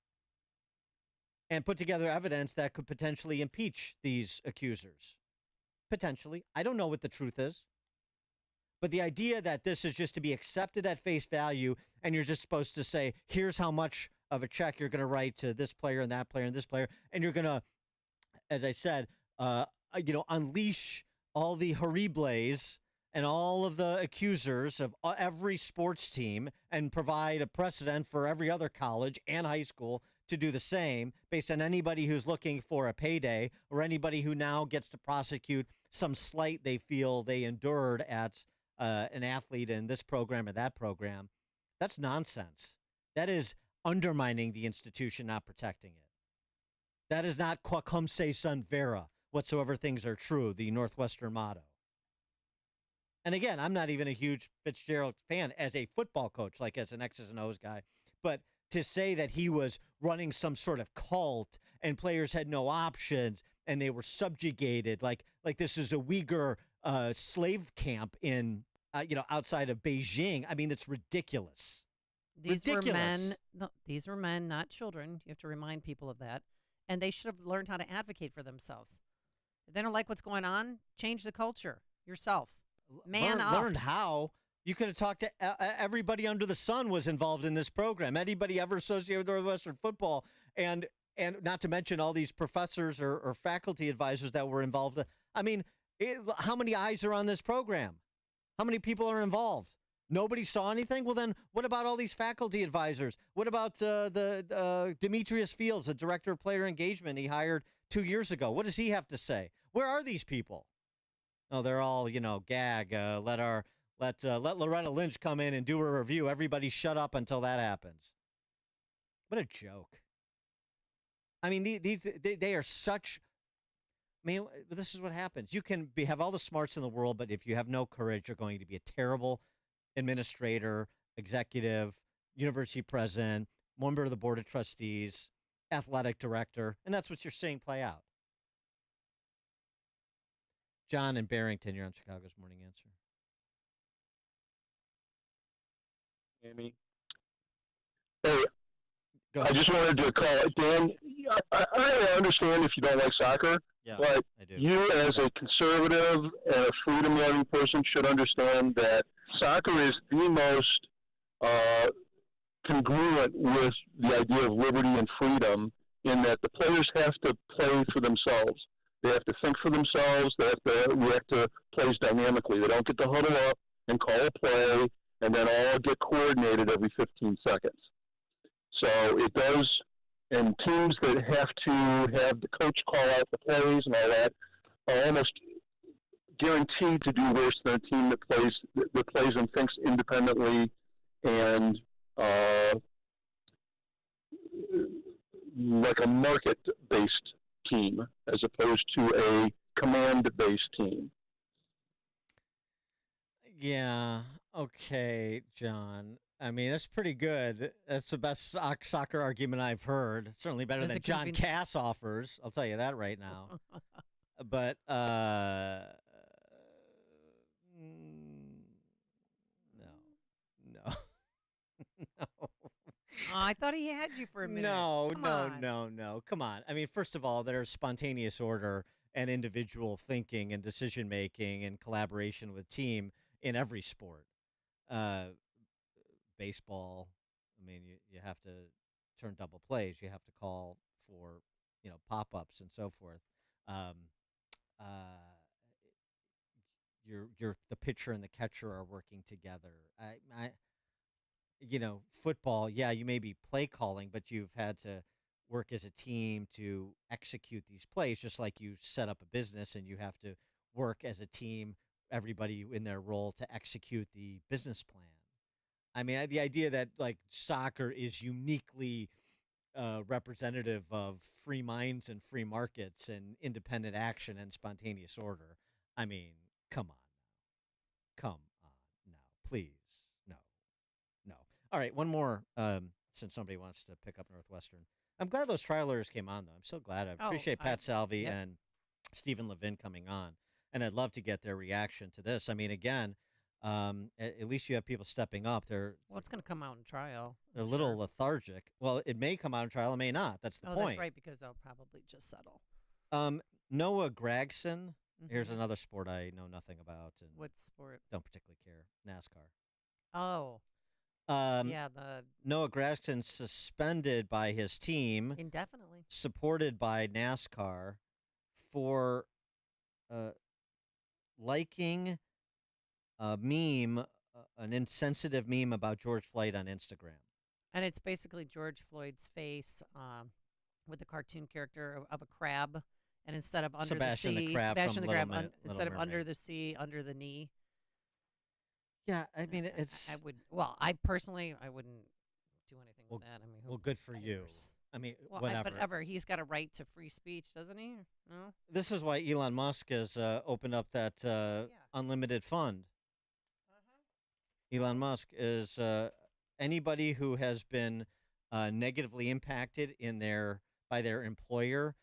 and put together evidence that could potentially impeach these accusers. Potentially. I don't know what the truth is. But the idea that this is just to be accepted at face value and you're just supposed to say, here's how much of a check you're going to write to this player and that player and this player, and you're going to, as I said, unleash all the horribles and all of the accusers of every sports team and provide a precedent for every other college and high school to do the same based on anybody who's looking for a payday or anybody who now gets to prosecute some slight they feel they endured at an athlete in this program or that program. That's nonsense. That is undermining the institution, not protecting it. That is not qua cum se sunt vera, whatsoever things are true, the Northwestern motto. And again, I'm not even a huge Fitzgerald fan as a football coach, like as an X's and O's guy. But to say that he was running some sort of cult and players had no options and they were subjugated, like this is a Uyghur slave camp in, outside of Beijing. I mean, it's ridiculous. These were men, not children. You have to remind people of that. And they should have learned how to advocate for themselves. If they don't like what's going on, change the culture yourself. Man up. Learned how. You could have talked to everybody under the sun was involved in this program. Anybody ever associated with Northwestern football, and not to mention all these professors or faculty advisors that were involved. I mean, how many eyes are on this program? How many people are involved? Nobody saw anything? Well, then what about all these faculty advisors? What about the Demetrius Fields, the director of player engagement he hired 2 years ago? What does he have to say? Where are these people? Oh, they're all, gag. Let Loretta Lynch come in and do a review. Everybody shut up until that happens. What a joke. I mean, they are such... I mean, this is what happens. You can have all the smarts in the world, but if you have no courage, you're going to be a terrible administrator, executive, university president, member of the board of trustees, athletic director, and that's what you're seeing play out. John in Barrington, you're on Chicago's Morning Answer. Amy. Hey, I just wanted to call it, Dan. I understand if you don't like soccer, but you as a conservative and a freedom-loving person should understand that soccer is the most congruent with the idea of liberty and freedom in that the players have to play for themselves. They have to think for themselves. They have to react to plays dynamically. They don't get to huddle up and call a play and then all get coordinated every 15 seconds. So it does, and teams that have to have the coach call out the plays and all that are almost guaranteed to do worse than a team that plays and thinks independently and like a market-based team as opposed to a command-based team. Yeah. Okay, John. I mean, that's pretty good. That's the best soccer argument I've heard. Certainly better than John Cass offers. I'll tell you that right now. But no. Oh, I thought he had you for a minute. No. Come on. I mean, first of all, there's spontaneous order and individual thinking and decision making and collaboration with team in every sport. Baseball, I mean, you have to turn double plays. You have to call for, pop-ups and so forth. The pitcher and the catcher are working together. Football, yeah, you may be play calling, but you've had to work as a team to execute these plays, just like you set up a business and you have to work as a team, everybody in their role to execute the business plan. I mean, the idea that like soccer is uniquely representative of free minds and free markets and independent action and spontaneous order. I mean, come on now, please. No. All right, one more, since somebody wants to pick up Northwestern. I'm glad those trial lawyers came on, though. I'm so glad. I appreciate Pat Salvi and Stephen Levin coming on, and I'd love to get their reaction to this. I mean, again, at least you have people stepping up. It's going to come out in trial. They're a little lethargic. Well, it may come out in trial. It may not. That's the point. That's right, because they'll probably just settle. Noah Gragson. Here's another sport I know nothing about. And what sport? Don't particularly care. NASCAR. Oh. Noah Gragson suspended by his team. Indefinitely. Supported by NASCAR for liking a meme, an insensitive meme about George Floyd on Instagram. And it's basically George Floyd's face with a cartoon character of a crab. And instead of under Sebastian the sea, Sebastian the crab, instead of under the sea, under the knee. Yeah, I mean, it's. I personally wouldn't do anything with that. I mean, well, good for you. I mean, whatever. But he's got a right to free speech, doesn't he? No. This is why Elon Musk has opened up that unlimited fund. Elon Musk is anybody who has been negatively impacted by their employer,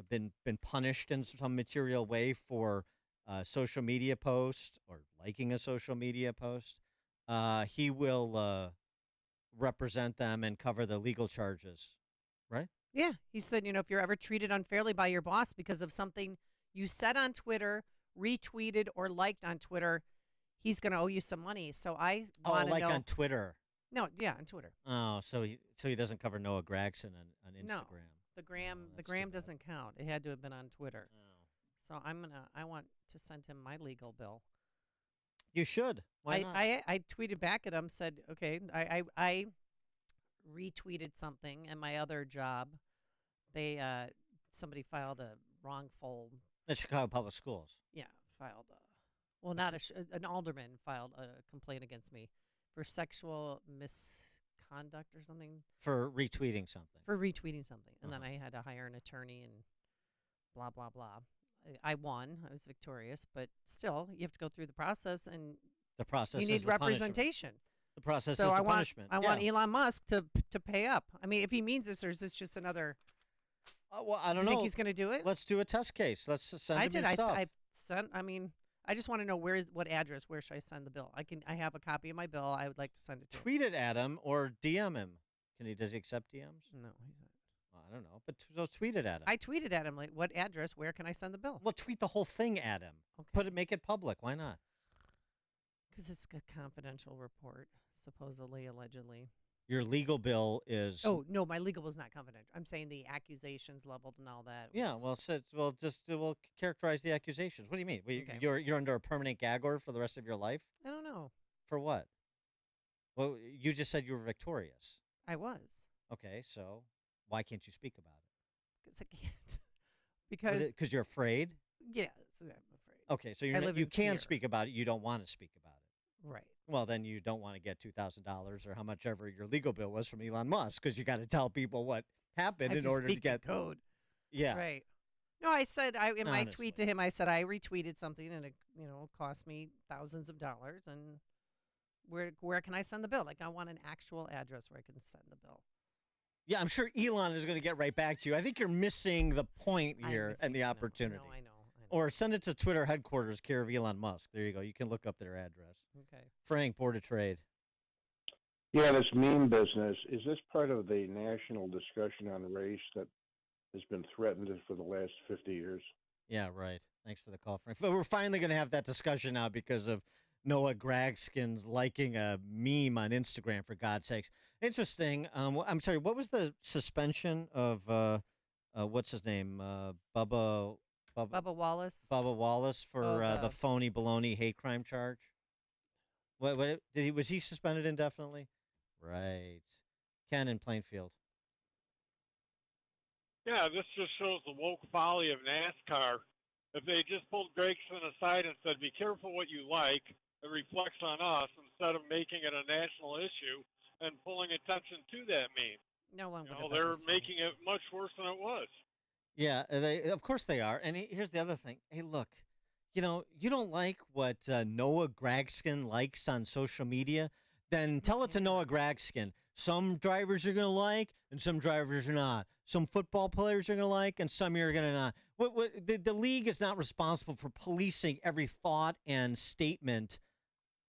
been punished in some material way for social media post or liking a social media post. He will represent them and cover the legal charges, right? Yeah, he said, if you're ever treated unfairly by your boss because of something you said on Twitter, retweeted, or liked on Twitter, he's going to owe you some money. So I want to know. On Twitter. No, yeah, on Twitter. Oh, so he doesn't cover Noah Gragson on Instagram. No, the Gram doesn't count. It had to have been on Twitter. Oh. So I want to send him my legal bill. You should. Why not? I tweeted back at him, said, okay, I retweeted something in my other job. They somebody filed a wrongful. The Chicago Public Schools. Yeah, filed. Not an alderman filed a complaint against me for sexual misconduct or something. For retweeting something. And then I had to hire an attorney and blah blah blah. I won. I was victorious, but still, you have to go through the process, and the process. You is need the punishment. representation. The process so is the punishment. I want Elon Musk to pay up. I mean, if he means this, or is this just another? Well, I don't know. Do you think he's going to do it? Let's do a test case. Let's send him your stuff. I sent. I mean, I just want to know what address. Where should I send the bill? I have a copy of my bill. I would like to send it to him. Tweet it at him or DM him. Does he accept DMs? No. I don't know, but so tweet it at him. I tweeted at him, like, what address? Where can I send the bill? Well, tweet the whole thing at him. Okay. Make it public. Why not? Because it's a confidential report, supposedly, allegedly. Your legal bill is. Oh no, my legal bill is not confidential. I'm saying the accusations leveled and all that. Yeah, we'll characterize the accusations. What do you mean? Okay. You're under a permanent gag order for the rest of your life? I don't know. For what? Well, you just said you were victorious. I was. Okay, so why can't you speak about it? Because I can't. Because you're afraid? Yes, I'm afraid. Okay, so you can speak about it. You don't want to speak about it. Right. Well, then you don't want to get $2,000 or how much ever your legal bill was from Elon Musk, because you got to tell people what happened in order to get the code. Yeah. Right. No, I said in my Honestly. tweet to him, I said I retweeted something and it cost me thousands of dollars, and where can I send the bill? Like, I want an actual address where I can send the bill. Yeah, I'm sure Elon is going to get right back to you. I think you're missing the point here and the opportunity. I know. Or send it to Twitter headquarters, care of Elon Musk. There you go. You can look up their address. Okay. Frank, Board of Trade. Yeah, this meme business, is this part of the national discussion on race that has been threatened for the last 50 years? Yeah, right. Thanks for the call, Frank. But we're finally going to have that discussion now because of Noah Gragskin's liking a meme on Instagram, for God's sakes. Interesting. I'm sorry, what was the suspension of, what's his name? Bubba Wallace. Bubba Wallace for the phony baloney hate crime charge. What was he suspended indefinitely? Right. Ken in Plainfield. Yeah, this just shows the woke folly of NASCAR. If they just pulled Gregson aside and said, be careful what you like, it reflects on us, instead of making it a national issue and pulling attention to that meme. No one would. They're making it much worse than it was. Yeah, of course they are. And here's the other thing. Hey, look, you don't like what Noah Gragskin likes on social media? Then tell it to Noah Gragskin. Some drivers you're going to like and some drivers you're not. Some football players you're going to like and some you're going to not. The league is not responsible for policing every thought and statement,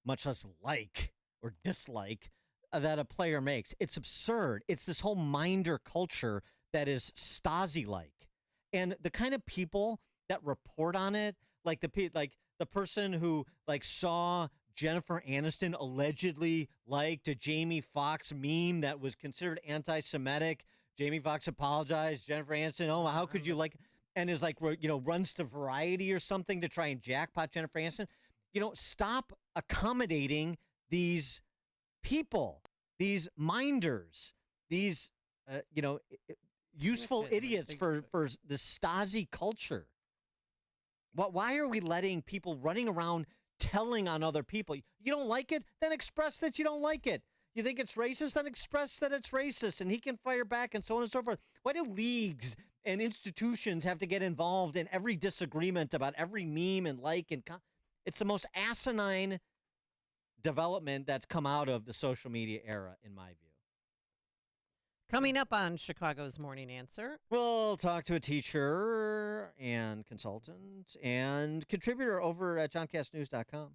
much less like or dislike, that a player makes. It's absurd. It's this whole minder culture that is Stasi-like. And the kind of people that report on it, like the person who saw Jennifer Aniston allegedly liked a Jamie Foxx meme that was considered anti-Semitic. Jamie Foxx apologized. Jennifer Aniston, oh, how could you and is runs to Variety or something to try and jackpot Jennifer Aniston. Stop accommodating these people, these minders, these useful idiots for the Stasi culture. Why are we letting people running around telling on other people? You don't like it? Then express that you don't like it. You think it's racist? Then express that it's racist, and he can fire back and so on and so forth. Why do leagues and institutions have to get involved in every disagreement about every meme and it's the most asinine development that's come out of the social media era, in my view. Coming up on Chicago's Morning Answer, we'll talk to a teacher and consultant and contributor over at johncastnews.com.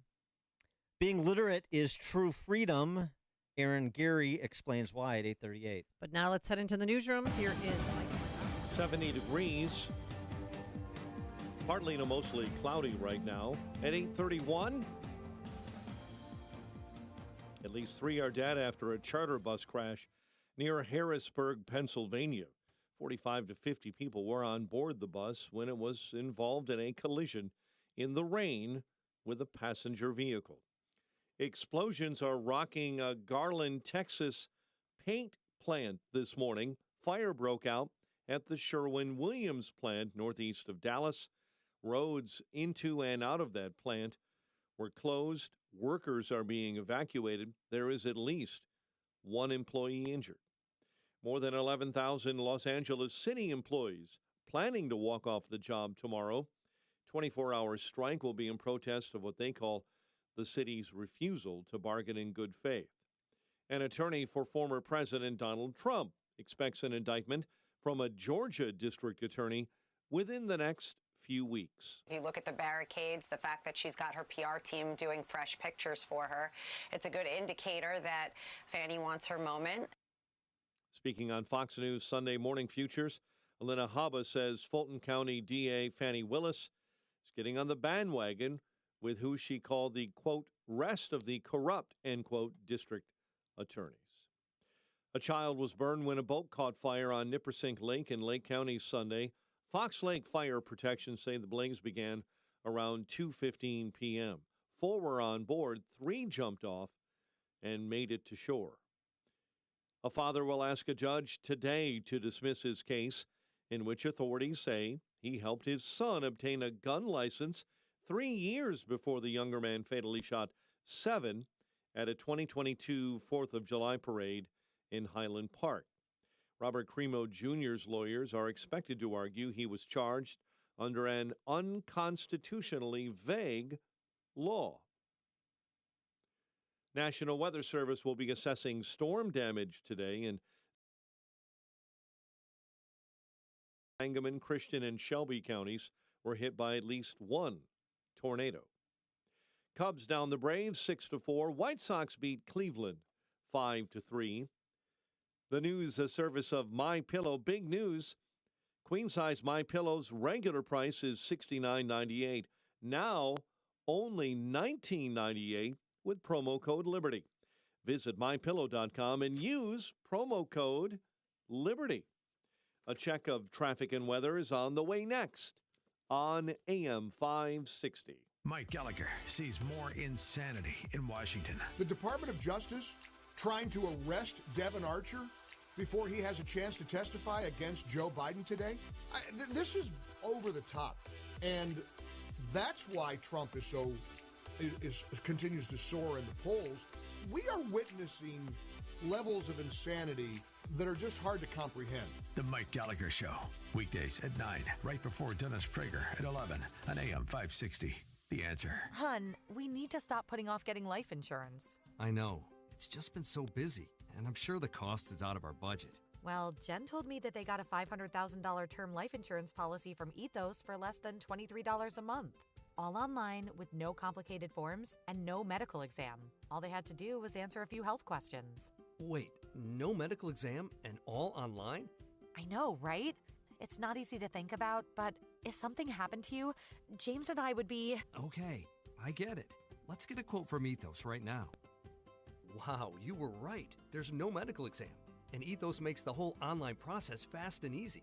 Being literate is true freedom. Aaron Geary explains why at 8:38. But now let's head into the newsroom. Here is Mike Scott. 70 degrees. Partly to mostly cloudy right now. At 8:31. At least 3 are dead after a charter bus crash near Harrisburg, Pennsylvania. 45 to 50 people were on board the bus when it was involved in a collision in the rain with a passenger vehicle. Explosions are rocking a Garland, Texas paint plant this morning. Fire broke out at the Sherwin-Williams plant northeast of Dallas. Roads into and out of that plant were closed. Workers are being evacuated. There is at least one employee injured. More than 11,000 Los Angeles City employees planning to walk off the job tomorrow. 24-hour strike will be in protest of what they call the city's refusal to bargain in good faith. An attorney for former President Donald Trump expects an indictment from a Georgia district attorney within the next few weeks. If you look at the barricades, the fact that she's got her PR team doing fresh pictures for her, it's a good indicator that Fannie wants her moment. Speaking on Fox News Sunday Morning Futures, Alina Habba says Fulton County DA Fannie Willis is getting on the bandwagon with who she called the, quote, rest of the corrupt, end quote, district attorneys. A child was burned when a boat caught fire on Nippersink Lake in Lake County Sunday. Fox Lake Fire Protection say the blaze began around 2:15 p.m. 4 were on board, 3 jumped off and made it to shore. A father will ask a judge today to dismiss his case in which authorities say he helped his son obtain a gun license 3 years before the younger man fatally shot 7 at a 2022 4th of July parade in Highland Park. Robert Cremo Jr.'s lawyers are expected to argue he was charged under an unconstitutionally vague law. National Weather Service will be assessing storm damage today in Sangamon, Christian, and Shelby counties were hit by at least one tornado. Cubs down the Braves 6-4. White Sox beat Cleveland 5-3. The news service of MyPillow. Big news. Queen size MyPillow's regular price is $69.98. Now only $19.98 with promo code Liberty. Visit MyPillow.com and use promo code Liberty. A check of traffic and weather is on the way next on AM 560. Mike Gallagher sees more insanity in Washington. The Department of Justice trying to arrest Devin Archer before he has a chance to testify against Joe Biden today. This is over the top. And that's why Trump continues to soar in the polls. We are witnessing levels of insanity that are just hard to comprehend. The Mike Gallagher Show, weekdays at 9, right before Dennis Prager at 11 on AM 560. The Answer. Hun, we need to stop putting off getting life insurance. I know. It's just been so busy, and I'm sure the cost is out of our budget. Well, Jen told me that they got a $500,000 term life insurance policy from Ethos for less than $23 a month. All online with no complicated forms and no medical exam. All they had to do was answer a few health questions. Wait, no medical exam and all online? I know, right? It's not easy to think about, but if something happened to you, James and I would be... Okay, I get it. Let's get a quote from Ethos right now. Wow, you were right. There's no medical exam, and Ethos makes the whole online process fast and easy.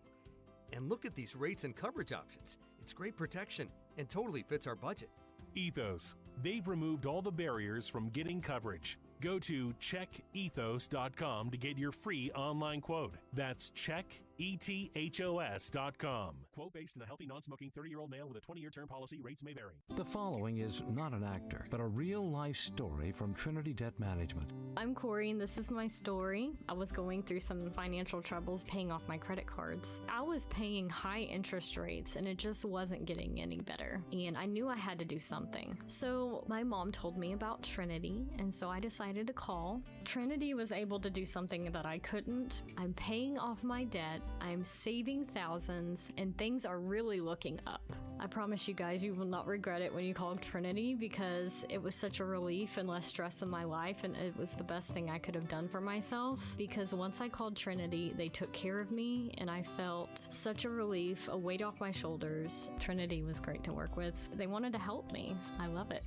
And look at these rates and coverage options. It's great protection and totally fits our budget. Ethos. They've removed all the barriers from getting coverage. Go to checkethos.com to get your free online quote. That's checkethos.com. Quote based on a healthy, non-smoking 30-year-old male with a 20-year term policy. Rates may vary. The following is not an actor, but a real-life story from Trinity Debt Management. I'm Corey, and this is my story. I was going through some financial troubles paying off my credit cards. I was paying high interest rates, and it just wasn't getting any better. And I knew I had to do something. So my mom told me about Trinity, and so I decided to call. Trinity was able to do something that I couldn't. I'm paying off my debt, I'm saving thousands, and things are really looking up. I promise you guys, you will not regret it when you call Trinity, because it was such a relief and less stress in my life, and it was the best thing I could have done for myself, because once I called Trinity, they took care of me, and I felt such a relief, a weight off my shoulders. Trinity was great to work with. They wanted to help me. I love it.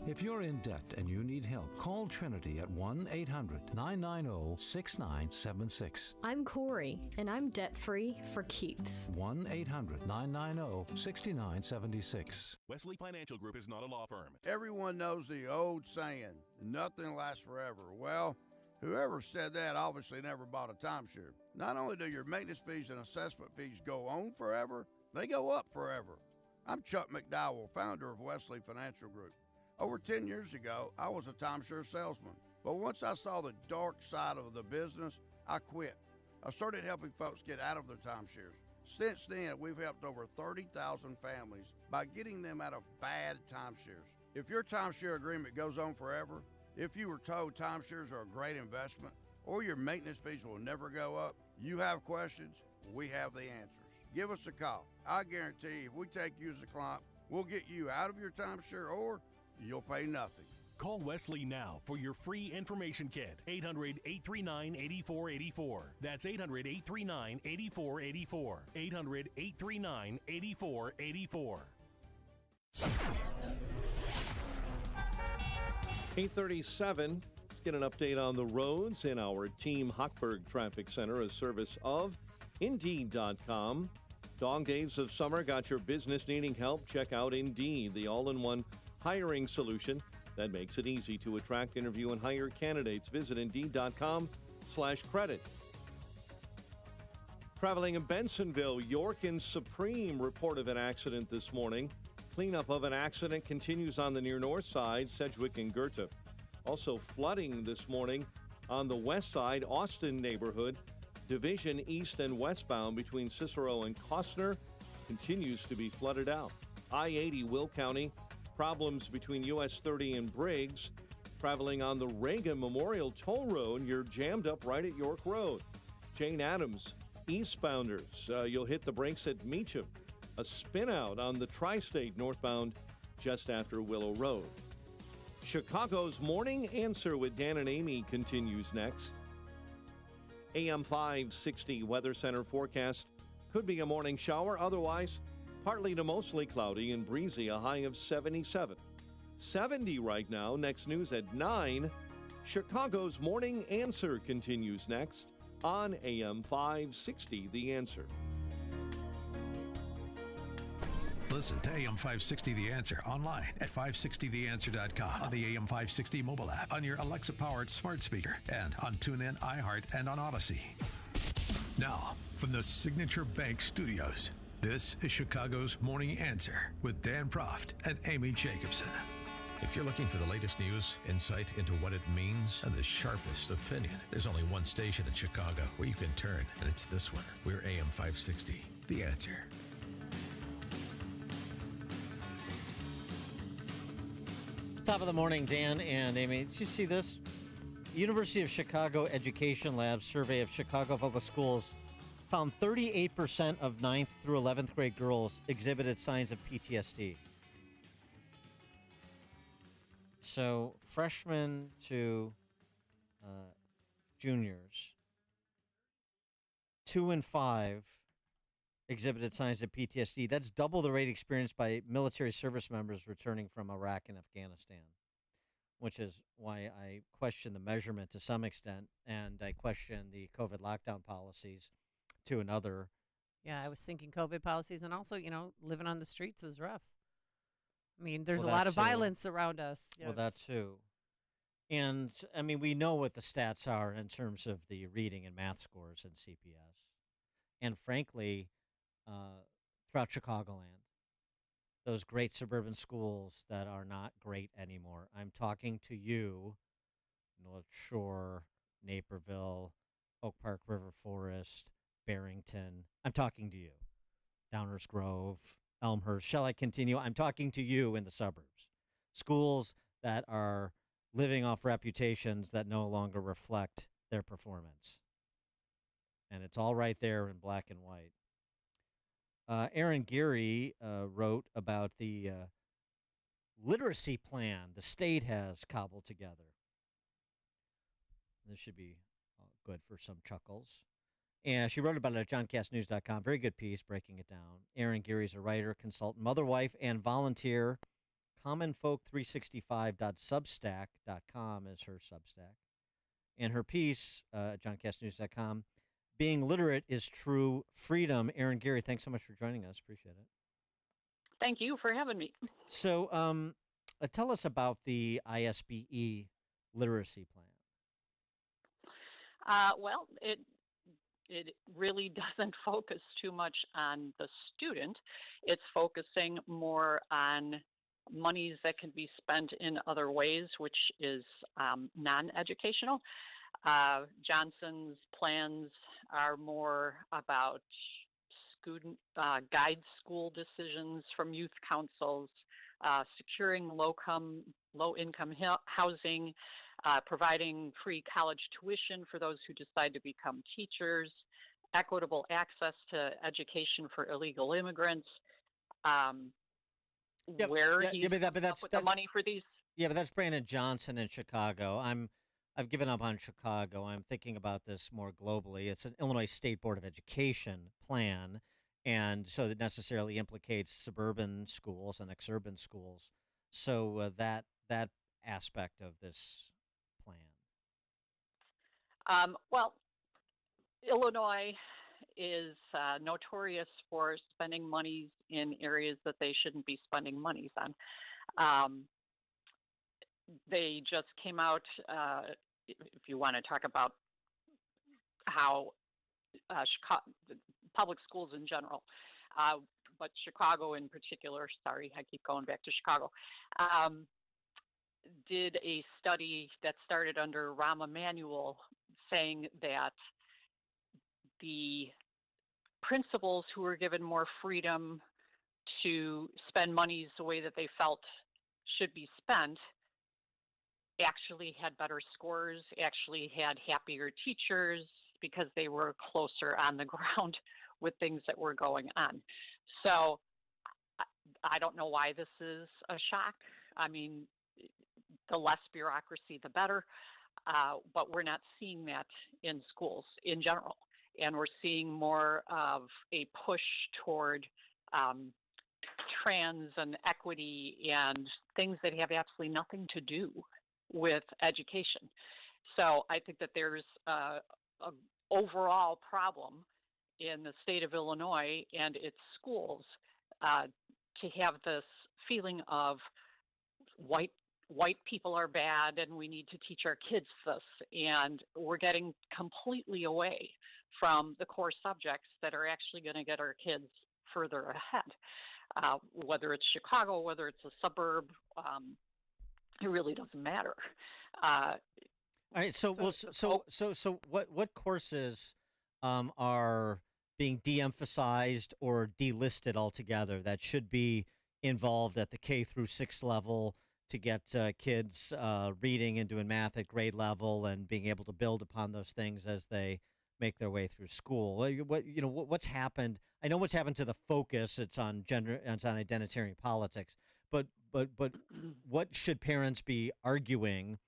If you're in debt and you need help, call Trinity at 1-800-990-6976. I'm Corey, and I'm debt debt-free for keeps. 1-800-990-6976. Wesley Financial Group is not a law firm. Everyone knows the old saying, nothing lasts forever. Well, whoever said that obviously never bought a timeshare. Not only do your maintenance fees and assessment fees go on forever, they go up forever. I'm Chuck McDowell, founder of Wesley Financial Group. Over 10 years ago, I was a timeshare salesman. But once I saw the dark side of the business, I quit. I started helping folks get out of their timeshares. Since then, we've helped over 30,000 families by getting them out of bad timeshares. If your timeshare agreement goes on forever, if you were told timeshares are a great investment, or your maintenance fees will never go up, you have questions, we have the answers. Give us a call. I guarantee if we take you as a client, we'll get you out of your timeshare or you'll pay nothing. Call Wesley now for your free information kit. 800-839-8484. That's 800-839-8484. 800-839-8484. 8:37. Let's get an update on the roads in our Team Hochberg Traffic Center, a service of Indeed.com. Dog days of summer got your business needing help? Check out Indeed, the all-in-one hiring solution that makes it easy to attract, interview, and hire candidates. Visit Indeed.com/credit. Traveling in Bensonville, York and Supreme report of an accident this morning. Cleanup of an accident continues on the near north side, Sedgwick and Goethe. Also flooding this morning on the west side, Austin neighborhood. Division east and westbound between Cicero and Costner continues to be flooded out. I-80, Will County. Problems between US 30 and Briggs. Traveling on the Reagan Memorial Toll Road, you're jammed up right at York Road. Jane Addams, eastbounders, you'll hit the brakes at Meacham. A spin out on the Tri-State northbound just after Willow Road. Chicago's Morning Answer with Dan and Amy continues next. AM 560 Weather Center forecast. Could be a morning shower, otherwise partly to mostly cloudy and breezy, a high of 77. 70 right now. Next news at 9. Chicago's Morning Answer continues next on AM 560, The Answer. Listen to AM 560 The Answer online at 560theanswer.com, on the AM 560 mobile app, on your Alexa-powered smart speaker, and on TuneIn, iHeart, and on Odyssey. Now, from the Signature Bank Studios, this is Chicago's Morning Answer with Dan Proft and Amy Jacobson. If you're looking for the latest news, insight into what it means, and the sharpest opinion, there's only one station in Chicago where you can turn, and it's this one. We're AM 560, The Answer. Top of the morning, Dan and Amy. Did you see this? University of Chicago Education Lab's survey of Chicago public schools found 38% of 9th through 11th grade girls exhibited signs of PTSD. So freshmen to juniors, 2 in 5 exhibited signs of PTSD. That's double the rate experienced by military service members returning from Iraq and Afghanistan, which is why I question the measurement to some extent, and I question the COVID lockdown policies to another. Yeah, I was thinking COVID policies, and also, living on the streets is rough. I mean, there's a lot of violence around us. Yes. Well, that too. And, I mean, we know what the stats are in terms of the reading and math scores in CPS. And frankly, throughout Chicagoland, those great suburban schools that are not great anymore. I'm talking to you, North Shore, Naperville, Oak Park River Forest, Barrington. I'm talking to you. Downers Grove, Elmhurst. Shall I continue? I'm talking to you in the suburbs. Schools that are living off reputations that no longer reflect their performance. And it's all right there in black and white. Aaron Geary wrote about the literacy plan the state has cobbled together. This should be good for some chuckles. And she wrote about it at johncastnews.com. Very good piece breaking it down. Aaron Geary's a writer, consultant, mother, wife, and volunteer. commonfolk365.substack.com is her Substack. And her piece at johncastnews.com, being literate is true freedom. Erin Gary, thanks so much for joining us. Appreciate it. Thank you for having me. So tell us about the ISBE literacy plan. Well, it really doesn't focus too much on the student. It's focusing more on monies that can be spent in other ways, which is non-educational. Johnson's plans are more about student guide school decisions from youth councils, securing low-income housing, providing free college tuition for those who decide to become teachers, equitable access to education for illegal immigrants. Where he comes up with the money for these? Yeah, but that's Brandon Johnson in Chicago. I've given up on Chicago. I'm thinking about this more globally. It's an Illinois State Board of Education plan, and so that necessarily implicates suburban schools and exurban schools. So that aspect of this plan. Well, Illinois is notorious for spending monies in areas that they shouldn't be spending monies on. They just came out, if you want to talk about how public schools in general, but Chicago in particular, sorry, I keep going back to Chicago, did a study that started under Rahm Emanuel saying that the principals who were given more freedom to spend monies the way that they felt should be spent actually had better scores, actually had happier teachers because they were closer on the ground with things that were going on. So I don't know why this is a shock. I mean, the less bureaucracy, the better. But we're not seeing that in schools in general. And we're seeing more of a push toward trans and equity and things that have absolutely nothing to do with education. So I think that there's an overall problem in the state of Illinois and its schools to have this feeling of white people are bad and we need to teach our kids this, and we're getting completely away from the core subjects that are actually going to get our kids further ahead. Whether it's Chicago, whether it's a suburb, it really doesn't matter. All right. So what courses are being de-emphasized or delisted altogether that should be involved at the K through 6 level to get kids reading and doing math at grade level and being able to build upon those things as they make their way through school? What's happened? I know what's happened to the focus. It's on gender, it's on identitarian politics. But what should parents be arguing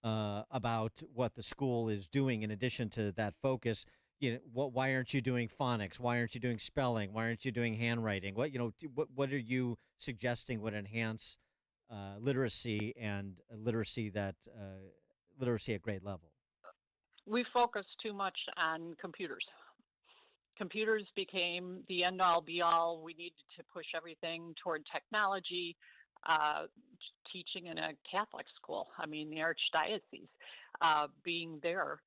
about what the school is doing in addition to that focus? Why aren't you doing phonics? Why aren't you doing spelling? Why aren't you doing handwriting? What are you suggesting would enhance literacy and literacy at grade level? We focus too much on computers. Computers became the end-all, be-all. We needed to push everything toward technology. Teaching in a Catholic school, I mean, the Archdiocese, being there,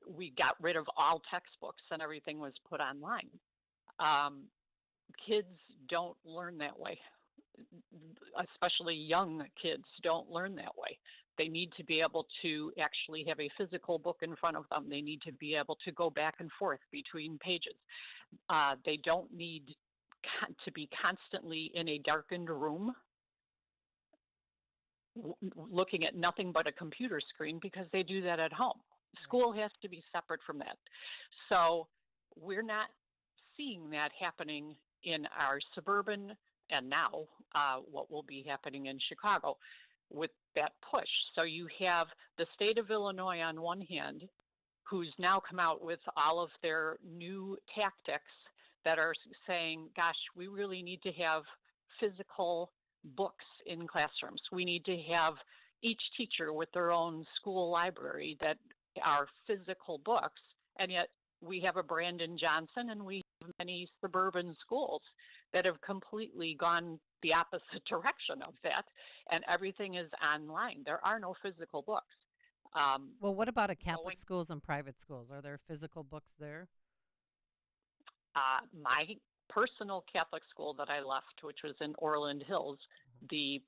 we got rid of all textbooks and everything was put online. Kids don't learn that way. Especially young kids don't learn that way. They need to be able to actually have a physical book in front of them. They need to be able to go back and forth between pages. They don't need to be constantly in a darkened room looking at nothing but a computer screen, because they do that at home. School has to be separate from that. So we're not seeing that happening in our suburban, and now what will be happening in Chicago with that push. So you have the state of Illinois on one hand, who's now come out with all of their new tactics that are saying, gosh, we really need to have physical books in classrooms. We need to have each teacher with their own school library that are physical books, and yet we have a Brandon Johnson, and we have many suburban schools that have completely gone the opposite direction of that, and everything is online. There are no physical books. Well, what about at Catholic schools and private schools? Are there physical books there? My personal Catholic school that I left, which was in Orland Hills, the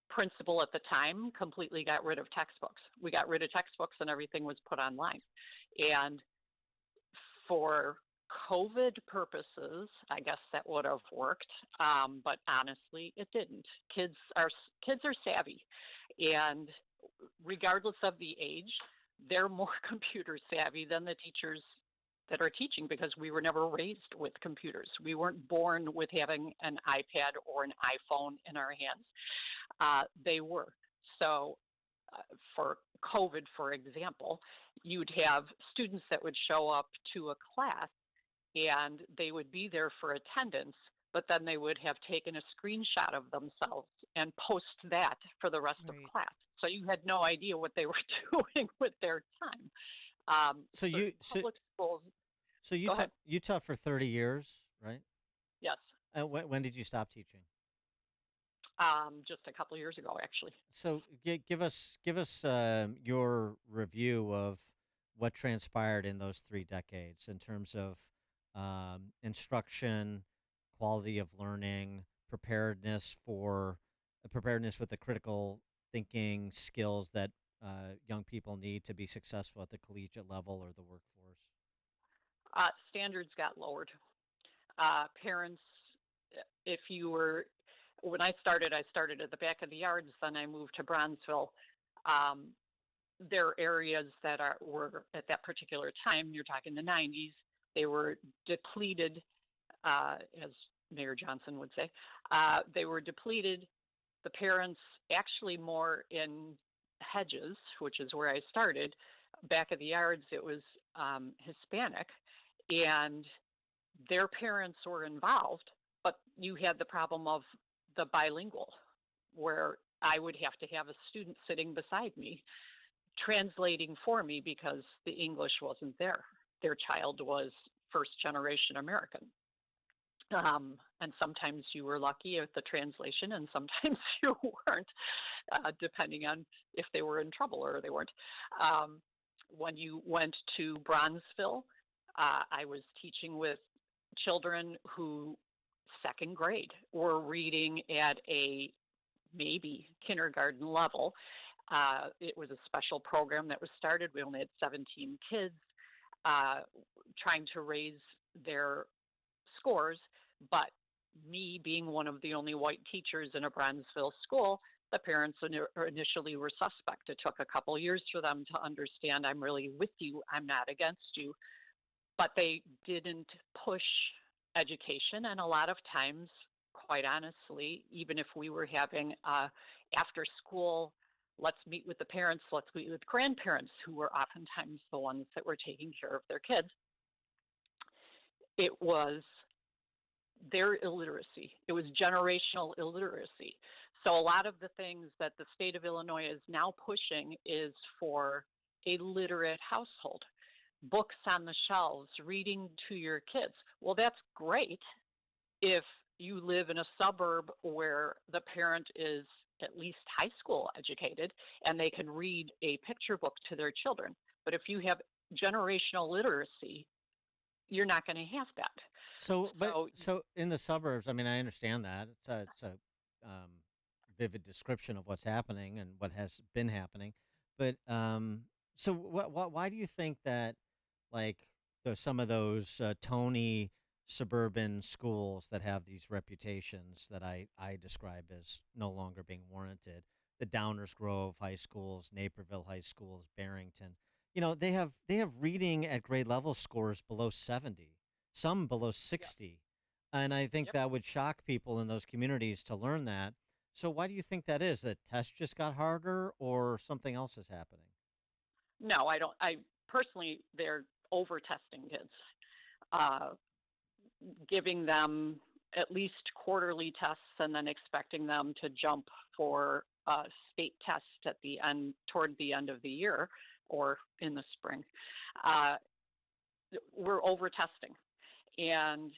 principal at the time completely got rid of textbooks. We got rid of textbooks and everything was put online. And for COVID purposes, I guess that would have worked, but honestly, it didn't. Kids are savvy, and regardless of the age, they're more computer savvy than the teachers that are teaching, because we were never raised with computers. We weren't born with having an iPad or an iPhone in our hands. They were. So for COVID, for example, you'd have students that would show up to a class and they would be there for attendance, but then they would have taken a screenshot of themselves and post that for the rest of class. So you had no idea what they were doing with their time. So public schools. So you taught for 30 years, right? Yes. When did you stop teaching? Just a couple of years ago, actually. So give us your review of what transpired in those 3 decades in terms of instruction, quality of learning, preparedness with the critical thinking skills that young people need to be successful at the collegiate level or the workforce. Standards got lowered. Parents, when I started at the back of the yards, then I moved to Bronzeville. There are areas that were at that particular time, you're talking the 90s, they were depleted, as Mayor Johnson would say. They were depleted. The parents actually more in Hedges, which is where I started, back of the yards, it was Hispanic, and their parents were involved, but you had the problem of the bilingual, where I would have to have a student sitting beside me translating for me because the English wasn't there. Their child was first-generation American. And sometimes you were lucky at the translation, and sometimes you weren't, depending on if they were in trouble or they weren't. When you went to Bronzeville, I was teaching with children who, second grade, were reading at a maybe kindergarten level. It was a special program that was started. We only had 17 kids trying to raise their scores, but me being one of the only white teachers in a Bronzeville school, the parents initially were suspect. It took a couple years for them to understand, I'm really with you, I'm not against you. But they didn't push education, and a lot of times, quite honestly, even if we were having after school, let's meet with the parents, let's meet with grandparents, who were oftentimes the ones that were taking care of their kids, it was their illiteracy. It was generational illiteracy. So a lot of the things that the state of Illinois is now pushing is for a literate household. Books on the shelves, reading to your kids. Well, that's great if you live in a suburb where the parent is at least high school educated and they can read a picture book to their children. But if you have generational literacy, you're not going to have that. So in the suburbs, I mean, I understand that. It's a vivid description of what's happening and what has been happening. But so why do you think that, like, some of those Tony suburban schools that have these reputations that I describe as no longer being warranted, the Downers Grove high schools, Naperville high schools, Barrington, they have reading at grade level scores below 70, some below 60. Yep. And I think that would shock people in those communities to learn that. So why do you think that is? That tests just got harder, or something else is happening? No, I don't. I personally, they're over-testing kids, giving them at least quarterly tests and then expecting them to jump for a state test at the end, toward the end of the year or in the spring. we're over testing, and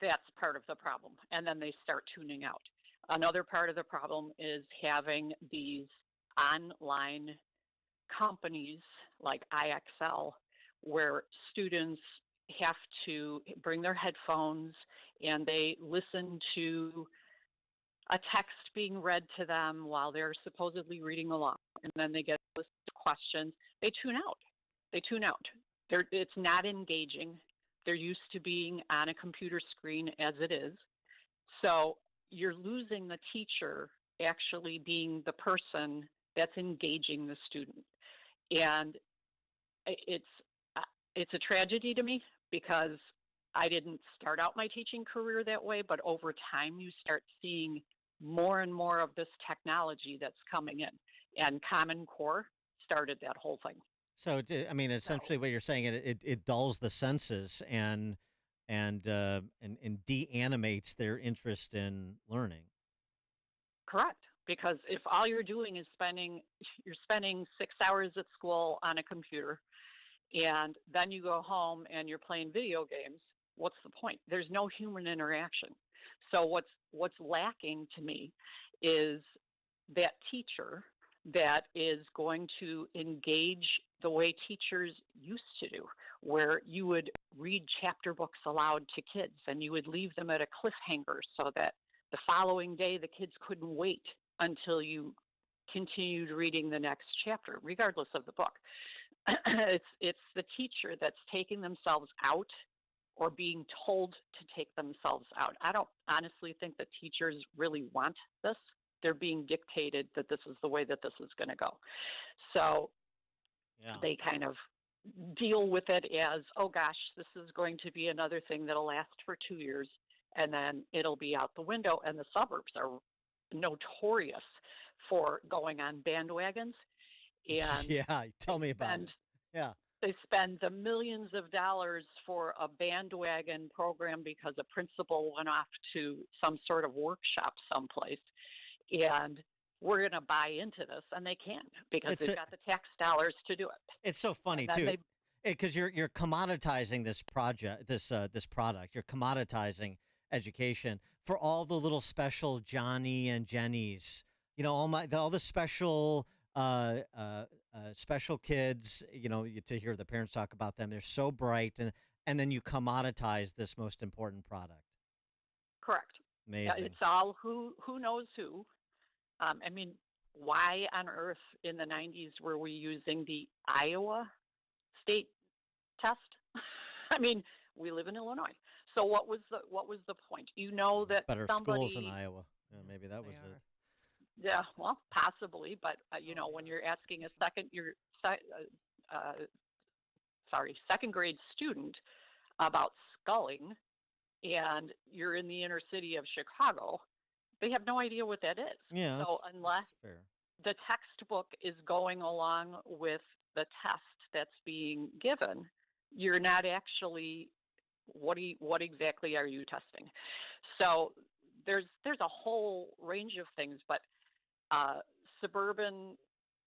that's part of the problem. And then they start tuning out. Another part of the problem is having these online companies like IXL, where students have to bring their headphones and they listen to a text being read to them while they're supposedly reading along, and then they get a list of questions. They tune out. It's not engaging. They're used to being on a computer screen as it is. So you're losing the teacher actually being the person that's engaging the student. And it's a tragedy to me, because I didn't start out my teaching career that way, but over time you start seeing more and more of this technology that's coming in. And Common Core started that whole thing. So, essentially, what you're saying, it dulls the senses and de-animates their interest in learning. Correct, because if all you're doing is you're spending 6 hours at school on a computer, and then you go home and you're playing video games, what's the point? There's no human interaction. So what's lacking to me is that teacher that is going to engage the way teachers used to do, where you would read chapter books aloud to kids and you would leave them at a cliffhanger so that the following day the kids couldn't wait until you continued reading the next chapter, regardless of the book. It's the teacher that's taking themselves out or being told to take themselves out. I don't honestly think that teachers really want this. They're being dictated that this is the way that this is going to go. So they kind of deal with it as, oh gosh, this is going to be another thing that'll last for 2 years, and then it'll be out the window. And the suburbs are notorious for going on bandwagons. And yeah, tell me about it. Yeah. They spend the millions of dollars for a bandwagon program because a principal went off to some sort of workshop someplace, and we're going to buy into this, and they can, because they've got the tax dollars to do it. It's so funny too, because you're commoditizing this project, this product. You're commoditizing education for all the little special Johnny and Jennies. You know, all the special special kids. You know, to hear the parents talk about them, they're so bright, and then you commoditize this most important product. Correct. Amazing. Yeah, it's all who knows who. I mean, why on earth in the 90s were we using the Iowa state test? I mean, we live in Illinois. So what was the point? You know that better somebody, schools in Iowa. Yeah, maybe that was it. Yeah, well, possibly, but you know, when you're asking a second grade student about sculling, and you're in the inner city of Chicago, they have no idea what that is. Yeah. So unless the textbook is going along with the test that's being given, you're not actually, what exactly are you testing? So there's a whole range of things, but suburban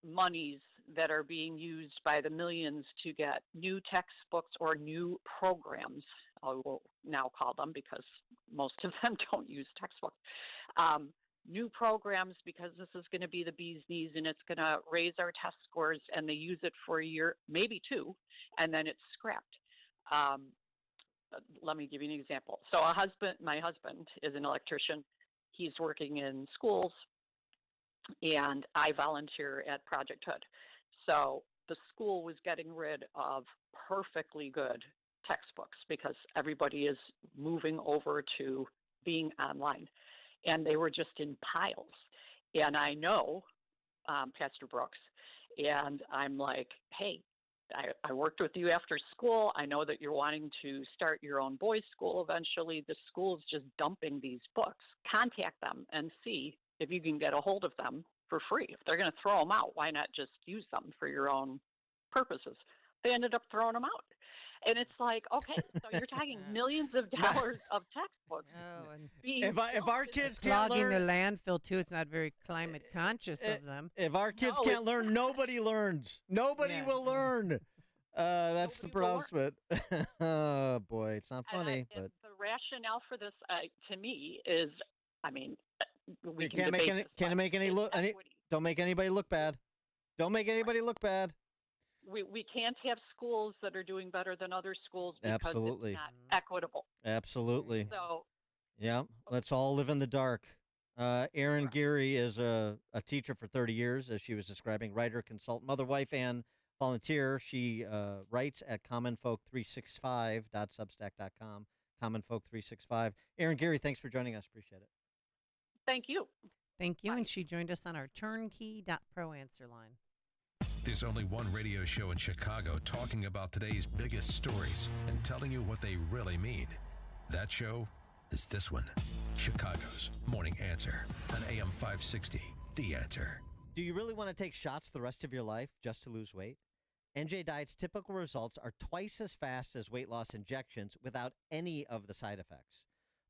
monies that are being used by the millions to get new textbooks or new programs, I will now call them, because most of them don't use textbooks. New programs, because this is going to be the bee's knees and it's going to raise our test scores, and they use it for a year, maybe two, and then it's scrapped. Let me give you an example. So my husband is an electrician. He's working in schools, and I volunteer at Project Hood. So the school was getting rid of perfectly good textbooks because everybody is moving over to being online, and they were just in piles. And I know Pastor Brooks, and I'm like, hey, I worked with you after school. I know that you're wanting to start your own boys' school eventually. The school's just dumping these books. Contact them and see if you can get a hold of them for free. If they're going to throw them out, why not just use them for your own purposes? They ended up throwing them out. And it's like, okay, so you're talking millions of dollars of textbooks. Oh, and if our kids can't clogging learn, the landfill too, it's not very climate conscious of them. If our kids can't learn, nobody learns. Nobody will learn. That's the pronouncement. Oh, boy. It's not funny, but. The rationale for this, to me, is, I mean, we can't make any. Can't make any look. Don't make anybody look bad. Don't make anybody look bad. We can't have schools that are doing better than other schools because Absolutely. it's not equitable. Absolutely. So. Yeah. Let's all live in the dark. Erin Geary is a teacher for 30 years, as she was describing, writer, consultant, mother, wife, and volunteer. She writes at commonfolk365.substack.com, commonfolk365. Erin Geary, thanks for joining us. Appreciate it. Thank you. Thank you. And she joined us on our turnkey.pro answer line. There's only one radio show in Chicago talking about today's biggest stories and telling you what they really mean. That show is this one, Chicago's Morning Answer on AM 560, The Answer. Do you really want to take shots the rest of your life just to lose weight? NJ Diet's typical results are twice as fast as weight loss injections without any of the side effects.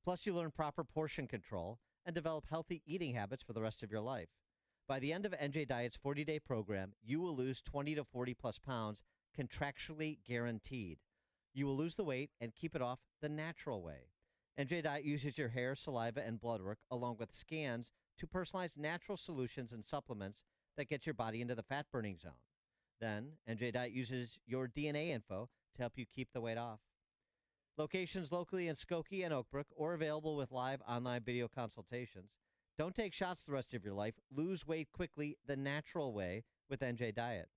Plus, you learn proper portion control and develop healthy eating habits for the rest of your life. By the end of NJ Diet's 40-day program, you will lose 20 to 40 plus pounds, contractually guaranteed. You will lose the weight and keep it off the natural way. NJ Diet uses your hair, saliva, and blood work, along with scans, to personalize natural solutions and supplements that get your body into the fat-burning zone. Then, NJ Diet uses your DNA info to help you keep the weight off. Locations locally in Skokie and Oakbrook, or available with live online video consultations. Don't take shots the rest of your life. Lose weight quickly the natural way with NJ Diet.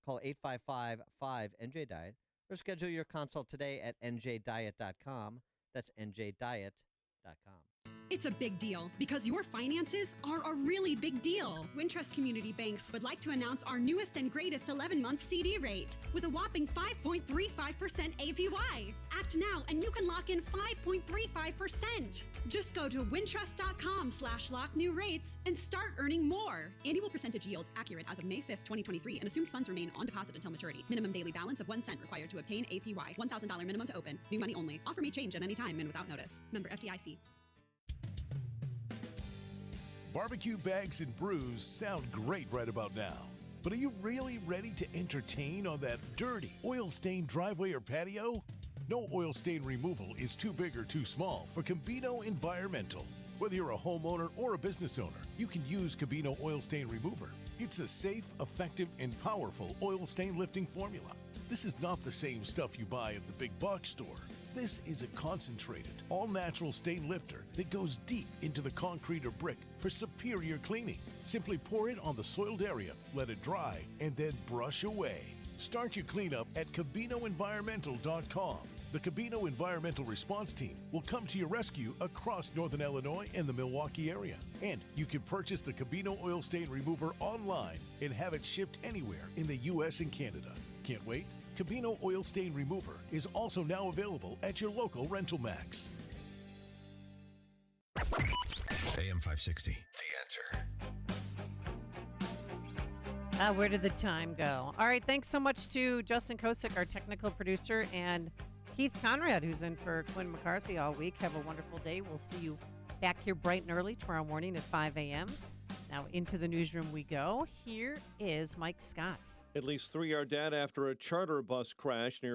Call 855-5-NJ-DIET or schedule your consult today at njdiet.com. That's njdiet.com. It's a big deal because your finances are a really big deal. Wintrust Community Banks would like to announce our newest and greatest 11-month CD rate with a whopping 5.35% APY. Act now and you can lock in 5.35%. Just go to wintrust.com/locknewrates and start earning more. Annual percentage yield accurate as of May 5th, 2023 and assumes funds remain on deposit until maturity. Minimum daily balance of 1 cent required to obtain APY. $1,000 minimum to open. New money only. Offer may change at any time and without notice. Member FDIC. Barbecue bags and brews sound great right about now. But are you really ready to entertain on that dirty, oil-stained driveway or patio? No oil stain removal is too big or too small for Cabino Environmental. Whether you're a homeowner or a business owner, you can use Cabino Oil Stain Remover. It's a safe, effective, and powerful oil stain lifting formula. This is not the same stuff you buy at the big box store. This is a concentrated, all-natural stain lifter that goes deep into the concrete or brick for superior cleaning. Simply pour it on the soiled area, let it dry, and then brush away. Start your cleanup at CabinoEnvironmental.com. The Cabino Environmental Response Team will come to your rescue across Northern Illinois and the Milwaukee area. And you can purchase the Cabino Oil Stain Remover online and have it shipped anywhere in the U.S. and Canada. Can't wait? Cabino Oil Stain Remover is also now available at your local Rental Max. AM 560, The Answer. Where did the time go? All right, thanks so much to Justin Kosick, our technical producer, and Keith Conrad, who's in for Quinn McCarthy all week. Have a wonderful day. We'll see you back here bright and early tomorrow morning at 5 a.m. Now into the newsroom we go. Here is Mike Scott. At least 3 are dead after a charter bus crash near